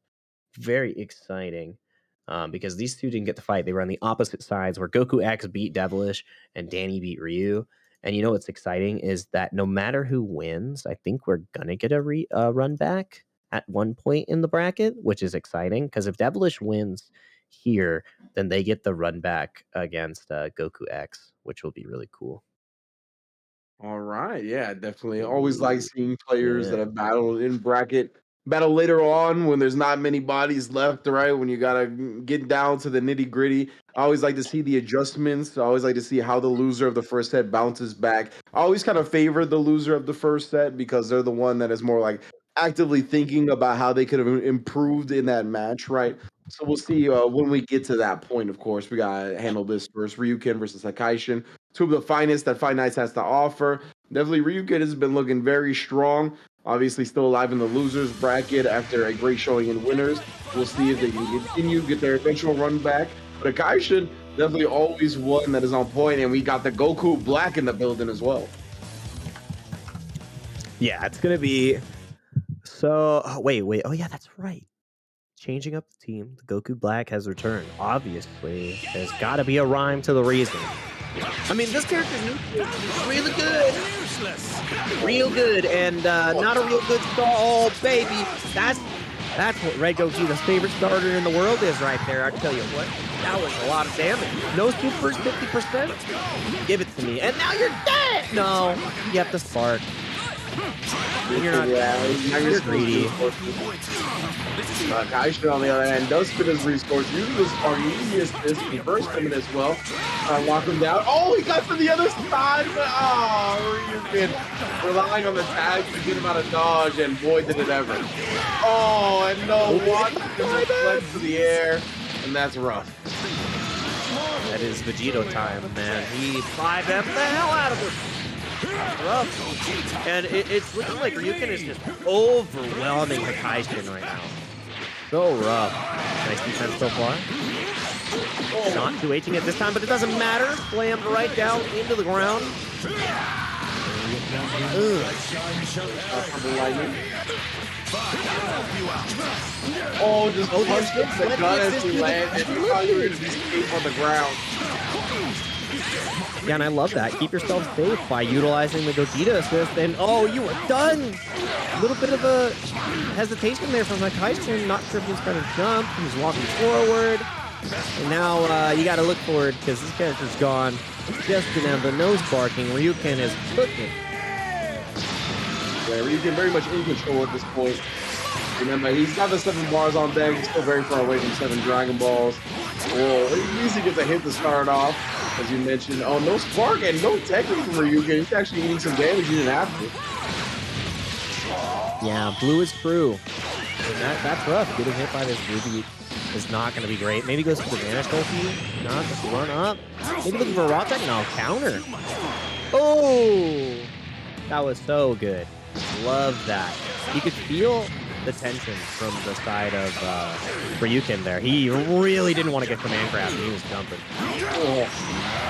Very exciting because these two didn't get to fight. They were on the opposite sides where Goku X beat Devilish and Danny beat Ryu. And you know what's exciting is that no matter who wins, I think we're going to get a run back at one point in the bracket, which is exciting because if Devilish wins here, then they get the run back against Goku X, which will be really cool. All right. Yeah, definitely. Always like seeing players that have battled in battle later on when there's not many bodies left, right? When you got to get down to the nitty gritty. I always like to see the adjustments. I always like to see how the loser of the first set bounces back. I always kind of favor the loser of the first set because they're the one that is more actively thinking about how they could have improved in that match, right? So we'll see when we get to that point, of course. We got to handle this first. Ryukin versus Hakaishin. Two of the finest that Fight Nights has to offer. Definitely Ryukin has been looking very strong. Obviously still alive in the losers bracket after a great showing in winners. We'll see if they can continue, get their eventual run back. But Hakaishin, definitely always one that is on point. And we got the Goku Black in the building as well. Yeah, it's going to be... So, wait. Oh, yeah, that's right. Changing up the team. The Goku Black has returned. Obviously, there's got to be a rhyme to the reason. I mean, this character's really good. Real good. And not a real good star. Oh, baby. That's what Red Goku's favorite starter in the world is right there. I tell you what. That was a lot of damage. No supers, 50%. Give it to me. And now you're dead. No, you have to spark. You're not. You're greedy. Hakaishin, on the other hand, does spin his resource. Uses the spark. He missed this. The first coming as well. Lock him down. Oh, he got to the other side. But, oh, Ryukin relying on the tag to get him out of dodge, and boy, did it ever. Oh, and no, watch him reflect to the air, and that's rough. That is Vegito time, man. He 5F the hell out of it. Rough. And it's looking like Ryukin is just overwhelming Hakaishin right now. So rough. Nice defense so far. Not 2-8ing it this time, but it doesn't matter. Slammed right down into the ground. Oh, just punched the gun as he landed. You thought you were going to be safe on the ground. Yeah, and I love that. Keep yourself safe by utilizing the Gogeta assist. And oh, you are done. A little bit of a hesitation there from Hakaishin. Not sure if he's going to jump. He's walking forward. And now you got to look forward because this character's gone. Just the nose barking. Ryukin is cooking. Yeah, Ryukin very much in control at this point. Remember, he's got the 7 bars on deck. He's still very far away from 7 Dragon Balls. Well, at least he gets a hit to start off, as you mentioned. Oh, no spark and no technique from Ryukin. He's actually eating some damage he didn't have to. Yeah, blue is true. And that's rough. Getting hit by this Ruby is not going to be great. Maybe goes for the Vanish Ulti. No, just run up. Maybe looking for a Raw Tech. No, counter. Oh! That was so good. Love that. You could feel the tension from the side of Ryukin there. He really didn't want to get command grab. He was jumping. Oh.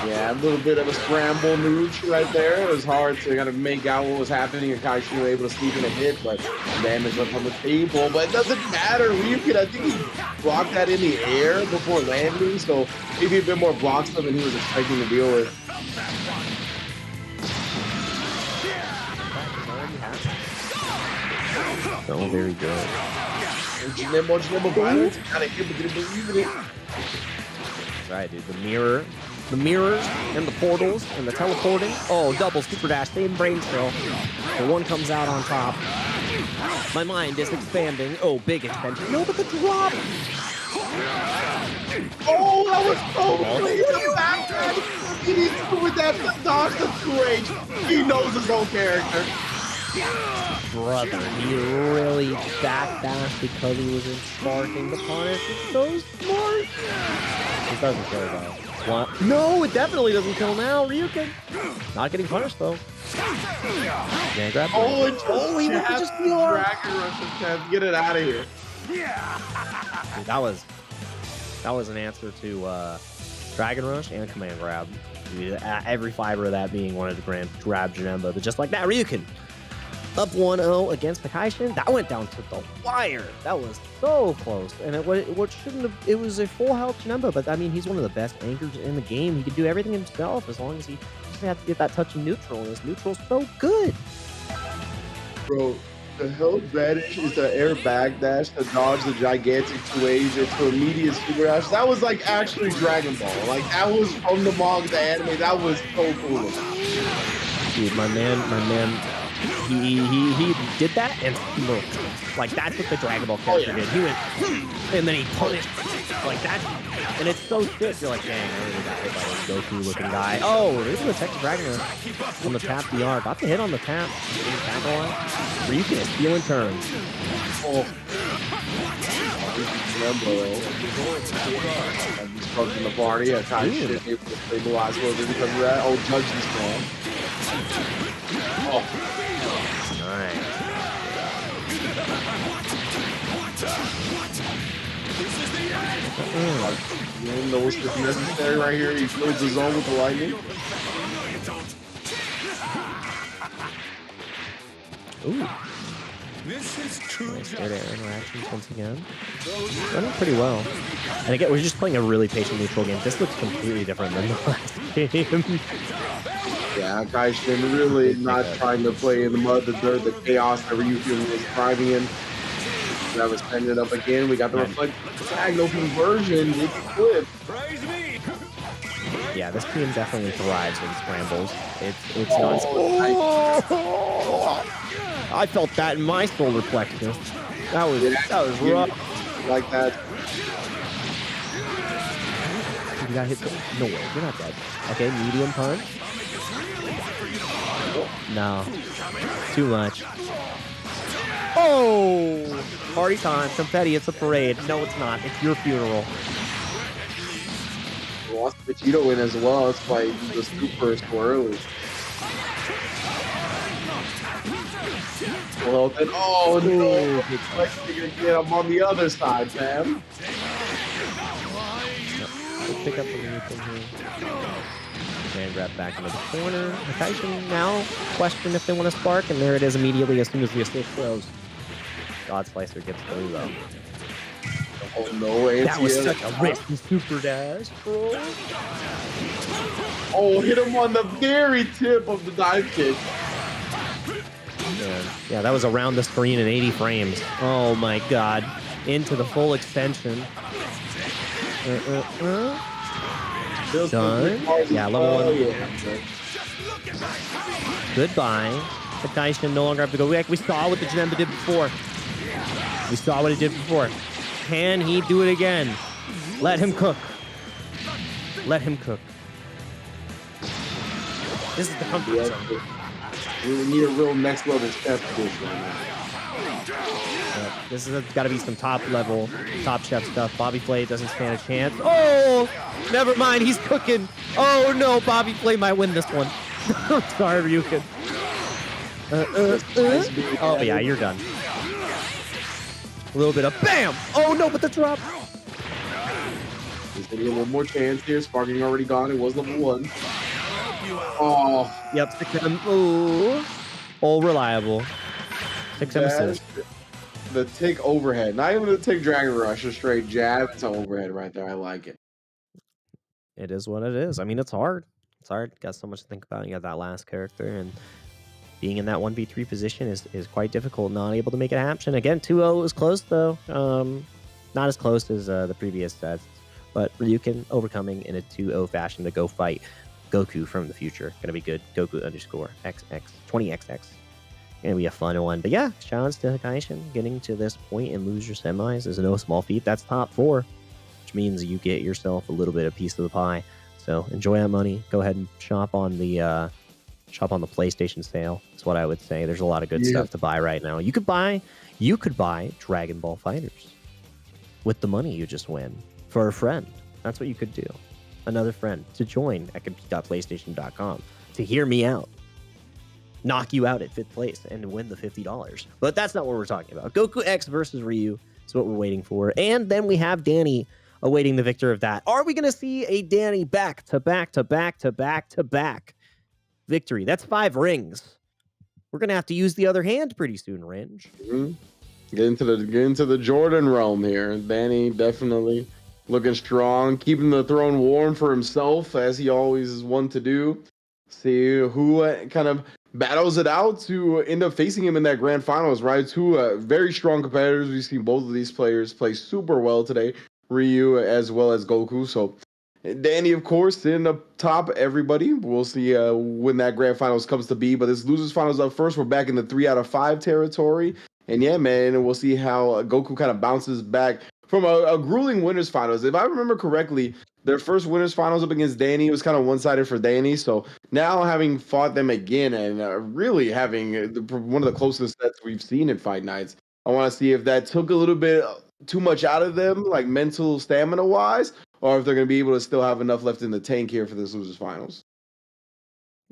Yeah, a little bit of a scramble move right there. It was hard to kind of make out what was happening, and Hakaishin was able to sneak in a hit, but damage left on the table. But it doesn't matter. Ryukin, I think he blocked that in the air before landing, so maybe a bit more blocks than he was expecting to deal with. Oh, very good. Right, dude. The mirrors, and the portals, and the teleporting. Oh, double super dash, same brain trail. The one comes out on top. My mind is expanding. Oh, big expansion. No, but the drop. Oh, that was so clean. The back he needs to with that dodge the 2H. He knows his own character. Brother, he really that fast because he was in sparking the punish. It's so smart. It doesn't kill though. What? No, it definitely doesn't kill now. Ryukin not getting punished though. Man, grab oh, he just Dragon Rush attempt. Get it out of here. Dude, that was an answer to Dragon Rush and Command Grab. Dude, every fiber of that being wanted to grab Janemba, but just like that, Ryukin up 1-0 against Hakaishin. That went down to the wire. That was so close. And what shouldn't have, it was a full health Janemba, but I mean, he's one of the best anchors in the game. He can do everything himself as long as he just has to get that touch in neutral, and his neutral's so good. Bro, the hell vanish is the air backdash to dodge the gigantic 2H into immediate super dash. That was like actually Dragon Ball. Like that was from the manga to anime. That was so cool. Dude, my man, he did that and looked. Like that's what the Dragon Ball character did. He went, and then he punished like that. And it's so sick. You're like, dang, I really got hit by this Goku looking guy. Oh, there's an attack Dragon Rush on the tap DR. Got the hit on the tap. Ryukin is feeling turns. Oh. He's broken the party. Hakaishin is able to stabilize a little bit because of that. Oh, Judge is strong. Oh. Nice. You know what's necessary right here. He fills the zone with the lightning. Ooh. This is true. Nice air interactions once again. Running pretty well. And again, we're just playing a really patient neutral game. This looks completely different than the last game. Yeah, Hakaishin really not trying to play in the mud, the dirt, the chaos that Ryukin was thriving in. That was ended up again. We got the reflect tag, no conversion. It's flip. Yeah, this team definitely thrives in scrambles. It's not. I felt that in my solar plexus. That was rough. Like that. You got hit. No way, you're not dead. Okay, medium punch. No, too much. Oh, party time, confetti. It's a parade. No, it's not. It's your funeral. Lost Vegito in as well. That's why the super so early. Well, then, oh no! Like you're gonna get him on the other side, fam. Let's pick up anything here. And grab back into the corner. Hakaishin now question if they want to spark, and there it is immediately as soon as the assist throws. God Slicer gets through though. Oh no! That was such a risky super dash, bro. Oh, hit him on the very tip of the dive kick. Yeah, that was around the screen in 80 frames. Oh my god. Into the full extension. Done. Yeah, level 1. Goodbye. Hakaishin no longer have to go back. We saw what the Janemba did before. We saw what it did before. Can he do it again? Let him cook. Let him cook. This is the comfort zone. We need a real next level step for this right now. This has got to be some top level, top chef stuff. Bobby Flay doesn't stand a chance. Oh, never mind. He's cooking. Oh no, Bobby Flay might win this one. Sorry, Ryukin. Oh yeah, you're done. A little bit of bam. Oh no, but the drop. He's gonna get one more chance here. Sparking already gone. It was level 1. Oh. Yep, 6M. Ooh. All reliable. 6M assist. The tick overhead. Not even the tick dragon rush. A straight jab. It's an overhead right there. I like it. It is what it is. I mean, it's hard. It's hard. Got so much to think about. You got that last character, and being in that 1v3 position is quite difficult. Not able to make it happen. Again, 2-0 was close, though. Not as close as the previous sets. But Ryukin overcoming in a 2-0 fashion to go fight Goku from the future. Gonna be good. Goku _ XX 20XX. Gonna be a fun one. But yeah, shout outs to Hakaishin. Getting to this point and lose your semis is no small feat. That's top 4, which means you get yourself a little bit of piece of the pie. So enjoy that money. Go ahead and shop on the PlayStation sale. That's what I would say. There's a lot of good stuff to buy right now. You could buy Dragon Ball Fighters with the money you just win for a friend. That's what you could do. Another friend to join at compete.playstation.com to hear me out, knock you out at 5th place, and win the $50. But that's not what we're talking about. Goku X versus Ryu is what we're waiting for. And then we have Danny awaiting the victor of that. Are we going to see a Danny back to back victory? That's 5 rings. We're going to have to use the other hand pretty soon, Ringe. Mm-hmm. Get into the Jordan realm here. Danny definitely looking strong, keeping the throne warm for himself, as he always is one to do. See who kind of battles it out to end up facing him in that grand finals, right? 2 very strong competitors. We've seen both of these players play super well today, Ryu as well as Goku. So Danny, of course, in the top everybody. We'll see when that grand finals comes to be. But this losers finals up first. We're back in the 3 out of 5 territory. And yeah, man, we'll see how Goku kind of bounces back from a grueling winners finals. If I remember correctly, their first winners finals up against Danny was kind of one-sided for Danny. So now having fought them again and really having one of the closest sets we've seen in Fight Nights, I want to see if that took a little bit too much out of them, like mental stamina-wise, or if they're going to be able to still have enough left in the tank here for this losers finals.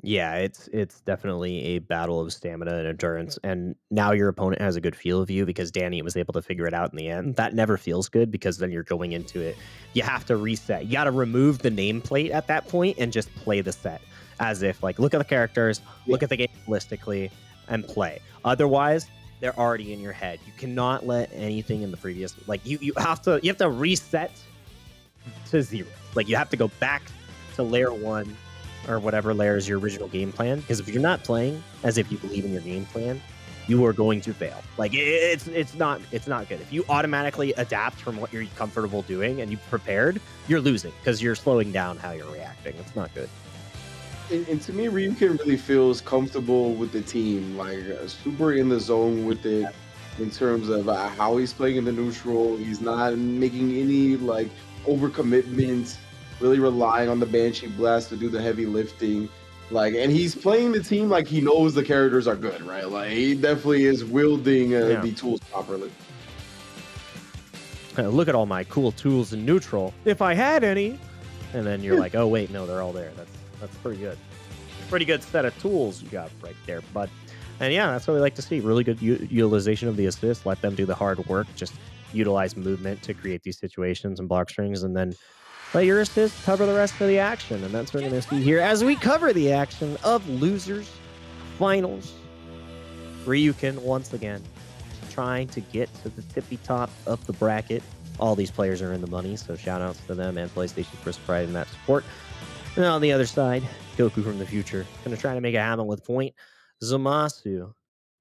Yeah, it's definitely a battle of stamina and endurance, and now your opponent has a good feel of you because Danny was able to figure it out in the end. That never feels good because then you're going into it. You have to reset. You got to remove the nameplate at that point and just play the set as if, like, look at the characters, look at the game holistically, and play. Otherwise, they're already in your head. You cannot let anything in the previous, like, you have to reset to 0. Like, you have to go back to layer 1 or whatever layer is your original game plan, because if you're not playing as if you believe in your game plan, you are going to fail. Like, it's not good. If you automatically adapt from what you're comfortable doing and you prepared, you're losing because you're slowing down how you're reacting. It's not good. And to me, Ryukin really feels comfortable with the team, like super in the zone with it in terms of how he's playing in the neutral. He's not making any like overcommitments, really relying on the Banshee Blast to do the heavy lifting. Like, and he's playing the team like he knows the characters are good, right? Like, he definitely is wielding the tools properly. Look at all my cool tools in neutral, if I had any. And then you're like, oh wait, no, they're all there. That's pretty good. Pretty good set of tools you got right there, bud. And yeah, that's what we like to see. Really good utilization of the assist. Let them do the hard work. Just utilize movement to create these situations and block strings, and then let your assist cover the rest of the action. And that's what we're going to see here as we cover the action of losers finals. Ryukin once again trying to get to the tippy top of the bracket. All these players are in the money, so shout outs to them and PlayStation for providing that support. And on the other side, Goku from the future going to try to make it happen with Point, Zamasu,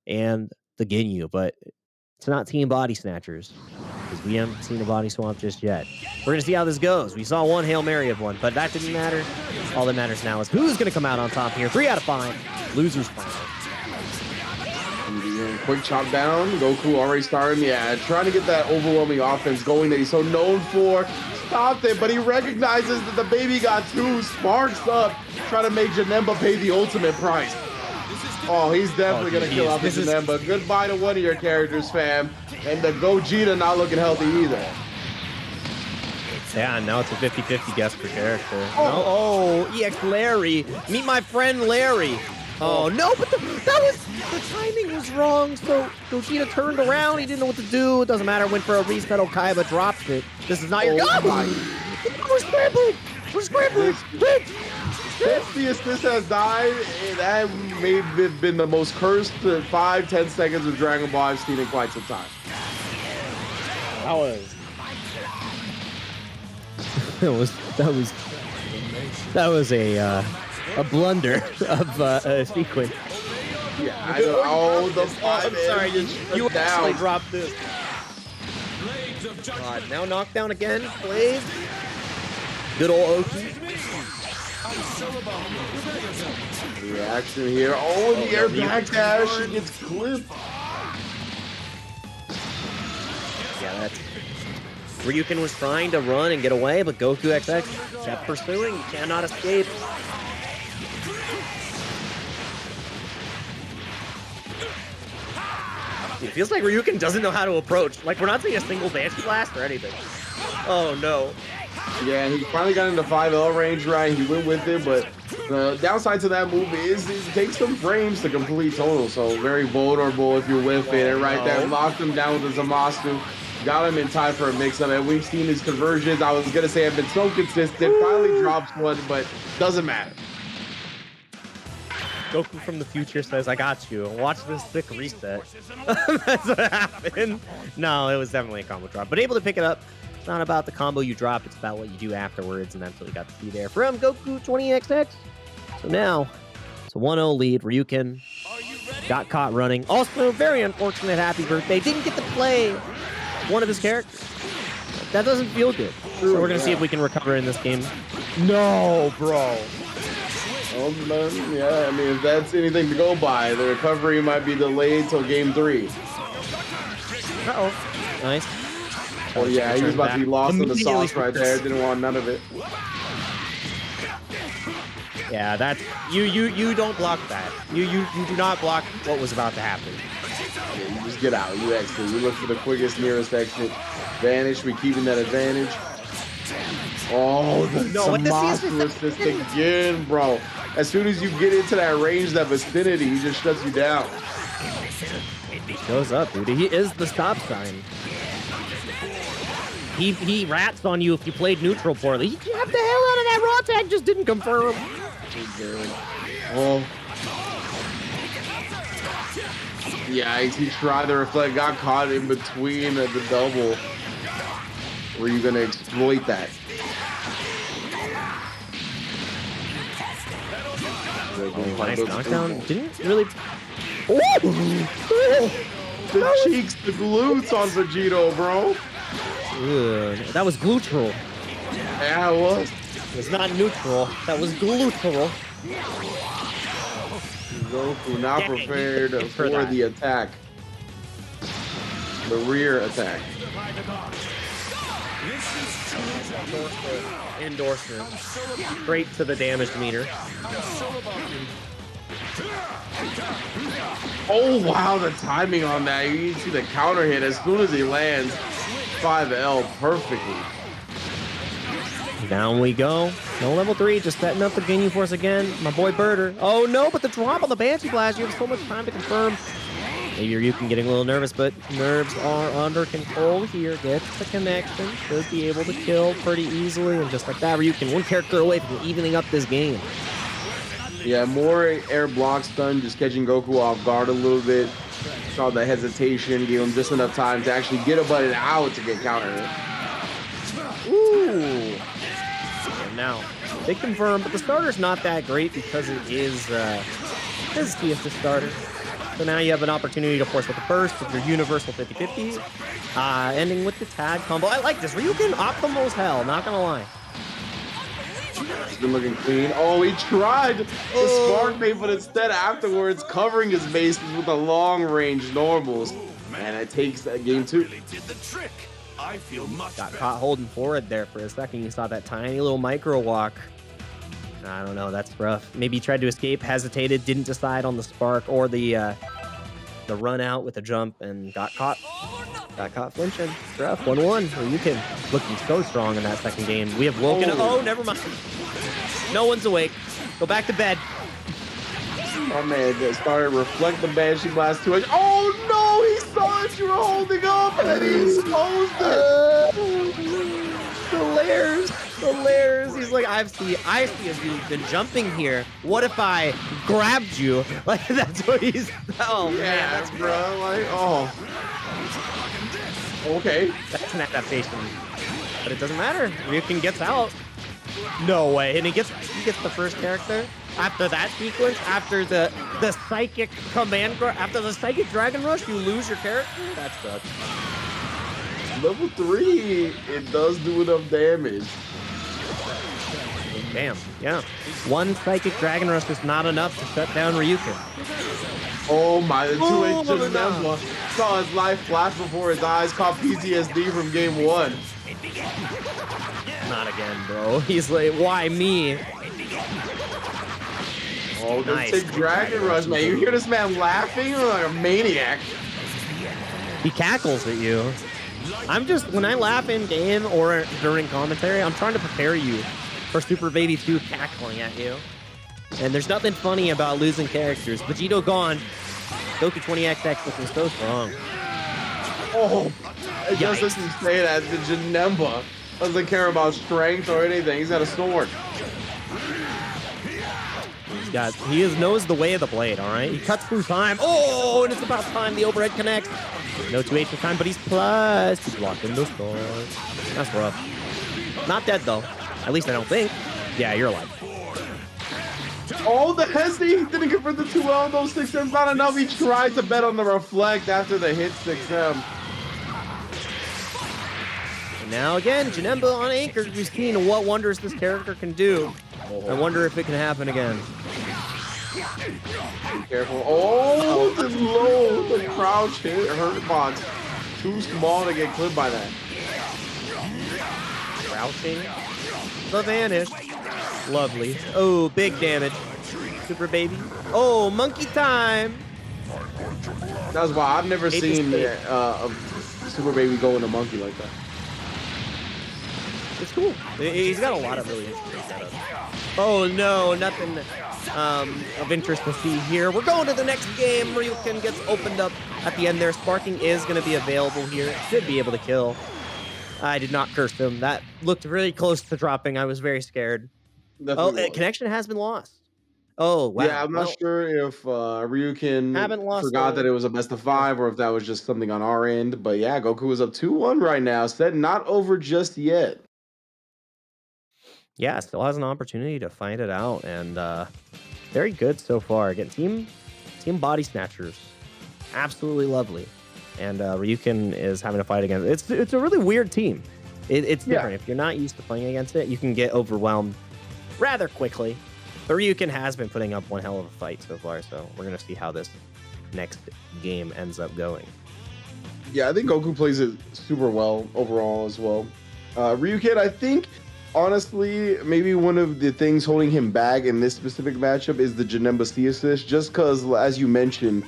and the Ginyu, but it's not Team Body Snatchers because we haven't seen a Body Swap just yet. We're going to see how this goes. We saw one Hail Mary of one, but that didn't matter. All that matters now is who's going to come out on top here. 3 out of 5. Losers final. Quick chop down. Goku already starting, trying to get that overwhelming offense going that he's so known for. Stopped it, but he recognizes that the baby got 2. Sparks up, trying to make Janemba pay the ultimate price. Oh, he's definitely going to kill off the Janemba. Goodbye to one of your characters, fam. And the Gogeta not looking healthy either. Yeah, now it's a 50-50 guess per character. Oh, EX Larry. Meet my friend Larry. Oh, no, but the timing was wrong, so Gogeta turned around. He didn't know what to do. It doesn't matter. Went for a reset. Kaiba drops it. This is not your go. We're scrambling. We're scrambling. Since the assist has died, that may have been the most cursed 5-10 seconds of Dragon Ball I've seen in quite some time. That was a blunder of a sequence. Yeah, I know. Oh, the I'm sorry, you actually dropped this. God, now knockdown again, Blades. Good old Oki. Reaction here. Oh, the air back dash. She gets clipped. Yeah, that's... Ryukin was trying to run and get away, but Goku XX kept pursuing. He cannot escape. It feels like Ryukin doesn't know how to approach. Like, we're not seeing a single Banshee Blast or anything. Oh, no. Yeah, and he finally got into 5L range, right? He went with it, but the downside to that move is it takes some frames to complete total, so very vulnerable if you're with it. And right there, locked him down with the Zamasu. Got him in time for a mix-up, and we've seen his conversions. I was going to say have been so consistent. Finally drops one, but doesn't matter. Goku from the future says, I got you. Watch this sick reset. That's what happened. No, it was definitely a combo drop, but able to pick it up. It's not about the combo you drop, it's about what you do afterwards, and that's what we got to see there from Goku 20XX. So now, it's a 1-0 lead. Ryukin got caught running. Also, very unfortunate happy birthday. Didn't get to play one of his characters. That doesn't feel good. So we're going to see if we can recover in this game. No, bro. Yeah, I mean, if that's anything to go by, the recovery might be delayed till game 3. Uh-oh. Nice. Oh, yeah, he was about to be lost in the sauce right there. Didn't want none of it. Yeah, that's... You don't block that. You do not block what was about to happen. Yeah, you just get out. You exit. You look for the quickest, nearest exit. Vanish. We keeping that advantage. Oh, the monster assist again, bro. As soon as you get into that range, that vicinity, he just shuts you down. Shows up, dude. He is the stop sign. He rats on you if you played neutral poorly. He grabbed the hell out of that raw tag, just didn't confirm. Oh. Yeah, he tried to reflect, got caught in between the double. Were you gonna exploit that? Oh, nice knockdown. Didn't really... The cheeks, the glutes on Vegito, bro. That was gluteral. Yeah, it was. It was not neutral. That was gluteral. Goku not Dang, prepared for for that. the attack. The rear attack. Endorsement. Straight to the damage meter. Oh wow, the timing on that. You see the counter hit as soon as he lands 5L perfectly. Down we go. No level 3, just setting up the Ginyu Force again. My boy Birder. Oh no, but the drop on the Banshee Blast. You have so much time to confirm. Maybe Ryukin getting a little nervous, but nerves are under control here. Gets the connection. Should be able to kill pretty easily. And just like that, Ryukin one character away from evening up this game. Yeah, more air block stun, just catching Goku off guard a little bit. Saw the hesitation, gave him just enough time to actually get a button out to get countered. Ooh. And now, they confirm, but the starter's not that great because it is TF starter. So now you have an opportunity to force with the burst with your universal 50-50. Ending with the tag combo. I like this. Ryukin optimal as hell, not gonna lie. He's been looking clean. Oh, he tried the spark bait, but instead afterwards covering his bases with the long range normals. Man, it takes that game too. I feel much Got better. caught holding forward there for a second. You saw that tiny little micro walk. I don't know, that's rough. Maybe he tried to escape, hesitated, didn't decide on the spark or the run out with a jump and got caught. Got caught flinching. It's rough. 1-1. Ryukin looking so strong in that second game. We have woken up. Oh, never mind. No one's awake. Go back to bed. Oh man, that started to reflect the Banshee Blast too much. Oh no, he saw that you were holding up and he exposed it. The layers. The layers. He's like, I see of you been jumping here. What if I grabbed you? Like, that's what he's. Oh, man. Yeah, That's bro. Like, oh. Okay. That's an adaptation. But it doesn't matter. Ryukin gets out. No way. And he gets the first character. After that sequence, after the psychic command, after the psychic dragon rush, you lose your character? That sucks. Level 3, it does do enough damage. Damn, yeah. One psychic dragon rush is not enough to shut down Ryukin. Oh my, the 2H no. Janemba saw his life flash before his eyes, caught PTSD from game 1. Not again, bro. He's like, why me? Oh, the Nice. sick Dragon Rush, man. You hear this man laughing like a maniac. He cackles at you. I'm just, when I laugh in game or during commentary, I'm trying to prepare you for Super Baby 2 cackling at you. And there's nothing funny about losing characters. Vegito gone. Goku 20XX looking so strong. Oh, it just Yikes. doesn't say that. The Janemba doesn't care about strength or anything. He's got a sword. He knows the way of the blade, all right? He cuts through time. Oh, and it's about time the overhead connects. No 2H for time, but he's plus. He's blocking the sword. That's rough. Not dead, though. At least I don't think. Yeah, you're alive. Oh, the Hesi didn't convert the 2L. Those 6M's not enough. He tried to bet on the reflect after the hit 6M. And now again, Janemba on anchor. We've seen what wonders this character can do. I wonder if it can happen again. Be careful. Oh, the low, the crouch hit, hurt box. Too small to get clipped by that. Crouching. The vanish. Lovely. Oh, big damage. Super baby. Oh, monkey time. That's why I've never Hate seen this a Super Baby go in a monkey like that. It's cool. He's got a lot of really interesting setups. Oh no, nothing of interest to see here. We're going to the next game. Ryukin gets opened up at the end there. Sparking is going to be available here. Should be able to kill. I did not curse him. That looked really close to dropping. I was very scared. Definitely was. Connection has been lost. Oh, wow. Yeah, I'm not sure if Ryukin Haven't lost forgot the- that it was a best of 5 or if that was just something on our end. But yeah, Goku is up 2-1 right now. Said not over just yet. Yeah, still has an opportunity to find it out, and very good so far. Again, team body snatchers, absolutely lovely, and Ryukin is having a fight against. It's a really weird team. It's different. If you're not used to playing against it, you can get overwhelmed rather quickly. But Ryukin has been putting up one hell of a fight so far, so we're going to see how this next game ends up going. Yeah, I think Goku plays it super well overall as well. Ryukin, I think, honestly, maybe one of the things holding him back in this specific matchup is the Janemba C assist, just because, as you mentioned,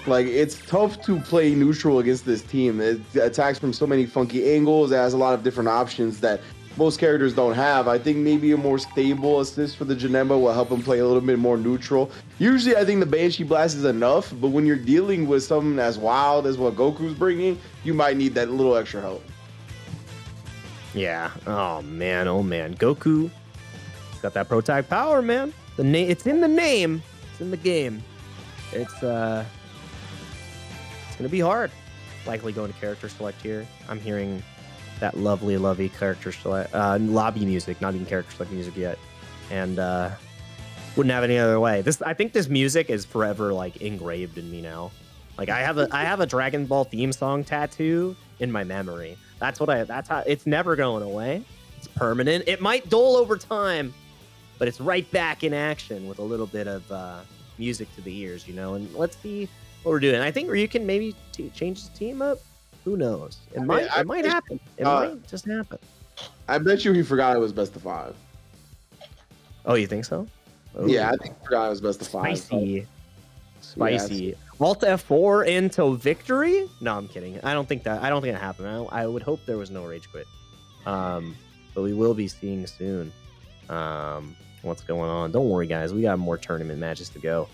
like, it's tough to play neutral against this team. It attacks from so many funky angles. It has a lot of different options that most characters don't have. I think maybe a more stable assist for the Janemba will help him play a little bit more neutral. Usually, I think the Banshee Blast is enough, but when you're dealing with something as wild as what Goku's bringing, you might need that little extra help. Yeah. Oh man. Goku got that pro tag power, man. It's in the name. It's in the game. It's gonna be hard. Likely going to character select here. I'm hearing that lovely character select lobby music, not even character select music yet, and wouldn't have any other way. I think this music is forever like engraved in me now. Like I have a Dragon Ball theme song tattoo in my memory. That's how it's never going away. It's permanent. It might dull over time, but it's right back in action with a little bit of music to the ears, you know. And let's see what we're doing. I think Ryukin maybe change his team up. Who knows? It might happen. It might just happen. I bet you he forgot it was best of 5. Oh, you think so? Oh. Yeah, I think he forgot it was best of 5. Spicy. Yeah, Alt F4 into victory? No, I'm kidding. I don't think that happened. I would hope there was no rage quit. But we will be seeing soon what's going on. Don't worry, guys. We got more tournament matches to go.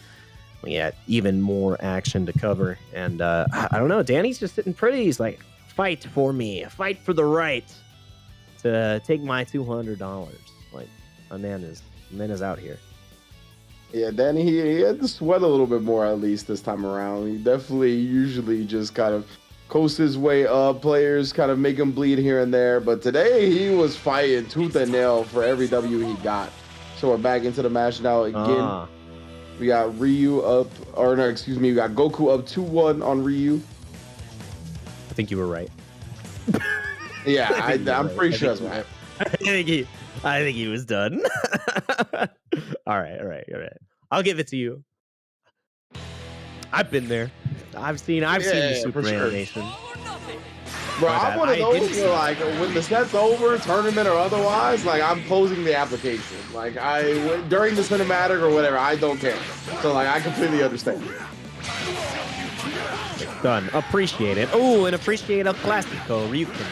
We got even more action to cover. And I don't know. Danny's just sitting pretty. He's like, fight for me. Fight for the right to take my $200. Like, my man is out here. Yeah, Danny, he had to sweat a little bit more at least this time around. He definitely usually just kind of coasts his way up. Players kind of make him bleed here and there. But today he was fighting tooth and nail for every W he got. So we're back into the match now again. We got Ryu up, or no, excuse me, we got Goku up 2-1 on Ryu. I think you were right. Yeah, I'm pretty sure that's right. I think he was done. All right. I'll give it to you. I've been there. I've seen the Super animation. Bro, I'm one of those where, like, when the set's over, tournament or otherwise, like, I'm closing the application. Like, during the cinematic or whatever, I don't care. So, like, I completely understand. Done. Appreciate it. Oh, and appreciate a Classico Ryukin.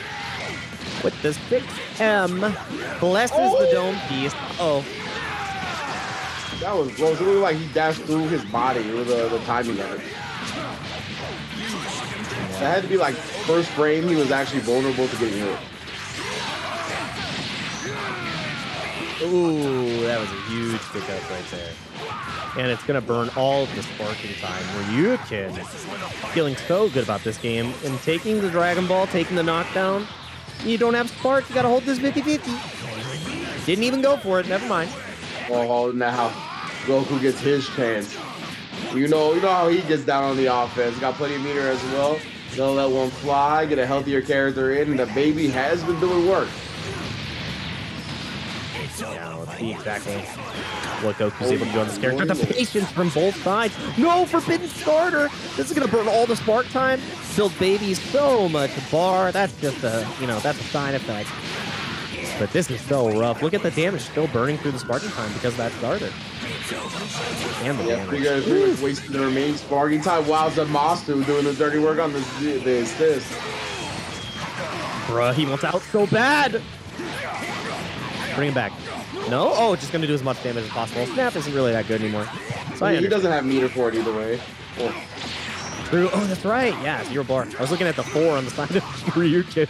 With the 6M. Blesses the dome piece. Oh. That was close. It looked like he dashed through his body with the timing of it. That had to be like first frame. He was actually vulnerable to getting hit. Ooh, that was a huge pickup right there. And it's going to burn all of the sparking time. Ryukin feeling so good about this game. And taking the Dragon Ball, taking the knockdown. You don't have spark. You got to hold this 50-50. Didn't even go for it. Never mind. Oh, now Goku gets his chance. You know how he gets down on the offense. Got plenty of meter as well. Don't let one fly. Get a healthier character in. And the baby has been doing work. Yeah, let's see exactly what Goku's able to do on this character. The patience from both sides. No forbidden starter. This is going to burn all the spark time. Build baby so much bar. That's just that's a side effect. But this is so rough. Look at the damage still burning through the sparking time because of that starter. And the damage. You guys pretty much wasting the remaining sparking time. Wow, Zamasu doing the dirty work on the assist. Bruh, he wants out so bad. Bring him back. No? Oh, just going to do as much damage as possible. Snap isn't really that good anymore. So he doesn't have meter for it either way. True. Oh, that's right. Yeah, 0 bar. I was looking at the 4 on the side of Ryukin.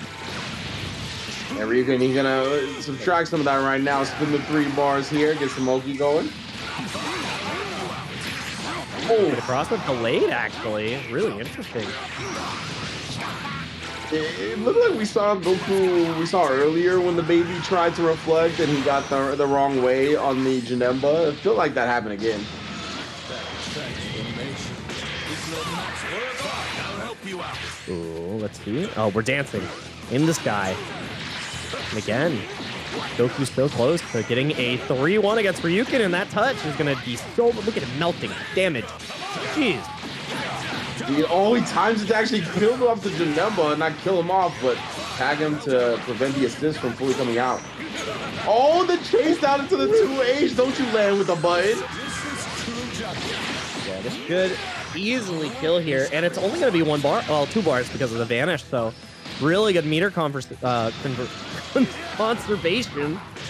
Yeah, Ryukin, he's gonna subtract some of that right now. Spin the 3 bars here, get some Oki going. Oh, the cross up delayed, actually. Really interesting. It looked like we saw Goku earlier when the baby tried to reflect and he got the wrong way on the Janemba. It felt like that happened again. Ooh, let's see. Oh, we're dancing in the sky. And again, Goku's so close to getting a 3-1 against Ryukin, and that touch is going to be so... Look at him melting. Damage. Jeez. The only times to actually kill him off the Janemba and not kill him off, but tag him to prevent the assist from fully coming out. Oh, the chase down into the 2H. Don't you land with a button. Yeah, this should easily kill here, and it's only going to be 1 bar. Well, 2 bars because of the vanish, so really good meter conservation.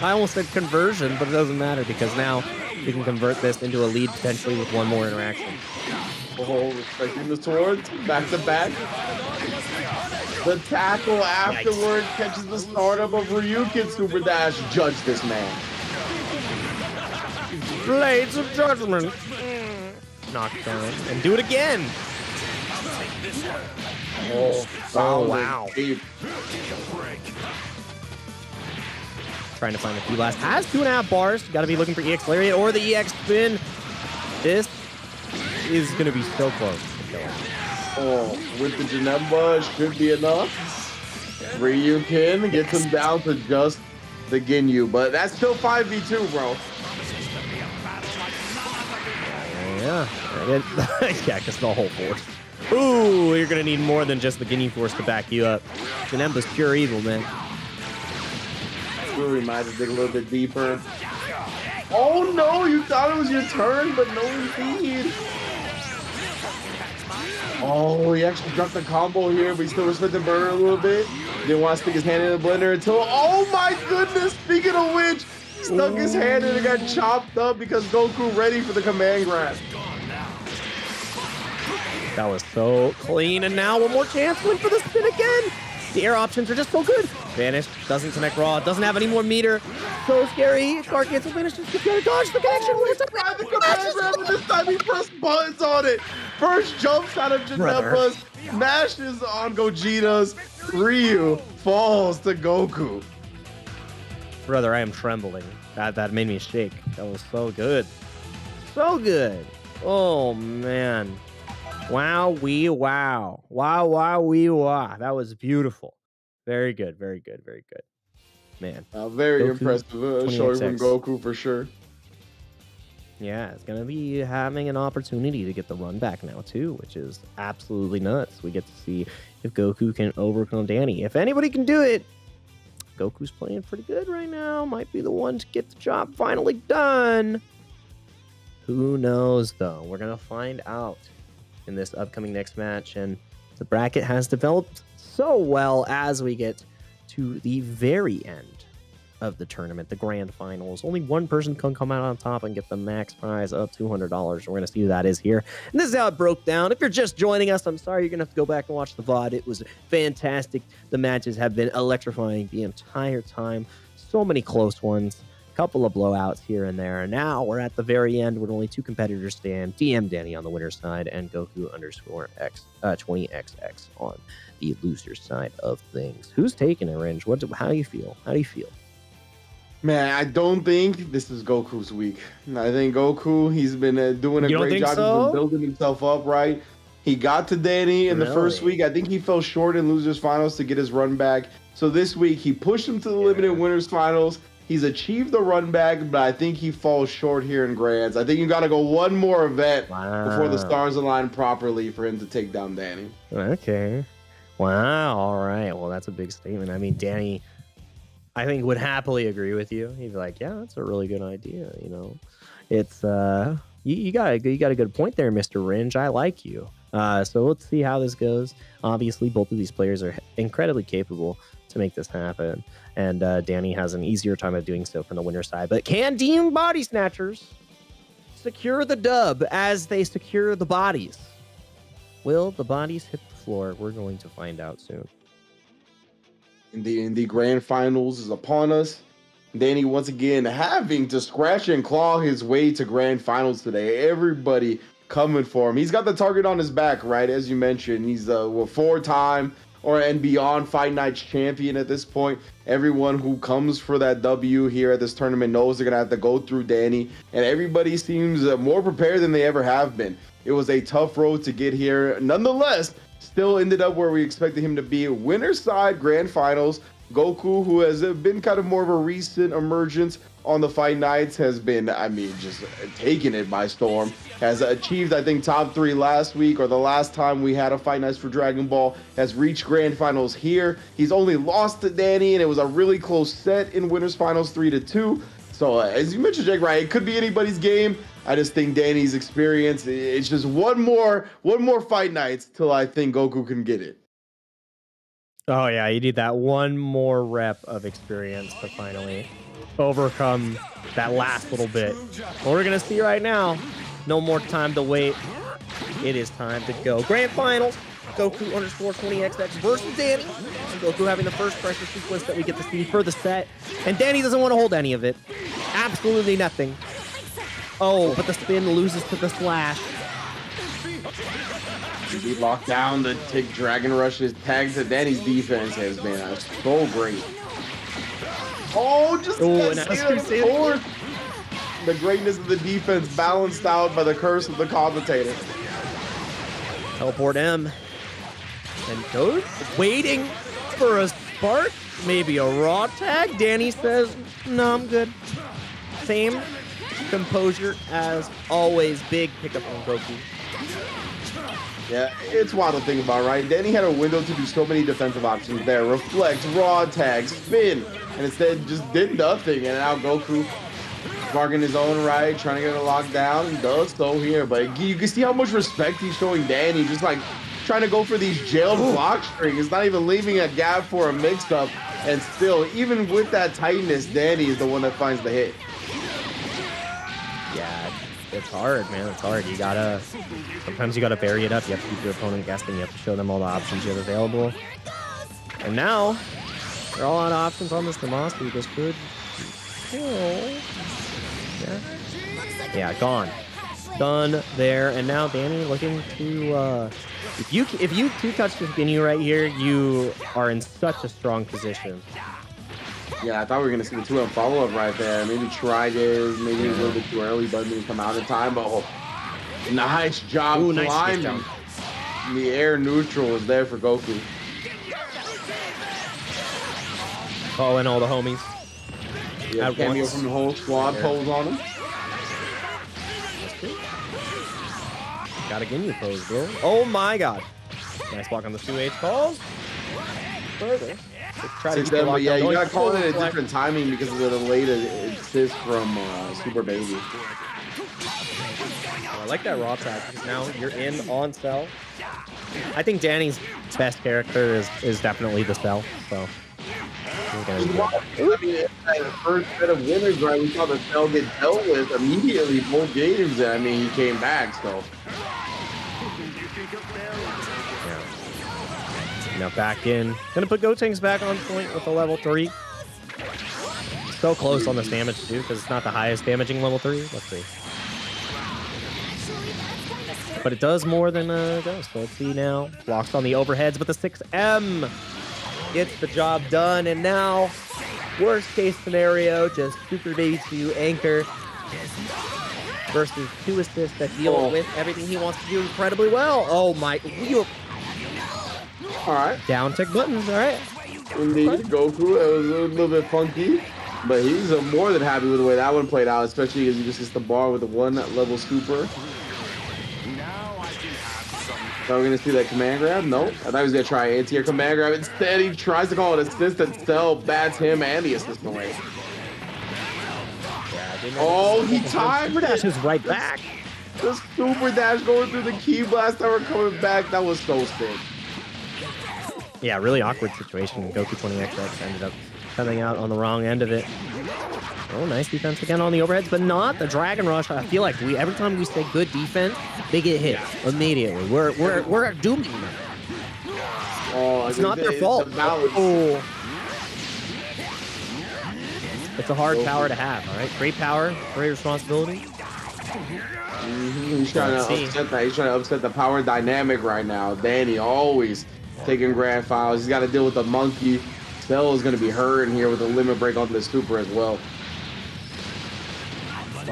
I almost said conversion, but it doesn't matter because now we can convert this into a lead potentially with 1 more interaction. Oh, respecting the swords, back to back. The tackle afterward catches the startup of Ryukin Super Dash. Judge this man. Blades of Judgment. Knock down and do it again. Oh, wow. Deep. Trying to find a few last. Has 2.5 bars. Got to be looking for EX Lariat or the EX Spin. This is going to be so close. Oh, with the Janemba, should be enough. Ryukin gets him down to just the Ginyu, but that's still 5v2, bro. Yeah. Yeah, because the whole force. Ooh, you're going to need more than just the Ginyu force to back you up. Janemba's pure evil, man. We might have to dig a little bit deeper. Oh no, you thought it was your turn, but no indeed. Oh, he actually dropped the combo here, but he still respected Burner a little bit. Didn't want to stick his hand in the blender until, oh my goodness, speaking of which, stuck his hand in and got chopped up because Goku ready for the command grab. That was so clean, and now 1 more chance, win for the spin again. The air options are just so good. Vanish, doesn't connect raw, doesn't have any more meter. So scary. Guard cancel finish, just gonna dodge the connection. Tried the command grab, and this time he pressed buttons on it. First jumps out of Janemba's, mashes on Gogeta's. Ryu falls to Goku. Brother, I am trembling. That made me shake. That was so good. So good. Oh, man. Wow, wee, wow. Wow, wow, wee, wow. That was beautiful. Very good, very good, very good. Man. Very Goku, impressive showing from Goku for sure. Yeah, it's going to be having an opportunity to get the run back now, too, which is absolutely nuts. We get to see if Goku can overcome Danny. If anybody can do it, Goku's playing pretty good right now. Might be the one to get the job finally done. Who knows, though? We're going to find out in this upcoming next match. And the bracket has developed so well as we get to the very end of the tournament, the grand finals. Only one person can come out on top and get the max prize of $200. We're going to see who that is here. And this is how it broke down. If you're just joining us, I'm sorry, you're going to have to go back and watch the VOD. It was fantastic. The matches have been electrifying the entire time. So many close ones. Couple of blowouts here and there. And now we're at the very end where only 2 competitors stand. DM Danny on the winner's side and Goku underscore X 20XX on the loser's side of things. Who's taking it, Ringe? How do you feel? How do you feel? Man, I don't think this is Goku's week. I think Goku, he's been doing a great job. So? He's been building himself up, right? He got to Danny in the first week. I think he fell short in losers finals to get his run back. So this week, he pushed him to the limited winners finals. He's achieved the run back, but I think he falls short here in grands. I think you got to go one more event before the stars align properly for him to take down Danny. Okay. Wow. All right. Well, that's a big statement. I mean, Danny, I think, would happily agree with you. He'd be like, yeah, that's a really good idea. You know, it's you got a good point there, Mr. Ringe. I like you. So let's see how this goes. Obviously, both of these players are incredibly capable to make this happen. And Danny has an easier time of doing so from the winner's side. But can Team Body Snatchers secure the dub as they secure the bodies? Will the bodies hit the floor? We're going to find out soon. In the grand finals is upon us. Danny once again having to scratch and claw his way to grand finals today. Everybody coming for him. He's got the target on his back, right? As you mentioned, he's a 4-time and beyond Fight Nights champion at this point. Everyone who comes for that W here at this tournament knows they're going to have to go through Danny, and everybody seems more prepared than they ever have been. It was a tough road to get here. Nonetheless, still ended up where we expected him to be. Winner's side grand finals. Goku, who has been kind of more of a recent emergence on the Fight Nights, has been, I mean, just taking it by storm. Has achieved, I think, top 3 last week, or the last time we had a Fight Nights for Dragon Ball. Has reached grand finals here. He's only lost to Danny, and it was a really close set in winners finals, 3-2. So as you mentioned, Jake, right, it could be anybody's game. I just think Danny's experience, it's just one more Fight Nights till I think Goku can get it. Oh yeah, you need that one more rep of experience to finally overcome that last little bit. What we're gonna see right now, no more time to wait. It is time to go. Grand Finals, Goku _ 20XX versus Danny. And Goku having the first pressure sequence that we get to see for the set. And Danny doesn't want to hold any of it. Absolutely nothing. Oh, but the spin loses to the slash. He locked down the tick Dragon Rush's tag to Danny's defense has been so great. Oh, just the greatness of the defense balanced out by the curse of the commentator. Teleport M. And goes waiting for a spark, maybe a raw tag. Danny says, no, I'm good. Same composure as always. Big pickup on Goku. Yeah, it's wild to think about, right? Danny had a window to do so many defensive options there. Reflect, raw tag, spin, and instead just did nothing. And now Goku, barking his own right, trying to get it locked down, and does so here. But you can see how much respect he's showing Danny, just like trying to go for these jailed block strings, not even leaving a gap for a mix-up. And still, even with that tightness, Danny is the one that finds the hit. Yeah, it's hard, man. It's hard. Sometimes you gotta vary it up. You have to keep your opponent guessing. You have to show them all the options you have available. And now, they're all out of options on this Demasi. This could kill. Yeah, gone. Done there. And now Danny looking to, if you two-touch this Ginyu right here, you are in such a strong position. Yeah, I thought we were going to see the 2M follow-up right there. Maybe try this, maybe a little bit too early, but didn't come out in time. But nice job climbing. Nice the air neutral is there for Goku. Call in all the homies. Yeah, cameo from the whole squad pose on him. Gotta get you pose, bro. Oh my god. Nice block on the 2H calls. Further. Try to but yeah, you gotta call it a different timing because of the late assist from Super Baby. I like that raw tag because now you're in on cell. I think Danny's best character is definitely the cell. So. I mean, in the first set of winners, right, we saw the cell get dealt with immediately both games. I mean, he came back, so. Now back in. Gonna put Gotenks back on point with a level 3. So close on this damage too, because it's not the highest damaging level 3. Let's see. But it does more than Ghost. So let's see now. Blocks on the overheads, but the 6M gets the job done. And now, worst case scenario, just Super Baby 2 anchor versus 2 assists that deal with everything he wants to do incredibly well. Oh my. All right. Down tick buttons, all right. Indeed, Goku, it was a little bit funky, but he's more than happy with the way that one played out, especially as he just hits the bar with the 1 level super. So we're going to see that command grab? No. I thought he was going to try anti-air command grab. Instead, he tries to call it assist and Cell bats him and the assist away. Oh, he timed Super Dash is right back. The Super Dash going through the Ki Blast Tower coming back. That was so sick. Yeah, really awkward situation. Goku 20XX ended up coming out on the wrong end of it. Oh, nice defense again on the overheads, but not the Dragon Rush. I feel like every time we say good defense, they get hit immediately. We're dooming them. Oh, it's not their fault. Oh. It's a hard power to have, all right? Great power, great responsibility. He's trying to upset that. He's trying to upset the power dynamic right now. Danny always taking grand finals. He's got to deal with the monkey. Cell is going to be hurting here with a limit break on the super as well.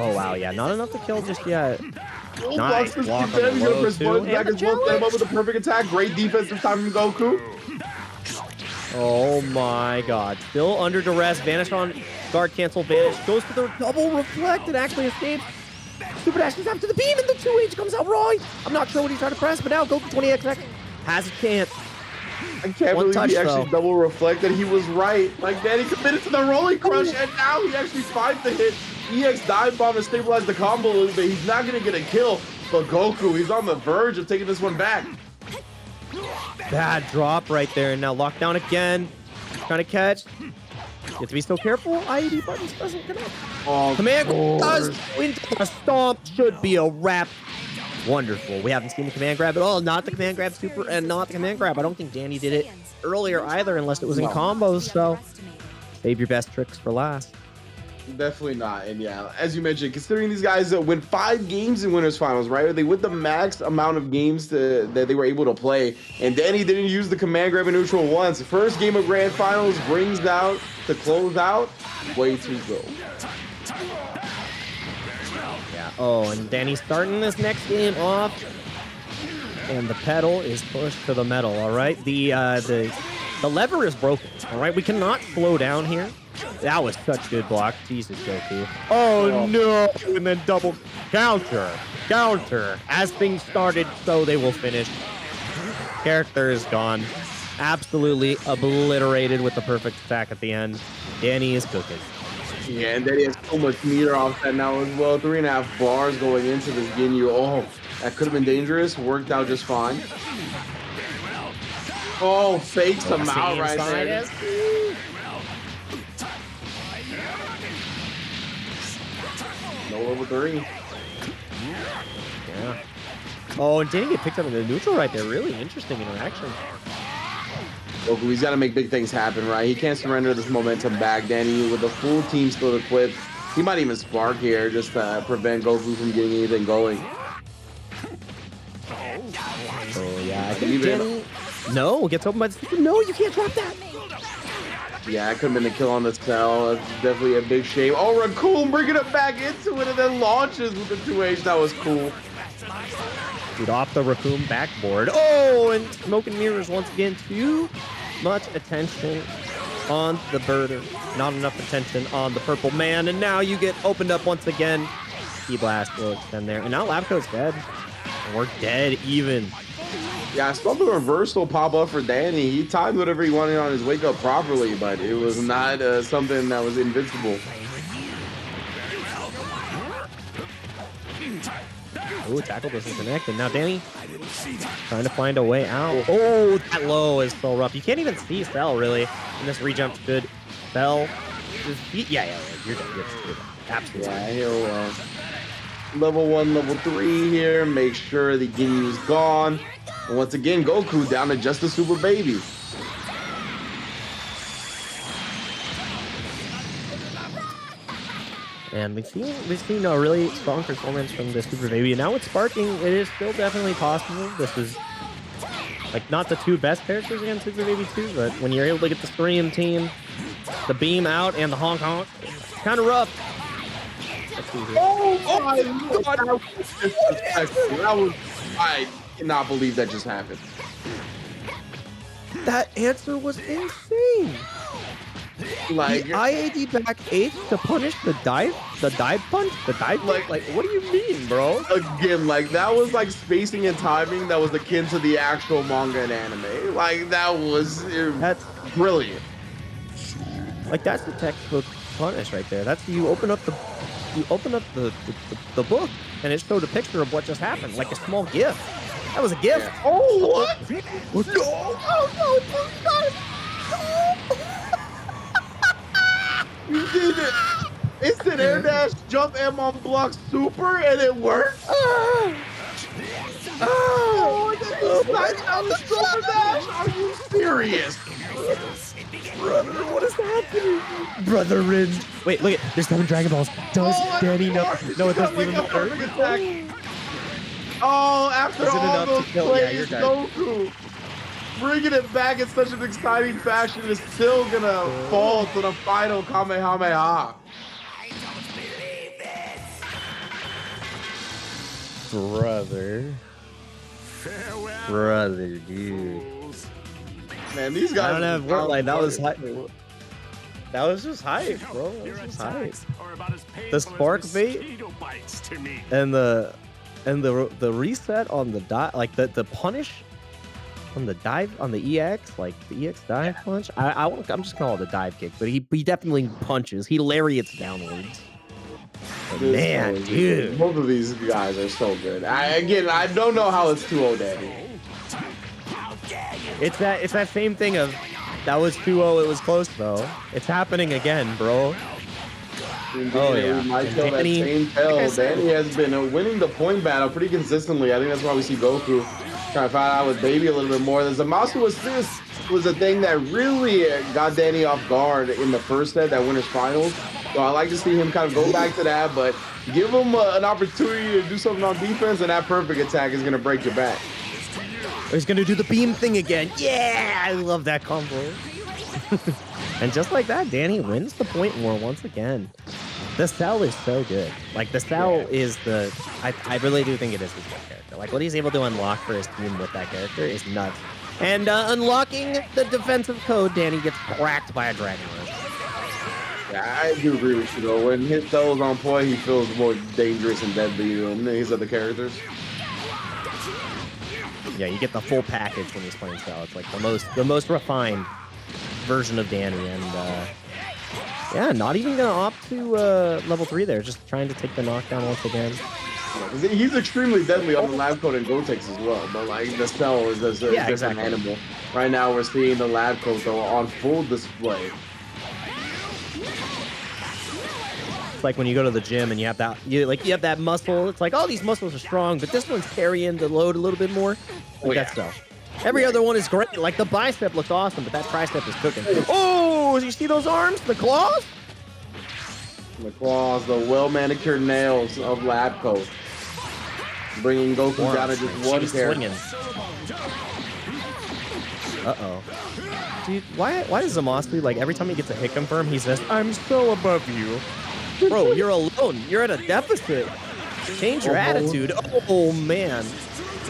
Oh wow, yeah, not enough to kill just yet. Nice block on the low too. Back as well, set him up with a perfect attack. Great defense this time from Goku. Oh my god. Still under duress. Vanish on guard cancel. Vanish goes for the double reflect and actually escapes. Super dashes after the beam and the 2H comes out raw. I'm not sure what he's trying to press, but now Goku 20XX has a chance. I can't One believe touch, he actually though. double reflected. He was right. Like, man, he committed to the rolling crush, and now he actually finds the hit. EX dive bomb to stabilize the combo a little bit. He's not going to get a kill, but Goku, he's on the verge of taking this one back. Bad drop right there, and now lockdown again. Trying to catch. You have to be so careful. IED buttons doesn't connect. Oh, Command does into a stomp. Should be a wrap. Wonderful. We haven't seen the command grab at all. Not the command grab super and not the command grab. I don't think Danny did it earlier either unless it was in combos. So save your best tricks for last. Definitely not. And yeah, as you mentioned, considering these guys win 5 games in winners finals, right? They win the max amount of games that they were able to play. And Danny didn't use the command grab in neutral once. First game of grand finals brings out to close out. Way to go. Yeah. Oh, and Danny's starting this next game off. And the pedal is pushed to the metal. All right. The lever is broken. All right. We cannot slow down here. That was such good block. Jesus, Goku. Oh, no. And then double counter. Counter. As things started, so they will finish. Character is gone. Absolutely obliterated with the perfect attack at the end. Danny is cooking. Yeah, and then he has so much meter off that now as well. 3.5 bars going into this Ginyu. Oh, that could have been dangerous. Worked out just fine. Oh, fakes him out right there. No level 3. Yeah. Oh, and Danny get picked up in the neutral right there. Really interesting interaction. Goku, he's got to make big things happen, right? He can't surrender this momentum back. Danny, with the full team still equipped, he might even spark here just to prevent Goku from getting anything going. Oh, yeah. I think Danny... No, gets open by the super. No, you can't drop that. Yeah, it could have been a kill on the cell. That's definitely a big shame. Oh, Raccoon bringing it back into it and then launches with the 2H. That was cool. Dude, off the Raccoon backboard. Oh, and smoke and mirrors once again. Too much attention on the birder. Not enough attention on the purple man. And now you get opened up once again. Blast will extend there. And now Labco's dead. And we're dead even. Yeah, I saw the reversal pop up for Danny. He timed whatever he wanted on his wake up properly, but it was not something that was invincible. Ooh, tackle doesn't connect. And now Danny trying to find a way out. Oh, that low is so rough. You can't even see Cell, really. And this rejump should Cell. Yeah, you're dead. You're dead. Absolutely. Yeah, he'll level 1, level 3 here. Make sure the Ginyu's gone. And once again, Goku down to just a super baby. And we've seen a really strong performance from the Super Baby. And now with Sparking, it is still definitely possible. This is like not the 2 best characters against Super Baby 2, but when you're able to get the Scream team, the beam out, and the honk honk, it's kind of rough. Oh my God! That was disrespectful. I cannot believe that just happened. That answer was insane. Like the IAD back 8 to punish the dive punch, the dive like, like what do you mean, bro? Again, like that was like spacing and timing that was akin to the actual manga and anime. Like that's brilliant. Like that's the textbook punish right there. That's you open up the book and it showed a picture of what just happened, like a small GIF. That was a GIF. Yeah. Oh what? No! Oh no! You did it! Instant air dash, jump M on block super, and it worked? Oh, that was super dash? Are you serious? Brother, what is happening? Brother-in. Wait, look at there's 7 Dragon Balls. Does Danny know? No, it doesn't even matter. Oh, after all those plays, yeah, Goku bringing it back in such an exciting fashion is still gonna fall to the final Kamehameha. I don't believe this. Brother, dude. Man, these guys. I don't have word like that was hype. hype. That was just hype, bro. That Your was just hype. attacks are about as painful The as spark bait mosquito bites to me. and the reset on the like the punish on the dive on the EX, like the EX dive punch. I'm just calling it the dive kick, but he definitely punches. He lariats downwards. But man, dude. Both of these guys are so good. I don't know how it's 2-0 Danny. It's that same thing of that was 2-0. It was close though. It's happening again, bro. Oh yeah. We might kill that Danny- same tell. Danny has been winning the point battle pretty consistently. I think that's why we see Goku trying to fight out with Baby a little bit more. The Zamasu assist was a thing that really got Danny off guard in the first set, that winner's finals. So I like to see him kind of go back to that, but give him an opportunity to do something on defense, and that perfect attack is going to break your back. He's gonna do the beam thing again. Yeah, I love that combo. And just like that, Danny wins the point war once again. The cell is so good. Like the cell is the, I really do think it is his best character. Like what he's able to unlock for his team with that character is nuts. And unlocking the defensive code, Danny gets cracked by a Dragon Rush. Yeah, I do agree with you though. When his cell is on point, he feels more dangerous and deadly than his other characters. Yeah, you get the full package when he's playing cell. It's like the most refined version of Danny, and yeah, not even gonna opt to level 3 there, just trying to take the knockdown once again. Yeah, 'cause he's extremely deadly on the lab coat and Gotex as well, but like the cell is just a different exactly. animal. Right now we're seeing the lab coat though on full display. It's like when you go to the gym and you have that muscle. It's like, oh, these muscles are strong, but this one's carrying the load a little bit more. Like that stuff. Every other one is great. Like the bicep looks awesome, but that tricep is cooking. Oh, you see those arms? The claws? The claws, the well manicured nails of lab coat, bringing Goku down to just one character. Uh-oh. Dude, why is Zamasu, like, every time he gets a hit confirm, he says, I'm so above you. Bro, you're alone. You're at a deficit. Change your attitude. Oh, man.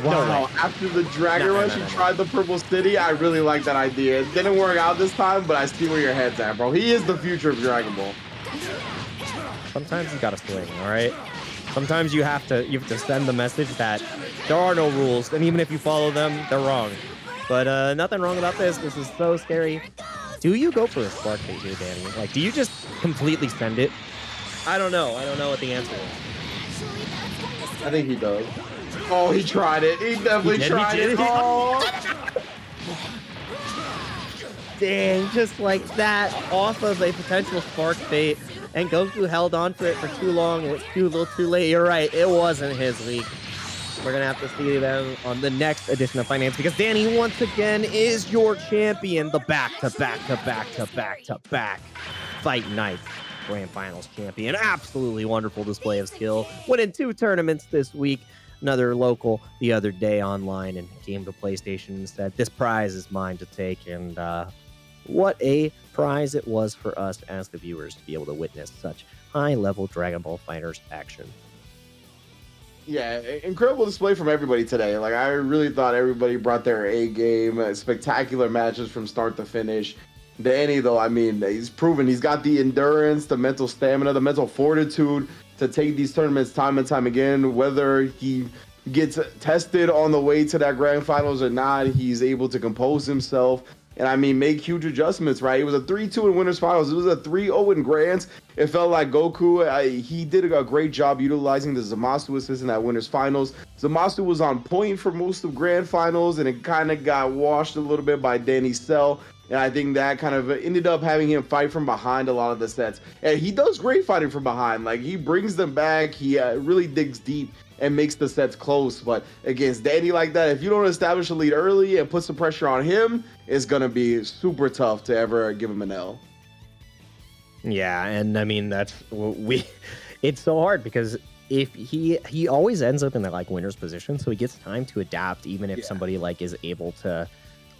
Wow. After the Dragon Rush, you tried the Purple City. I really like that idea. It didn't work out this time, but I see where your head's at, bro. He is the future of Dragon Ball. Sometimes you gotta swing, all right? Sometimes you have to send the message that there are no rules, and even if you follow them, they're wrong. But nothing wrong about this. This is so scary. Do you go for a spark bait here, Danny? Like, do you just completely send it? I don't know. I don't know what the answer is. I think he does. Oh, he tried it. He definitely tried it. Oh. Dang, just like that, off of a potential spark bait. And Goku held on for it for too long. It was a little too late. You're right. It wasn't his week. We're going to have to see them on the next edition of Fight Nights, because Danny, once again, is your champion. The back-to-back-to-back-to-back-to-back Fight Nights Grand Finals champion. Absolutely wonderful display of skill. Winning 2 tournaments this week. Another local the other day online, and came to PlayStation and said, this prize is mine to take. And what a prize it was for us as the viewers to be able to witness such high-level Dragon Ball FighterZ action. Yeah, incredible display from everybody today. Like, I really thought everybody brought their A game. Spectacular matches from start to finish. Danny, though, I mean, he's proven he's got the endurance, the mental stamina, the mental fortitude to take these tournaments time and time again. Whether he gets tested on the way to that grand finals or not, he's able to compose himself and, I mean, make huge adjustments, right? It was a 3-2 in winners finals. It was a 3-0 in grands. It felt like Goku, he did a great job utilizing the Zamasu assist in that winners finals. Zamasu was on point for most of grand finals, and it kind of got washed a little bit by Danny's cell. And I think that kind of ended up having him fight from behind a lot of the sets. And he does great fighting from behind. Like, he brings them back. He really digs deep and makes the sets close. But against Danny like that, if you don't establish a lead early and put some pressure on him, it's going to be super tough to ever give him an L. Yeah, and I mean, it's so hard because if he always ends up in that, like, winner's position, so he gets time to adapt, even if somebody, like, is able to,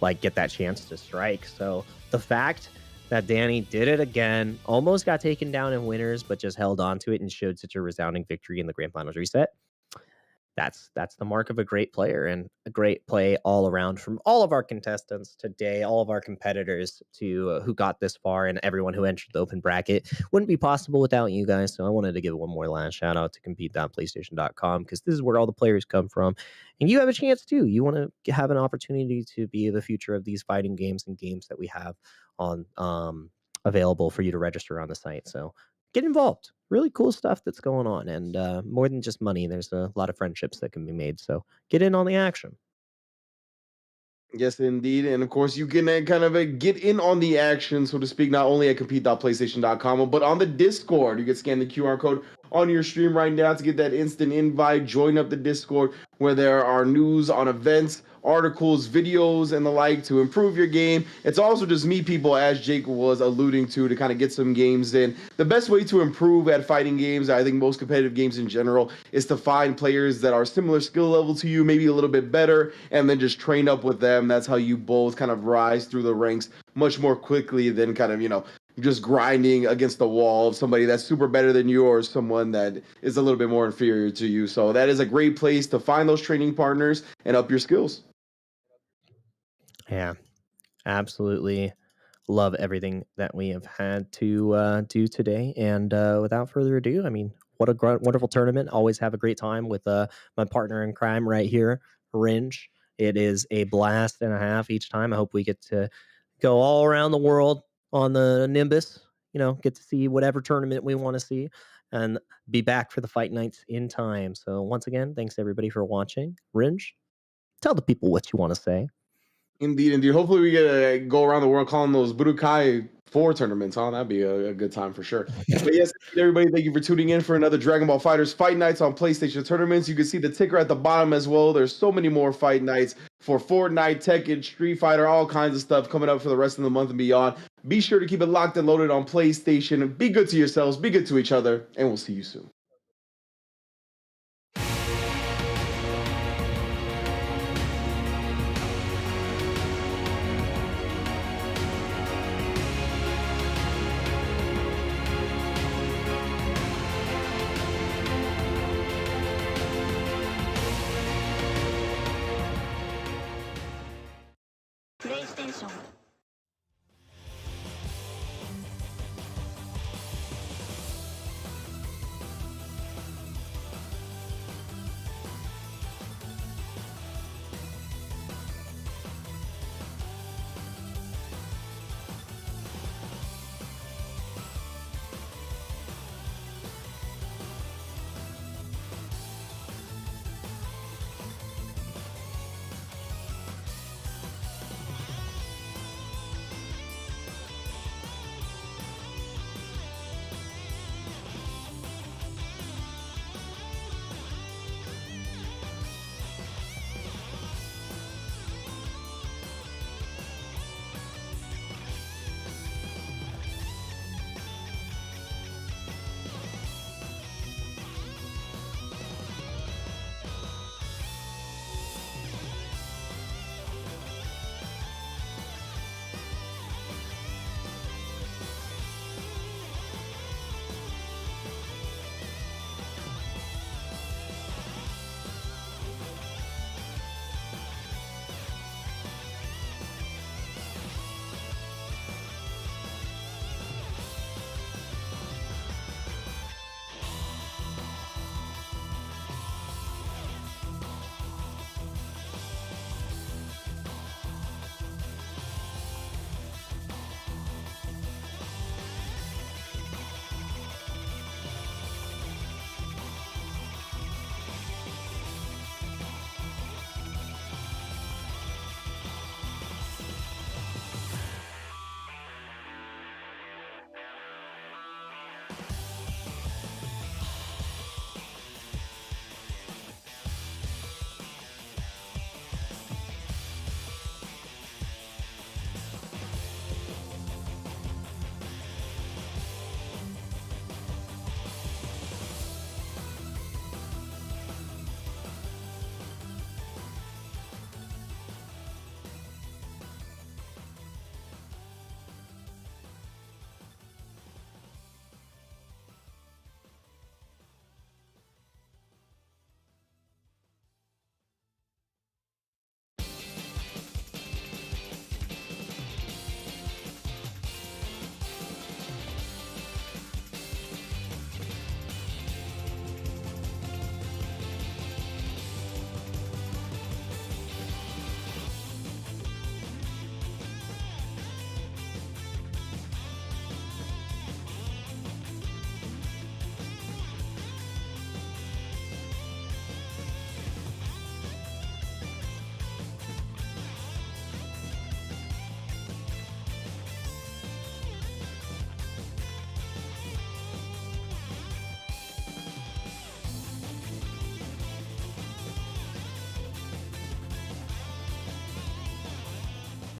like, get that chance to strike. So the fact that Danny did it again, almost got taken down in winners, but just held on to it and showed such a resounding victory in the grand finals reset. That's the mark of a great player, and a great play all around from all of our contestants today, all of our competitors to who got this far, and everyone who entered the open bracket. Wouldn't be possible without you guys. So I wanted to give one more last shout out to compete.playstation.com, because this is where all the players come from, and you have a chance too. You want to have an opportunity to be the future of these fighting games and games that we have on available for you to register on the site. So get involved. Really cool stuff that's going on, and more than just money, there's a lot of friendships that can be made. So get in on the action. Yes, indeed. And of course, you can kind of get in on the action, so to speak, not only at compete.playstation.com, but on the Discord. You can scan the QR code on your stream right now to get that instant invite. Join up the Discord where there are news on events, articles, videos, and the like to improve your game. It's also just meet people, as Jake was alluding to kind of get some games in. The best way to improve at fighting games, I think most competitive games in general, is to find players that are similar skill level to you, maybe a little bit better, and then just train up with them. That's how you both kind of rise through the ranks much more quickly than kind of, just grinding against the wall of somebody that's super better than you or someone that is a little bit more inferior to you. So that is a great place to find those training partners and up your skills. Yeah, absolutely love everything that we have had to do today. And without further ado, I mean, what a wonderful tournament. Always have a great time with my partner in crime right here, Ringe. It is a blast and a half each time. I hope we get to go all around the world on the Nimbus, get to see whatever tournament we want to see, and be back for the fight nights in time. So once again, thanks everybody for watching. Ringe, tell the people what you want to say. Indeed, indeed. Hopefully, we get to go around the world calling those Budokai 4 tournaments, huh? That'd be a good time for sure. But yes, everybody, thank you for tuning in for another Dragon Ball FighterZ Fight Nights on PlayStation tournaments. You can see the ticker at the bottom as well. There's so many more Fight Nights for Fortnite, Tekken, Street Fighter, all kinds of stuff coming up for the rest of the month and beyond. Be sure to keep it locked and loaded on PlayStation. Be good to yourselves, be good to each other, and we'll see you soon.